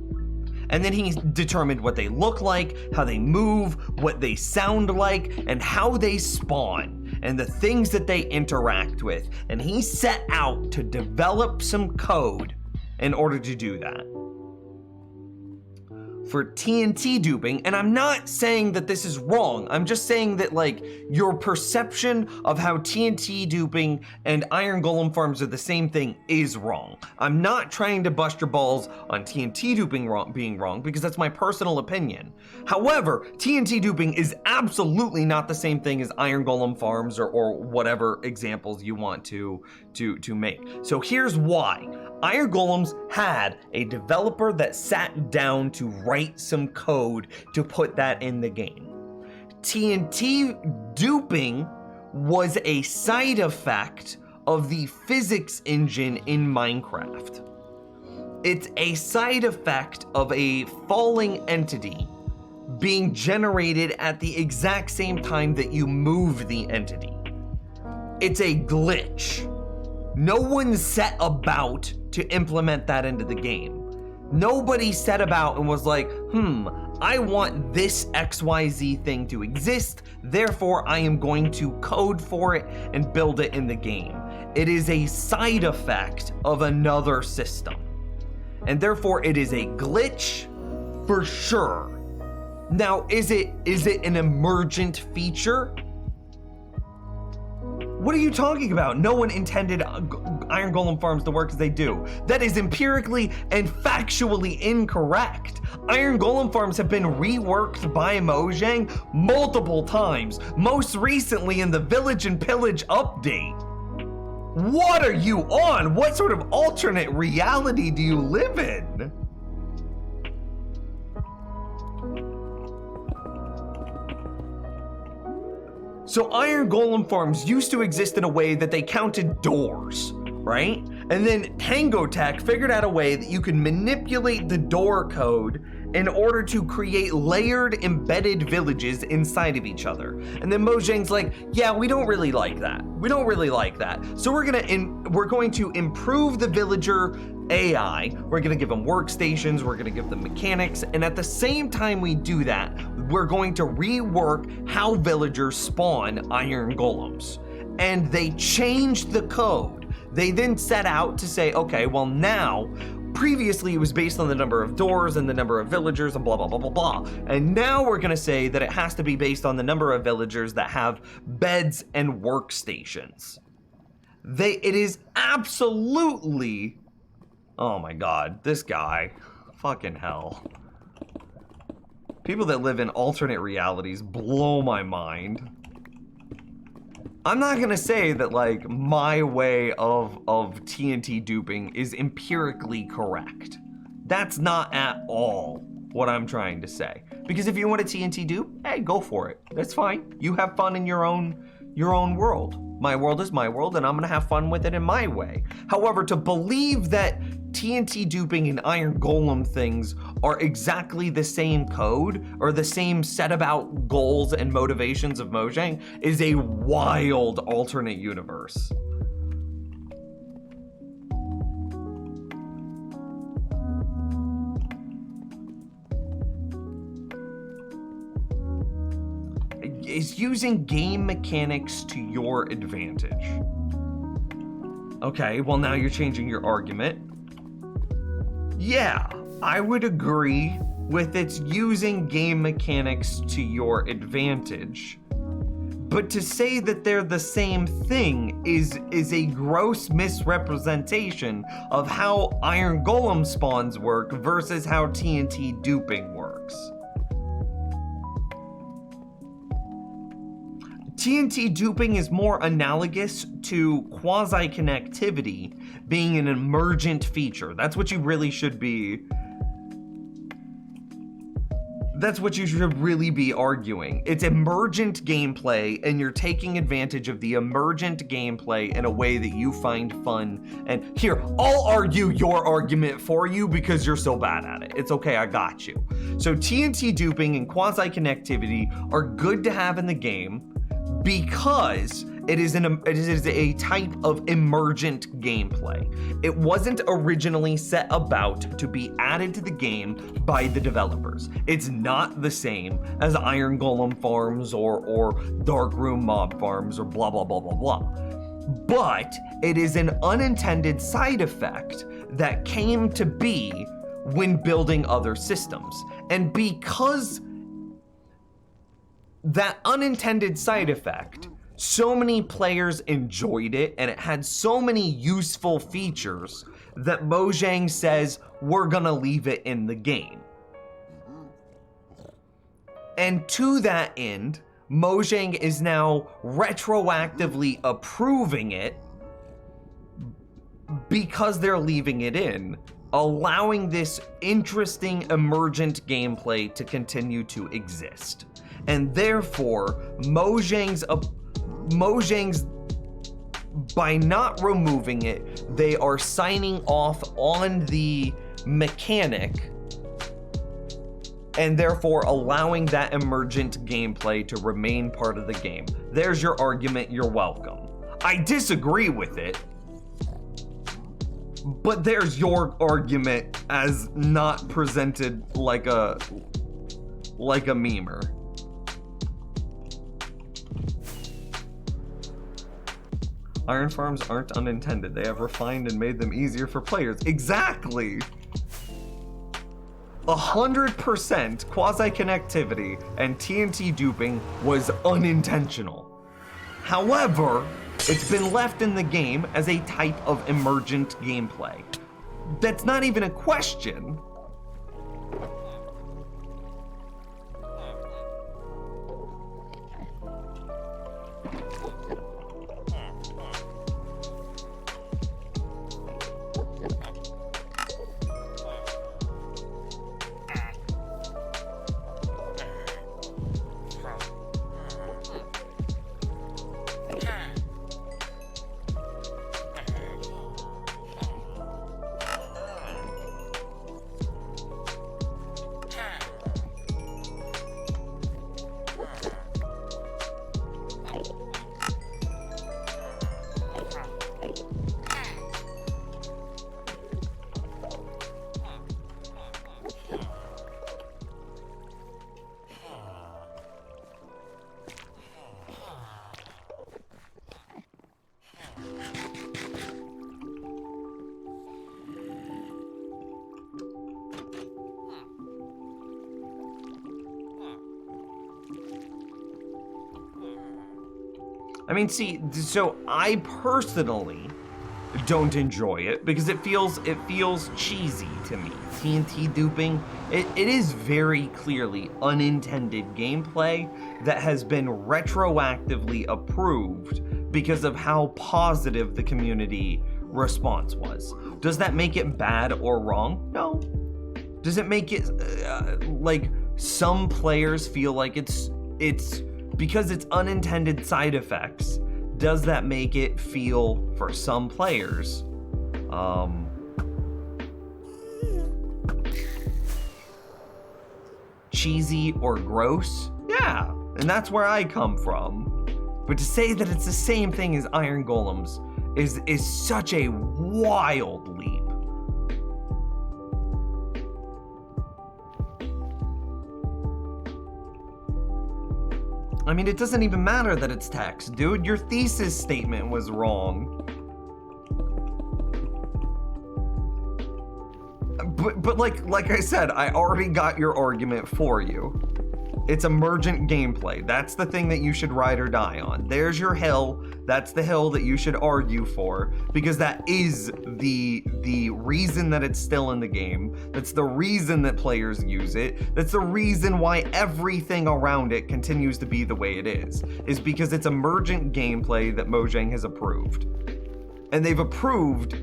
And then he determined what they look like, how they move, what they sound like, and how they spawn, and the things that they interact with. And he set out to develop some code in order to do that. For TNT duping, and I'm not saying that this is wrong, I'm just saying that like your perception of how TNT duping and iron golem farms are the same thing is wrong. I'm not trying to bust your balls on TNT duping being wrong, because that's my personal opinion. However, TNT duping is absolutely not the same thing as iron golem farms or whatever examples you want to make. So here's why. Iron golems had a developer that sat down to write some code to put that in the game. TNT duping was a side effect of the physics engine in Minecraft. It's a side effect of a falling entity being generated at the exact same time that you move the entity. It's a glitch. No one set about to implement that into the game. Nobody set about and was like, I want this XYZ thing to exist, therefore I am going to code for it and build it in the game. It is a side effect of another system. And therefore it is a glitch for sure. Now, is it an emergent feature? What are you talking about? No one intended iron golem farms to work as they do. That is empirically and factually incorrect. Iron golem farms have been reworked by Mojang multiple times, most recently in the Village and Pillage update. What are you on? What sort of alternate reality do you live in? So iron golem farms used to exist in a way that they counted doors, right? And then Tango Tech figured out a way that you could manipulate the door code in order to create layered embedded villages inside of each other. And then Mojang's like, yeah, we don't really like that. We don't really like that. So we're going to improve the villager AI. We're gonna give them workstations, we're gonna give them mechanics, and at the same time we do that, we're going to rework how villagers spawn iron golems. And they changed the code. They then set out to say, okay, well now, previously it was based on the number of doors and the number of villagers and blah, blah, blah, blah, blah. And now we're gonna say that it has to be based on the number of villagers that have beds and workstations. It is absolutely, oh my god, this guy, fucking hell. People that live in alternate realities blow my mind. I'm not gonna say that like my way of TNT duping is empirically correct. That's not at all what I'm trying to say. Because if you want a TNT dupe, hey, go for it. That's fine. You have fun in your own world. My world is my world, and I'm gonna have fun with it in my way. However, to believe that TNT duping and Iron Golem things are exactly the same code or the same set about goals and motivations of Mojang is a wild alternate universe. Is using game mechanics to your advantage. Okay, well now you're changing your argument. Yeah, I would agree with its using game mechanics to your advantage. But to say that they're the same thing is a gross misrepresentation of how Iron Golem spawns work versus how TNT duping works. TNT duping is more analogous to quasi-connectivity being an emergent feature. That's what you really should be. That's what you should really be arguing. It's emergent gameplay, and you're taking advantage of the emergent gameplay in a way that you find fun. And here, I'll argue your argument for you because you're so bad at it. It's okay, I got you. So TNT duping and quasi-connectivity are good to have in the game, because it is a type of emergent gameplay. It wasn't originally set about to be added to the game by the developers. It's not the same as Iron Golem farms or Darkroom mob farms or blah, blah, blah, blah, blah. But it is an unintended side effect that came to be when building other systems. And because that unintended side effect, so many players enjoyed it and it had so many useful features that Mojang says, we're gonna leave it in the game. And to that end, Mojang is now retroactively approving it because they're leaving it in, allowing this interesting emergent gameplay to continue to exist. And therefore, Mojang's, by not removing it, they are signing off on the mechanic and therefore allowing that emergent gameplay to remain part of the game. There's your argument, you're welcome. I disagree with it, but there's your argument as not presented like a memer. Iron farms aren't unintended. They have refined and made them easier for players. Exactly! 100% quasi-connectivity and TNT duping was unintentional. However, it's been left in the game as a type of emergent gameplay. That's not even a question. I mean, see, so I personally don't enjoy it because it feels cheesy to me. TNT duping, it is very clearly unintended gameplay that has been retroactively approved because of how positive the community response was. Does that make it bad or wrong? No. Does it make it like some players feel like it's because it's unintended side effects? Does that make it feel for some players cheesy or gross? Yeah, and that's where I come from. But to say that it's the same thing as Iron Golems is such a wild leap. I mean, it doesn't even matter that it's text, dude. Your thesis statement was wrong. But like I said, I already got your argument for you. It's emergent gameplay. That's the thing that you should ride or die on. There's your hill. That's the hill that you should argue for, because that is the reason that it's still in the game. That's the reason that players use it. That's the reason why everything around it continues to be the way it is because it's emergent gameplay that Mojang has approved. And they've approved,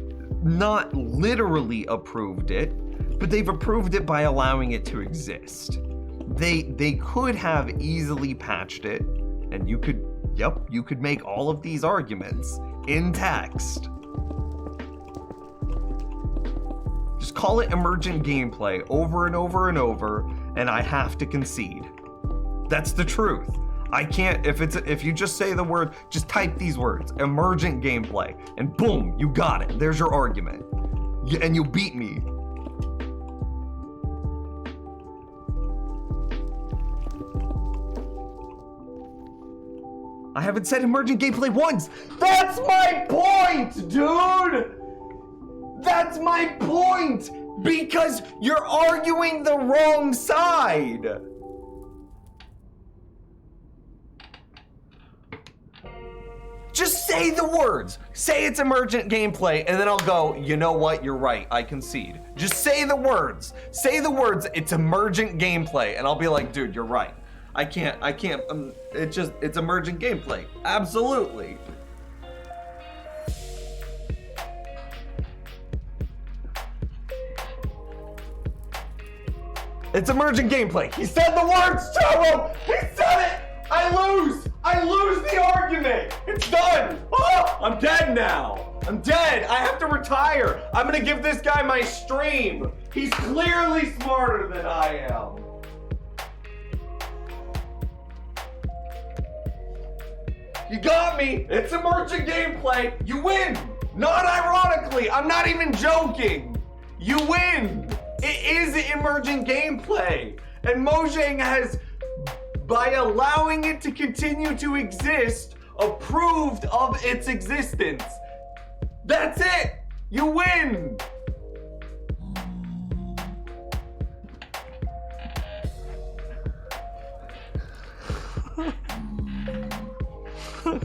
not literally approved it, but they've approved it by allowing it to exist. They could have easily patched it, and you could make all of these arguments in text. Just call it emergent gameplay over and over and over, and I have to concede. That's the truth. I can't, if you just say the word, just type these words, emergent gameplay, and boom, you got it. There's your argument. And you beat me. I haven't said emergent gameplay once. That's my point, dude! That's my point! Because you're arguing the wrong side. Just say the words. Say it's emergent gameplay, and then I'll go, you know what, you're right, I concede. Just say the words. Say the words, it's emergent gameplay, and I'll be like, dude, you're right. I can't, it's emergent gameplay. Absolutely. It's emergent gameplay. He said the words, Joe! He said it! I lose the argument! It's done! Oh, I'm dead now! I'm dead! I have to retire! I'm gonna give this guy my stream! He's clearly smarter than I am! You got me! It's emergent gameplay! You win! Not ironically! I'm not even joking! You win! It is emergent gameplay! And Mojang has, by allowing it to continue to exist, approved of its existence. That's it! You win!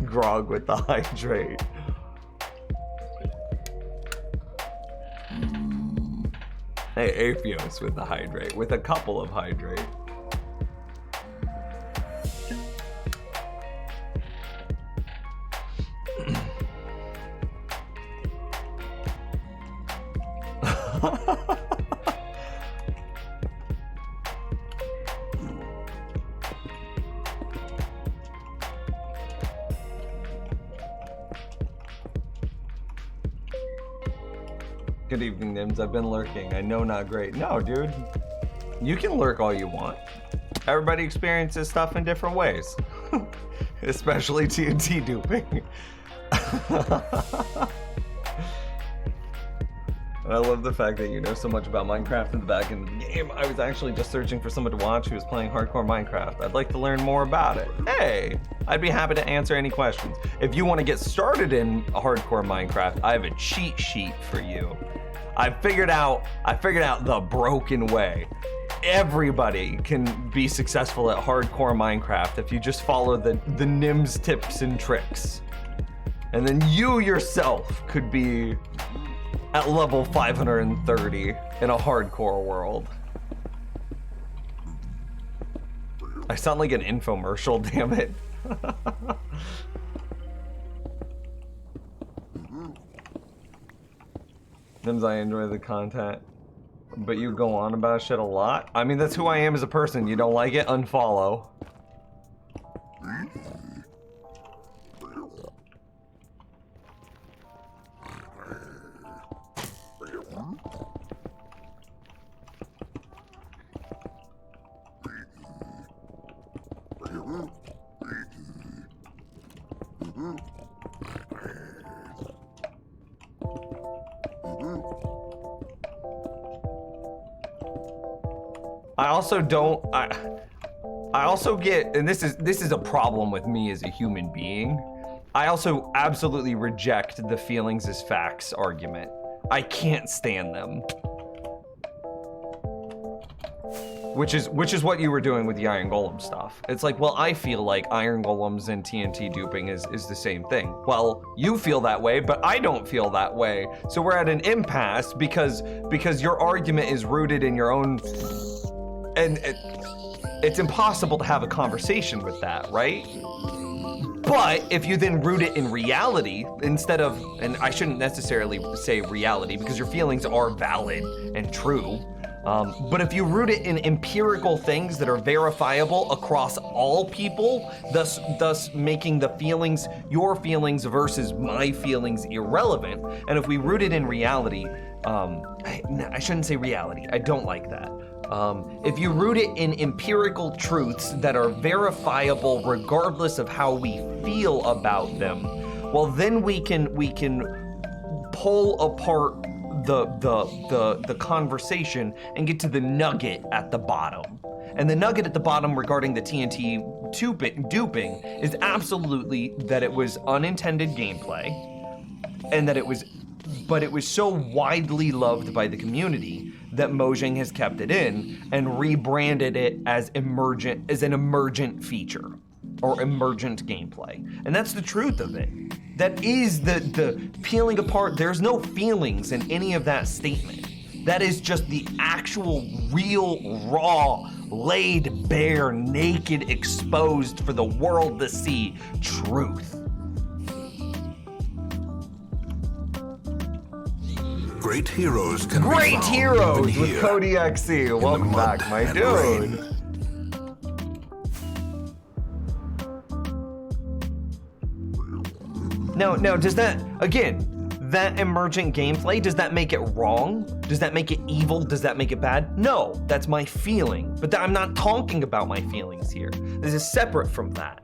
Grog with the hydrate. Hey, Aphios with the hydrate, with a couple of hydrate. Good evening, Nims. I've been lurking. I know, not great. No, dude. You can lurk all you want. Everybody experiences stuff in different ways. Especially TNT duping. I love the fact that you know so much about Minecraft in the back end of the game. I was actually just searching for someone to watch who was playing hardcore Minecraft. I'd like to learn more about it. Hey, I'd be happy to answer any questions. If you want to get started in hardcore Minecraft, I have a cheat sheet for you. I figured out the broken way. everybody can be successful at hardcore Minecraft if you just follow the Nim's tips and tricks. And then you yourself could be at level 530 in a hardcore world. I sound like an infomercial, damn it. Nims, I enjoy the content, but you go on about shit a lot. I mean, that's who I am as a person. You don't like it? Unfollow. I also don't. I also get, and this is a problem with me as a human being. I also absolutely reject the feelings as facts argument. I can't stand them. Which is what you were doing with the Iron Golem stuff. It's like, well, I feel like Iron Golems and TNT duping is the same thing. Well, you feel that way, but I don't feel that way. So we're at an impasse because your argument is rooted in your own, and it's impossible to have a conversation with that, right? But if you then root it in reality instead of, and I shouldn't necessarily say reality because your feelings are valid and true, but if you root it in empirical things that are verifiable across all people, thus making the feelings, your feelings versus my feelings irrelevant, and if we root it in reality, I shouldn't say reality, I don't like that. If you root it in empirical truths that are verifiable regardless of how we feel about them, well then we can pull apart the conversation and get to the nugget at the bottom. And the nugget at the bottom regarding the TNT duping is absolutely that it was unintended gameplay, and that it was so widely loved by the community that Mojang has kept it in and rebranded it as an emergent feature or emergent gameplay. And that's the truth of it. That is the peeling apart. There's no feelings in any of that statement. That is just the actual, real, raw, laid bare, naked, exposed for the world to see truth. Great heroes can Great be found heroes even with here, Cody XC. in the Welcome mud back, my and dude. rain. Now, does that, again, that emergent gameplay, does that make it wrong? Does that make it evil? Does that make it bad? No, that's my feeling. But I'm not talking about my feelings here. This is separate from that.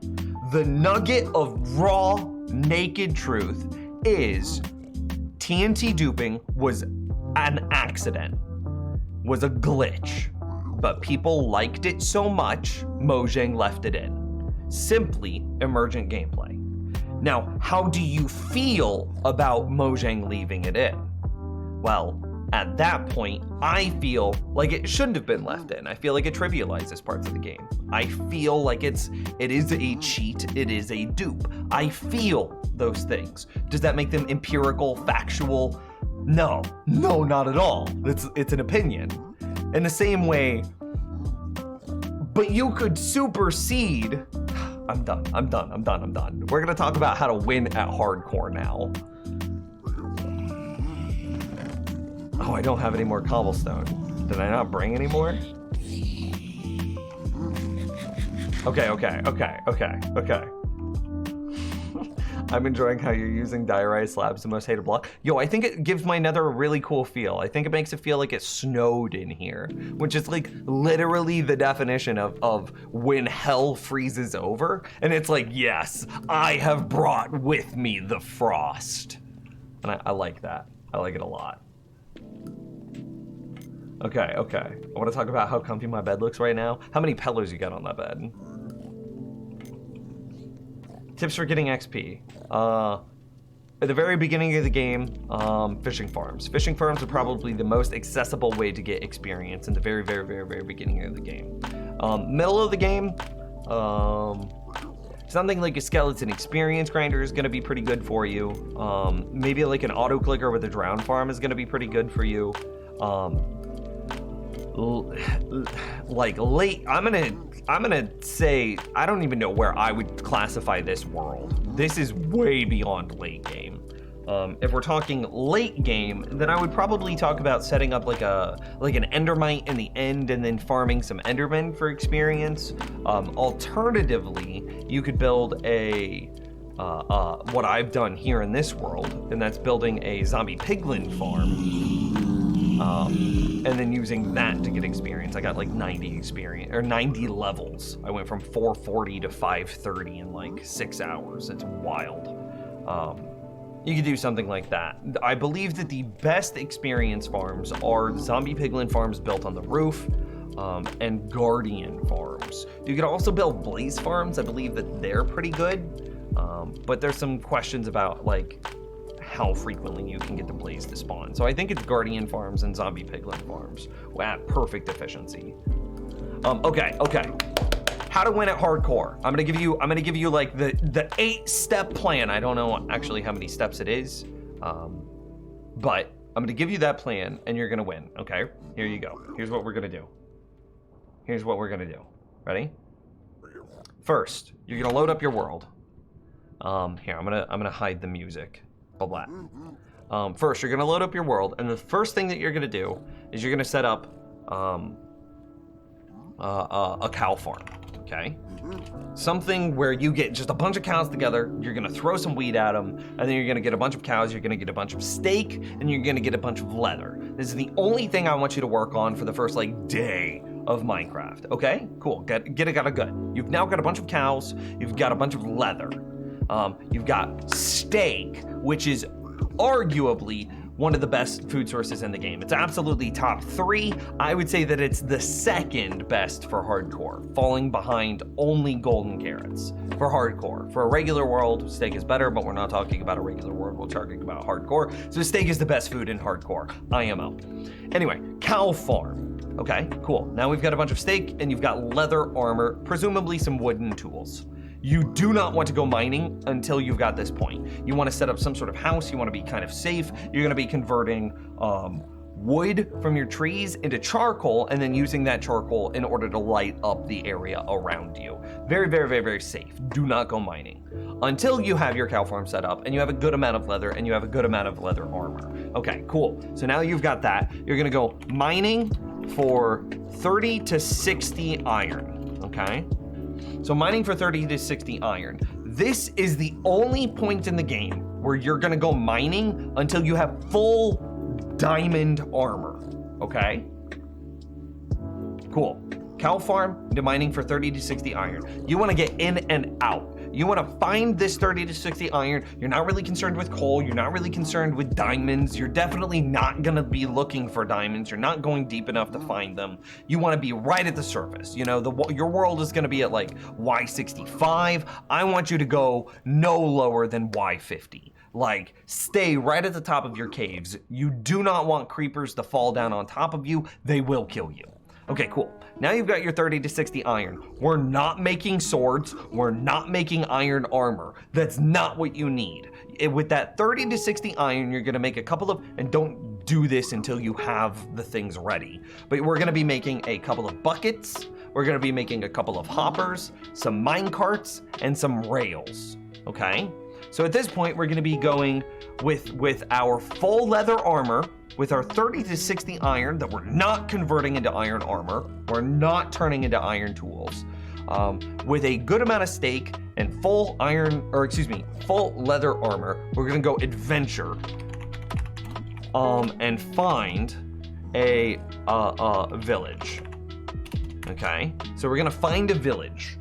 The nugget of raw, naked truth is TNT duping was an accident, was a glitch, but people liked it so much, Mojang left it in. Simply emergent gameplay. Now, how do you feel about Mojang leaving it in? Well, at that point, I feel like it shouldn't have been left in. I feel like it trivializes parts of the game. I feel like it is a cheat, it is a dupe. I feel those things. Does that make them empirical, factual? No, not at all. It's an opinion. In the same way, but you could supersede. I'm done. We're gonna talk about how to win at hardcore now. Oh, I don't have any more cobblestone. Did I not bring any more? Okay. I'm enjoying how you're using diorite slabs, the most hated block. Yo, I think it gives my nether a really cool feel. I think it makes it feel like it snowed in here, which is like literally the definition of when hell freezes over. And it's like, yes, I have brought with me the frost. And I like that. I like it a lot. Okay. I want to talk about how comfy my bed looks right now. How many pillars you got on that bed? Tips for getting XP. at the very beginning of the game, fishing farms. Fishing farms are probably the most accessible way to get experience in the very, very, very, very beginning of the game. Middle of the game, something like a skeleton experience grinder is going to be pretty good for you. Maybe like an auto clicker with a drown farm is going to be pretty good for you. Like late, I'm gonna say I don't even know where I would classify this world. This is way beyond late game. If we're talking late game, then I would probably talk about setting up like an endermite in the end and then farming some endermen for experience. Alternatively, you could build a what I've done here in this world, and that's building a zombie piglin farm. And then using that to get experience. I got like 90 experience, or 90 levels. I went from 440 to 530 in like 6 hours. It's wild. You could do something like that. I believe that the best experience farms are zombie piglin farms built on the roof, and guardian farms. You could also build blaze farms. I believe that they're pretty good, but there's some questions about like how frequently you can get the blaze to spawn. So I think it's guardian farms and zombie piglin farms at perfect efficiency. Okay. How to win at hardcore. I'm gonna give you like the 8-step plan. I don't know actually how many steps it is, but I'm gonna give you that plan and you're gonna win. Okay, here you go. Here's what we're gonna do. Ready? First, you're gonna load up your world. Here, I'm gonna hide the music. Blah, blah. First, you're gonna load up your world, and the first thing that you're gonna do is you're gonna set up a cow farm. Okay, something where you get just a bunch of cows together. You're gonna throw some weed at them, and then you're gonna get a bunch of cows. You're gonna get a bunch of steak, and you're gonna get a bunch of leather. This is the only thing I want you to work on for the first like day of Minecraft. Okay, cool. Get it good. You've now got a bunch of cows. You've got a bunch of leather. You've got steak, which is arguably one of the best food sources in the game. It's absolutely top 3. I would say that it's the second best for hardcore, falling behind only golden carrots for hardcore. For a regular world, steak is better, but we're not talking about a regular world, we're talking about hardcore. So steak is the best food in hardcore, IMO. Anyway, cow farm. Okay, cool. Now we've got a bunch of steak and you've got leather armor, presumably some wooden tools. You do not want to go mining until you've got this point. You want to set up some sort of house. You want to be kind of safe. You're going to be converting wood from your trees into charcoal and then using that charcoal in order to light up the area around you. Very, very, very, very safe. Do not go mining until you have your cow farm set up and you have a good amount of leather and you have a good amount of leather armor. Okay, cool. So now you've got that. You're going to go mining for 30 to 60 iron. Okay. So mining for 30 to 60 iron. This is the only point in the game where you're gonna go mining until you have full diamond armor, okay? Cool. Cow farm into mining for 30 to 60 iron. You wanna get in and out. You wanna find this 30 to 60 iron. You're not really concerned with coal. You're not really concerned with diamonds. You're definitely not gonna be looking for diamonds. You're not going deep enough to find them. You wanna be right at the surface. You know, your world is gonna be at like Y65. I want you to go no lower than Y50. Like, stay right at the top of your caves. You do not want creepers to fall down on top of you. They will kill you. Okay, cool. Now you've got your 30 to 60 iron. We're not making swords. We're not making iron armor. That's not what you need. With that 30 to 60 iron, you're gonna make a couple of, and don't do this until you have the things ready, but we're gonna be making a couple of buckets. We're gonna be making a couple of hoppers, some mine carts, and some rails, okay? So at this point, we're gonna be going with our full leather armor, with our 30 to 60 iron that we're not converting into iron armor, we're not turning into iron tools, with a good amount of steak and full leather armor, we're gonna go adventure, and find a village. Okay, so we're gonna find a village.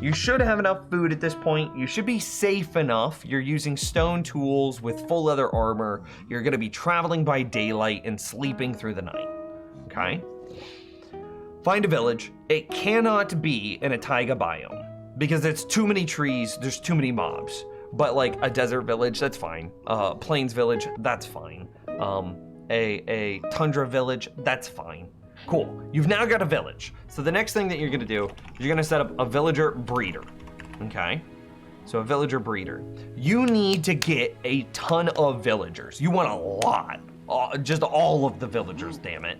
You should have enough food at this point. You should be safe enough. You're using stone tools with full leather armor. You're gonna be traveling by daylight and sleeping through the night, okay? Find a village. It cannot be in a taiga biome because it's too many trees, there's too many mobs. but like a desert village, that's fine. Plains village, that's fine. A tundra village, that's fine. Cool, you've now got a village. So the next thing that you're gonna do is you're gonna set up a villager breeder, okay? So a villager breeder. You need to get a ton of villagers. You want a lot, just all of the villagers, damn it.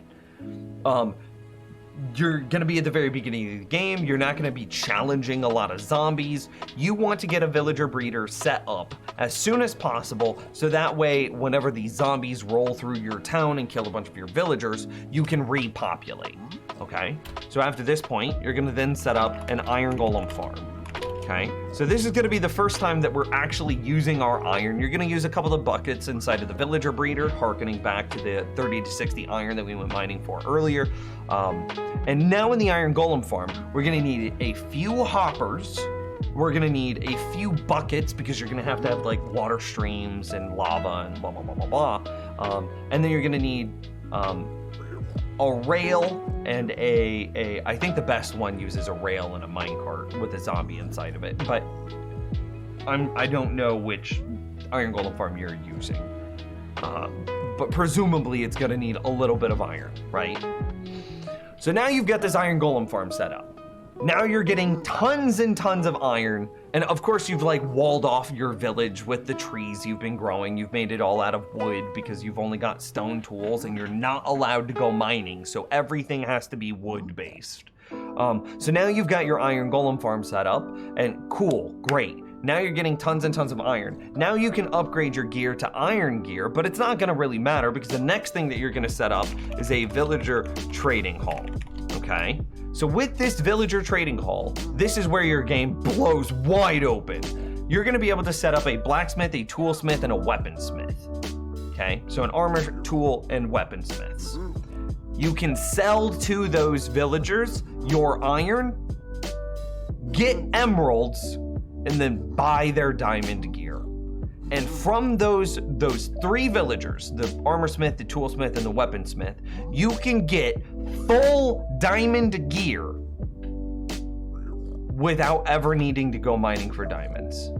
You're gonna be at the very beginning of the game. You're not gonna be challenging a lot of zombies. You want to get a villager breeder set up as soon as possible, so that way, whenever these zombies roll through your town and kill a bunch of your villagers, you can repopulate, okay? So after this point, you're gonna then set up an iron golem farm. Okay, so this is gonna be the first time that we're actually using our iron. You're gonna use a couple of buckets inside of the villager breeder, harkening back to the 30 to 60 iron that we went mining for earlier. And now in the iron golem farm, we're gonna need a few hoppers. We're gonna need a few buckets because you're gonna have to have like water streams and lava and blah, blah, blah, blah, blah. And then you're gonna need a rail and I think the best one uses a rail and a minecart with a zombie inside of it, but I don't know which iron golem farm you're using. But presumably it's gonna need a little bit of iron, right? So now you've got this iron golem farm set up. Now you're getting tons and tons of iron, and of course you've like walled off your village with the trees you've been growing. You've made it all out of wood because you've only got stone tools and you're not allowed to go mining, so everything has to be wood based. So now you've got your iron golem farm set up, and cool, great. Now you're getting tons and tons of iron. Now you can upgrade your gear to iron gear, but it's not gonna really matter because the next thing that you're gonna set up is a villager trading hall, okay? So with this villager trading hall, this is where your game blows wide open. You're gonna be able to set up a blacksmith, a toolsmith, and a weaponsmith, okay? So an armor, tool, and weaponsmiths. You can sell to those villagers your iron, get emeralds, and then buy their diamond gear. And from those three villagers, the armorsmith, the toolsmith, and the weaponsmith, you can get full diamond gear without ever needing to go mining for diamonds.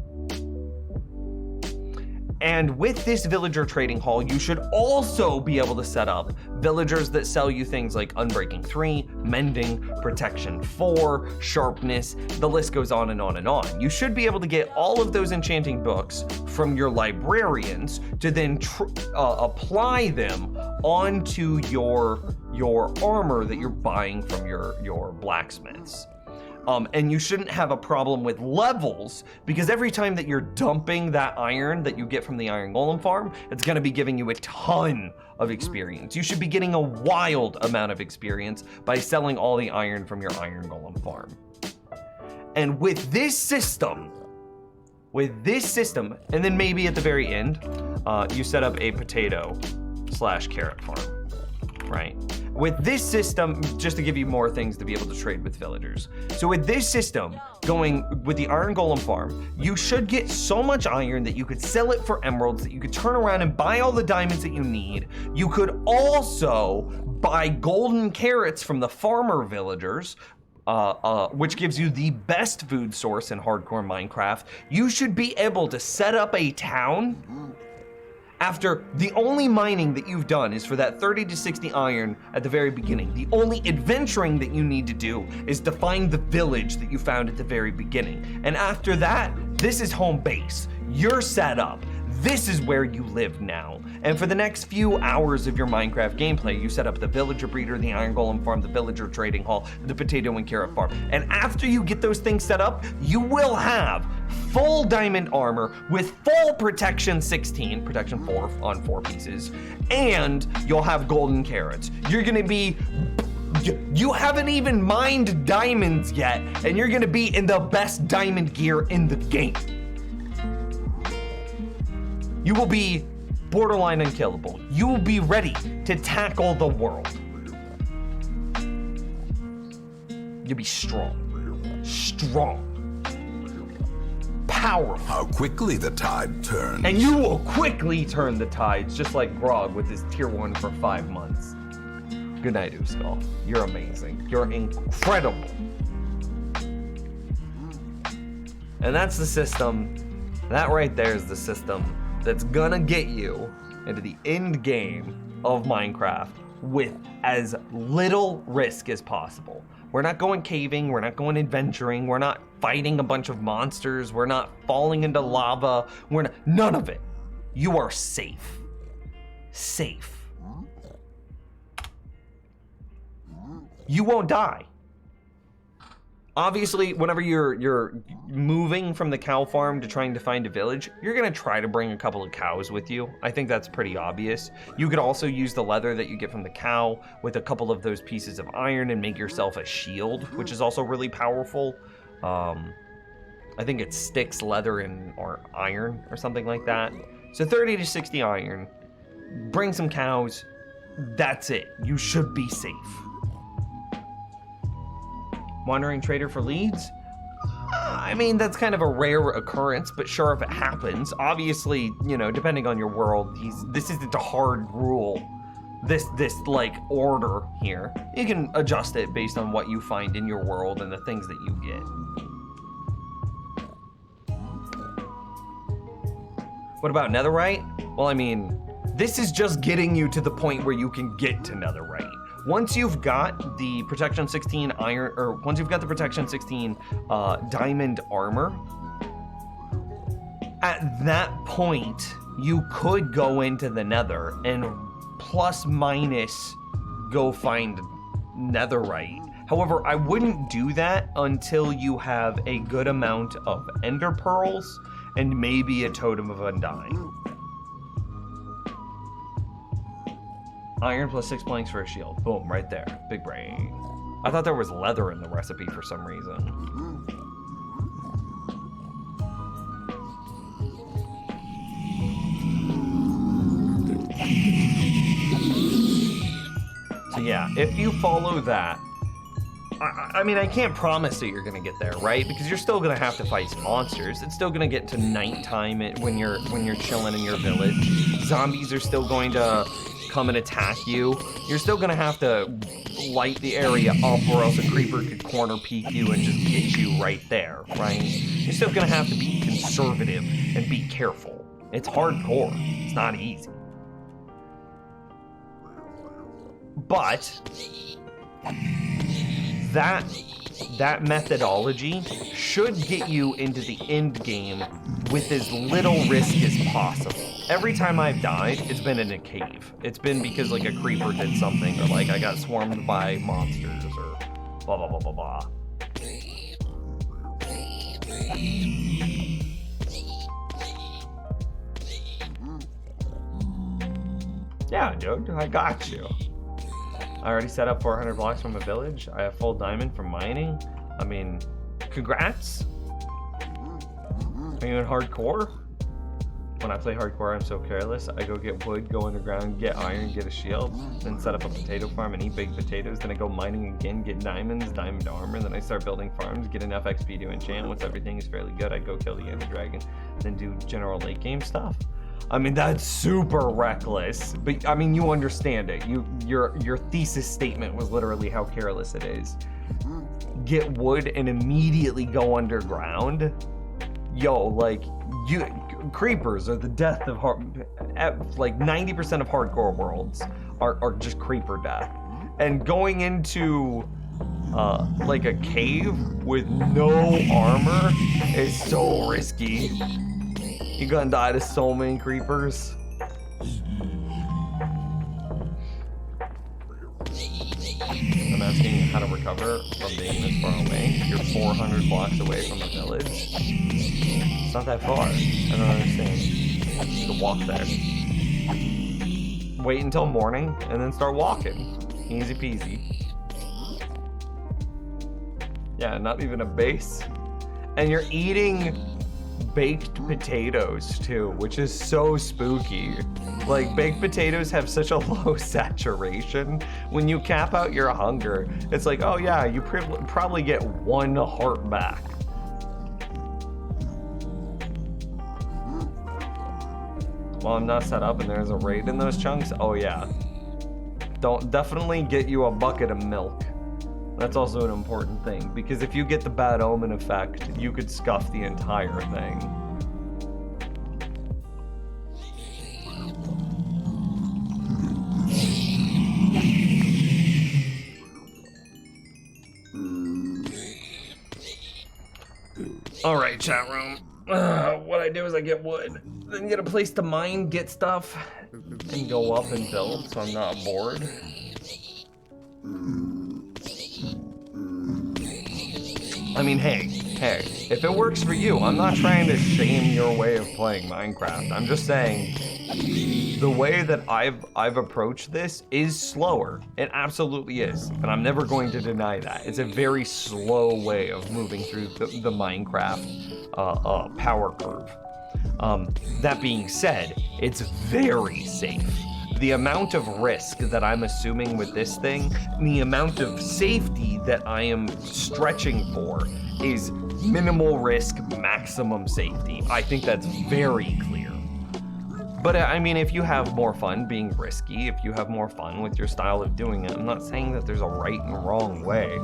And with this villager trading hall, you should also be able to set up villagers that sell you things like Unbreaking 3, Mending, Protection 4, Sharpness, the list goes on and on and on. You should be able to get all of those enchanting books from your librarians to then apply them onto your armor that you're buying from your blacksmiths. And you shouldn't have a problem with levels because every time that you're dumping that iron that you get from the iron golem farm, it's gonna be giving you a ton of experience. You should be getting a wild amount of experience by selling all the iron from your iron golem farm. And with this system, and then maybe at the very end, you set up a potato/carrot farm, right? With this system, just to give you more things to be able to trade with villagers. So with this system, going with the iron golem farm, you should get so much iron that you could sell it for emeralds, that you could turn around and buy all the diamonds that you need. You could also buy golden carrots from the farmer villagers, which gives you the best food source in hardcore Minecraft. You should be able to set up a town after the only mining that you've done is for that 30 to 60 iron at the very beginning. The only adventuring that you need to do is to find the village that you found at the very beginning. And after that, this is home base. You're set up. This is where you live now. And for the next few hours of your Minecraft gameplay, you set up the villager breeder, the iron golem farm, the villager trading hall, the potato and carrot farm. And after you get those things set up, you will have full diamond armor with full protection 16, protection 4 on 4 pieces, and you'll have golden carrots. You're gonna be, you haven't even mined diamonds yet, and you're gonna be in the best diamond gear in the game. You will be borderline unkillable. You will be ready to tackle the world. You'll be strong. Powerful. How quickly the tide turns. And you will quickly turn the tides, just like Grog with his tier 1 for 5 months. Good night, Uskal. You're amazing. You're incredible. And that's the system That right there is the system that's gonna get you into the end game of Minecraft with as little risk as possible. We're not going caving, we're not going adventuring, we're not fighting a bunch of monsters, we're not falling into lava, none of it. You are safe. Safe. You won't die. Obviously, whenever you're moving from the cow farm to trying to find a village, you're gonna try to bring a couple of cows with you. I think that's pretty obvious. You could also use the leather that you get from the cow with a couple of those pieces of iron and make yourself a shield, which is also really powerful. I think it's sticks, leather, or iron or something like that. So 30 to 60 iron, bring some cows, that's it. You should be safe. Wandering trader for leads? I mean, that's kind of a rare occurrence, but sure, if it happens. Obviously, you know, depending on your world, this isn't a hard rule. This like order here. You can adjust it based on what you find in your world and the things that you get. What about netherite? Well, I mean, this is just getting you to the point where you can get to netherite. Once you've got the protection 16 iron, or once you've got the protection 16 diamond armor, at that point, you could go into the nether and plus minus go find netherite. However, I wouldn't do that until you have a good amount of ender pearls and maybe a totem of undying. Iron plus 6 planks for a shield. Boom, right there. Big brain. I thought there was leather in the recipe for some reason. So yeah, if you follow that, I mean, I can't promise that you're gonna get there, right? Because you're still gonna have to fight some monsters. It's still gonna get to nighttime when you're chilling in your village. Zombies are still going to come and attack you. You're still gonna have to light the area up, or else a creeper could corner peek you and just get you right there, right? You're still gonna have to be conservative and be careful. It's hardcore. It's not easy. But that methodology should get you into the end game with as little risk as possible. Every time I've died, it's been in a cave. It's been because like a creeper did something, or like I got swarmed by monsters, or blah blah blah blah blah. Yeah, dude, I got you. I already set up 400 blocks from a village. I have full diamond from mining. I mean, congrats. Are you in hardcore? When I play hardcore, I'm so careless. I go get wood, go underground, get iron, get a shield, then set up a potato farm and eat baked potatoes. Then I go mining again, get diamonds, diamond armor. Then I start building farms, get enough XP to enchant. Once everything is fairly good, I go kill the ender dragon, then do general late game stuff. I mean, that's super reckless, but I mean, you understand it. Your thesis statement was literally how careless it is. Get wood and immediately go underground. Yo, like, creepers are the death of like 90% of hardcore worlds are just creeper death. And going into like a cave with no armor is so risky. You're gonna die to so many creepers. I'm asking how to recover from being this far away. You're 400 blocks away from a village. It's not that far. I don't understand. You can walk there. Wait until morning and then start walking. Easy peasy. Yeah, not even a base. And you're eating baked potatoes too, which is so spooky. Like, baked potatoes have such a low saturation. When you cap out your hunger, it's like, oh yeah, you probably get 1 heart back. Well, I'm not set up and there's a raid in those chunks. Oh yeah. Definitely get you a bucket of milk. That's also an important thing, because if you get the bad omen effect, you could scuff the entire thing. All right, chat room. What I do is I get wood, then get a place to mine, get stuff, and go up and build so I'm not bored. I mean, hey, if it works for you, I'm not trying to shame your way of playing Minecraft. I'm just saying the way that I've approached this is slower. It absolutely is, and I'm never going to deny that. It's a very slow way of moving through the Minecraft power curve. That being said, it's very safe. The amount of risk that I'm assuming with this thing, the amount of safety that I am stretching for is minimal risk, maximum safety. I think that's very clear. But I mean, if you have more fun being risky, if you have more fun with your style of doing it, I'm not saying that there's a right and wrong way.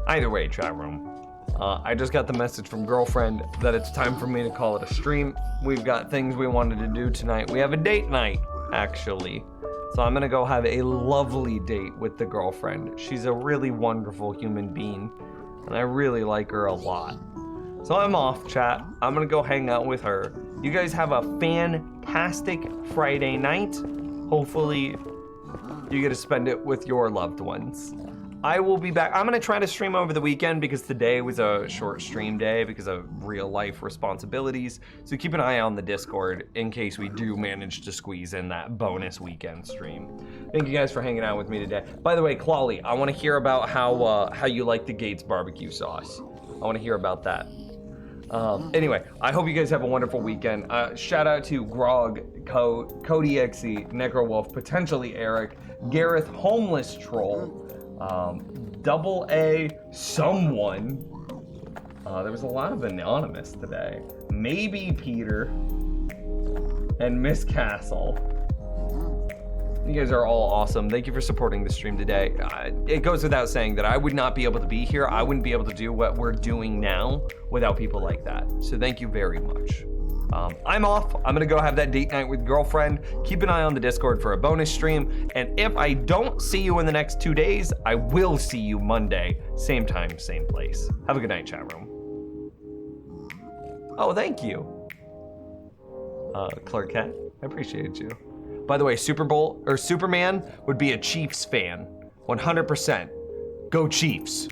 Either way, chat room. I just got the message from girlfriend that it's time for me to call it a stream. We've got things we wanted to do tonight. We have a date night, actually. So I'm gonna go have a lovely date with the girlfriend. She's a really wonderful human being, and I really like her a lot. So I'm off, chat. I'm gonna go hang out with her. You guys have a fantastic Friday night. Hopefully, you get to spend it with your loved ones. I will be back. I'm gonna try to stream over the weekend because today was a short stream day because of real life responsibilities. So keep an eye on the Discord in case we do manage to squeeze in that bonus weekend stream. Thank you guys for hanging out with me today. By the way, Clawley, I want to hear about how you like the Gates barbecue sauce. I want to hear about that. Anyway, I hope you guys have a wonderful weekend. Shout out to Grog, Cody XE, Necrowolf, potentially Eric, Gareth, Homeless Troll, Double A, someone. There was a lot of anonymous today. Maybe Peter and Miss Castle. You guys are all awesome. Thank you for supporting the stream today. It goes without saying that I would not be able to be here. I wouldn't be able to do what we're doing now without people like that. So thank you very much. I'm off. I'm gonna go have that date night with girlfriend. Keep an eye on the Discord for a bonus stream. And if I don't see you in the next 2 days, I will see you Monday. Same time, same place. Have a good night, chat room. Oh, thank you. Clark Kent, I appreciate you. By the way, Superman would be a Chiefs fan. 100%. Go Chiefs.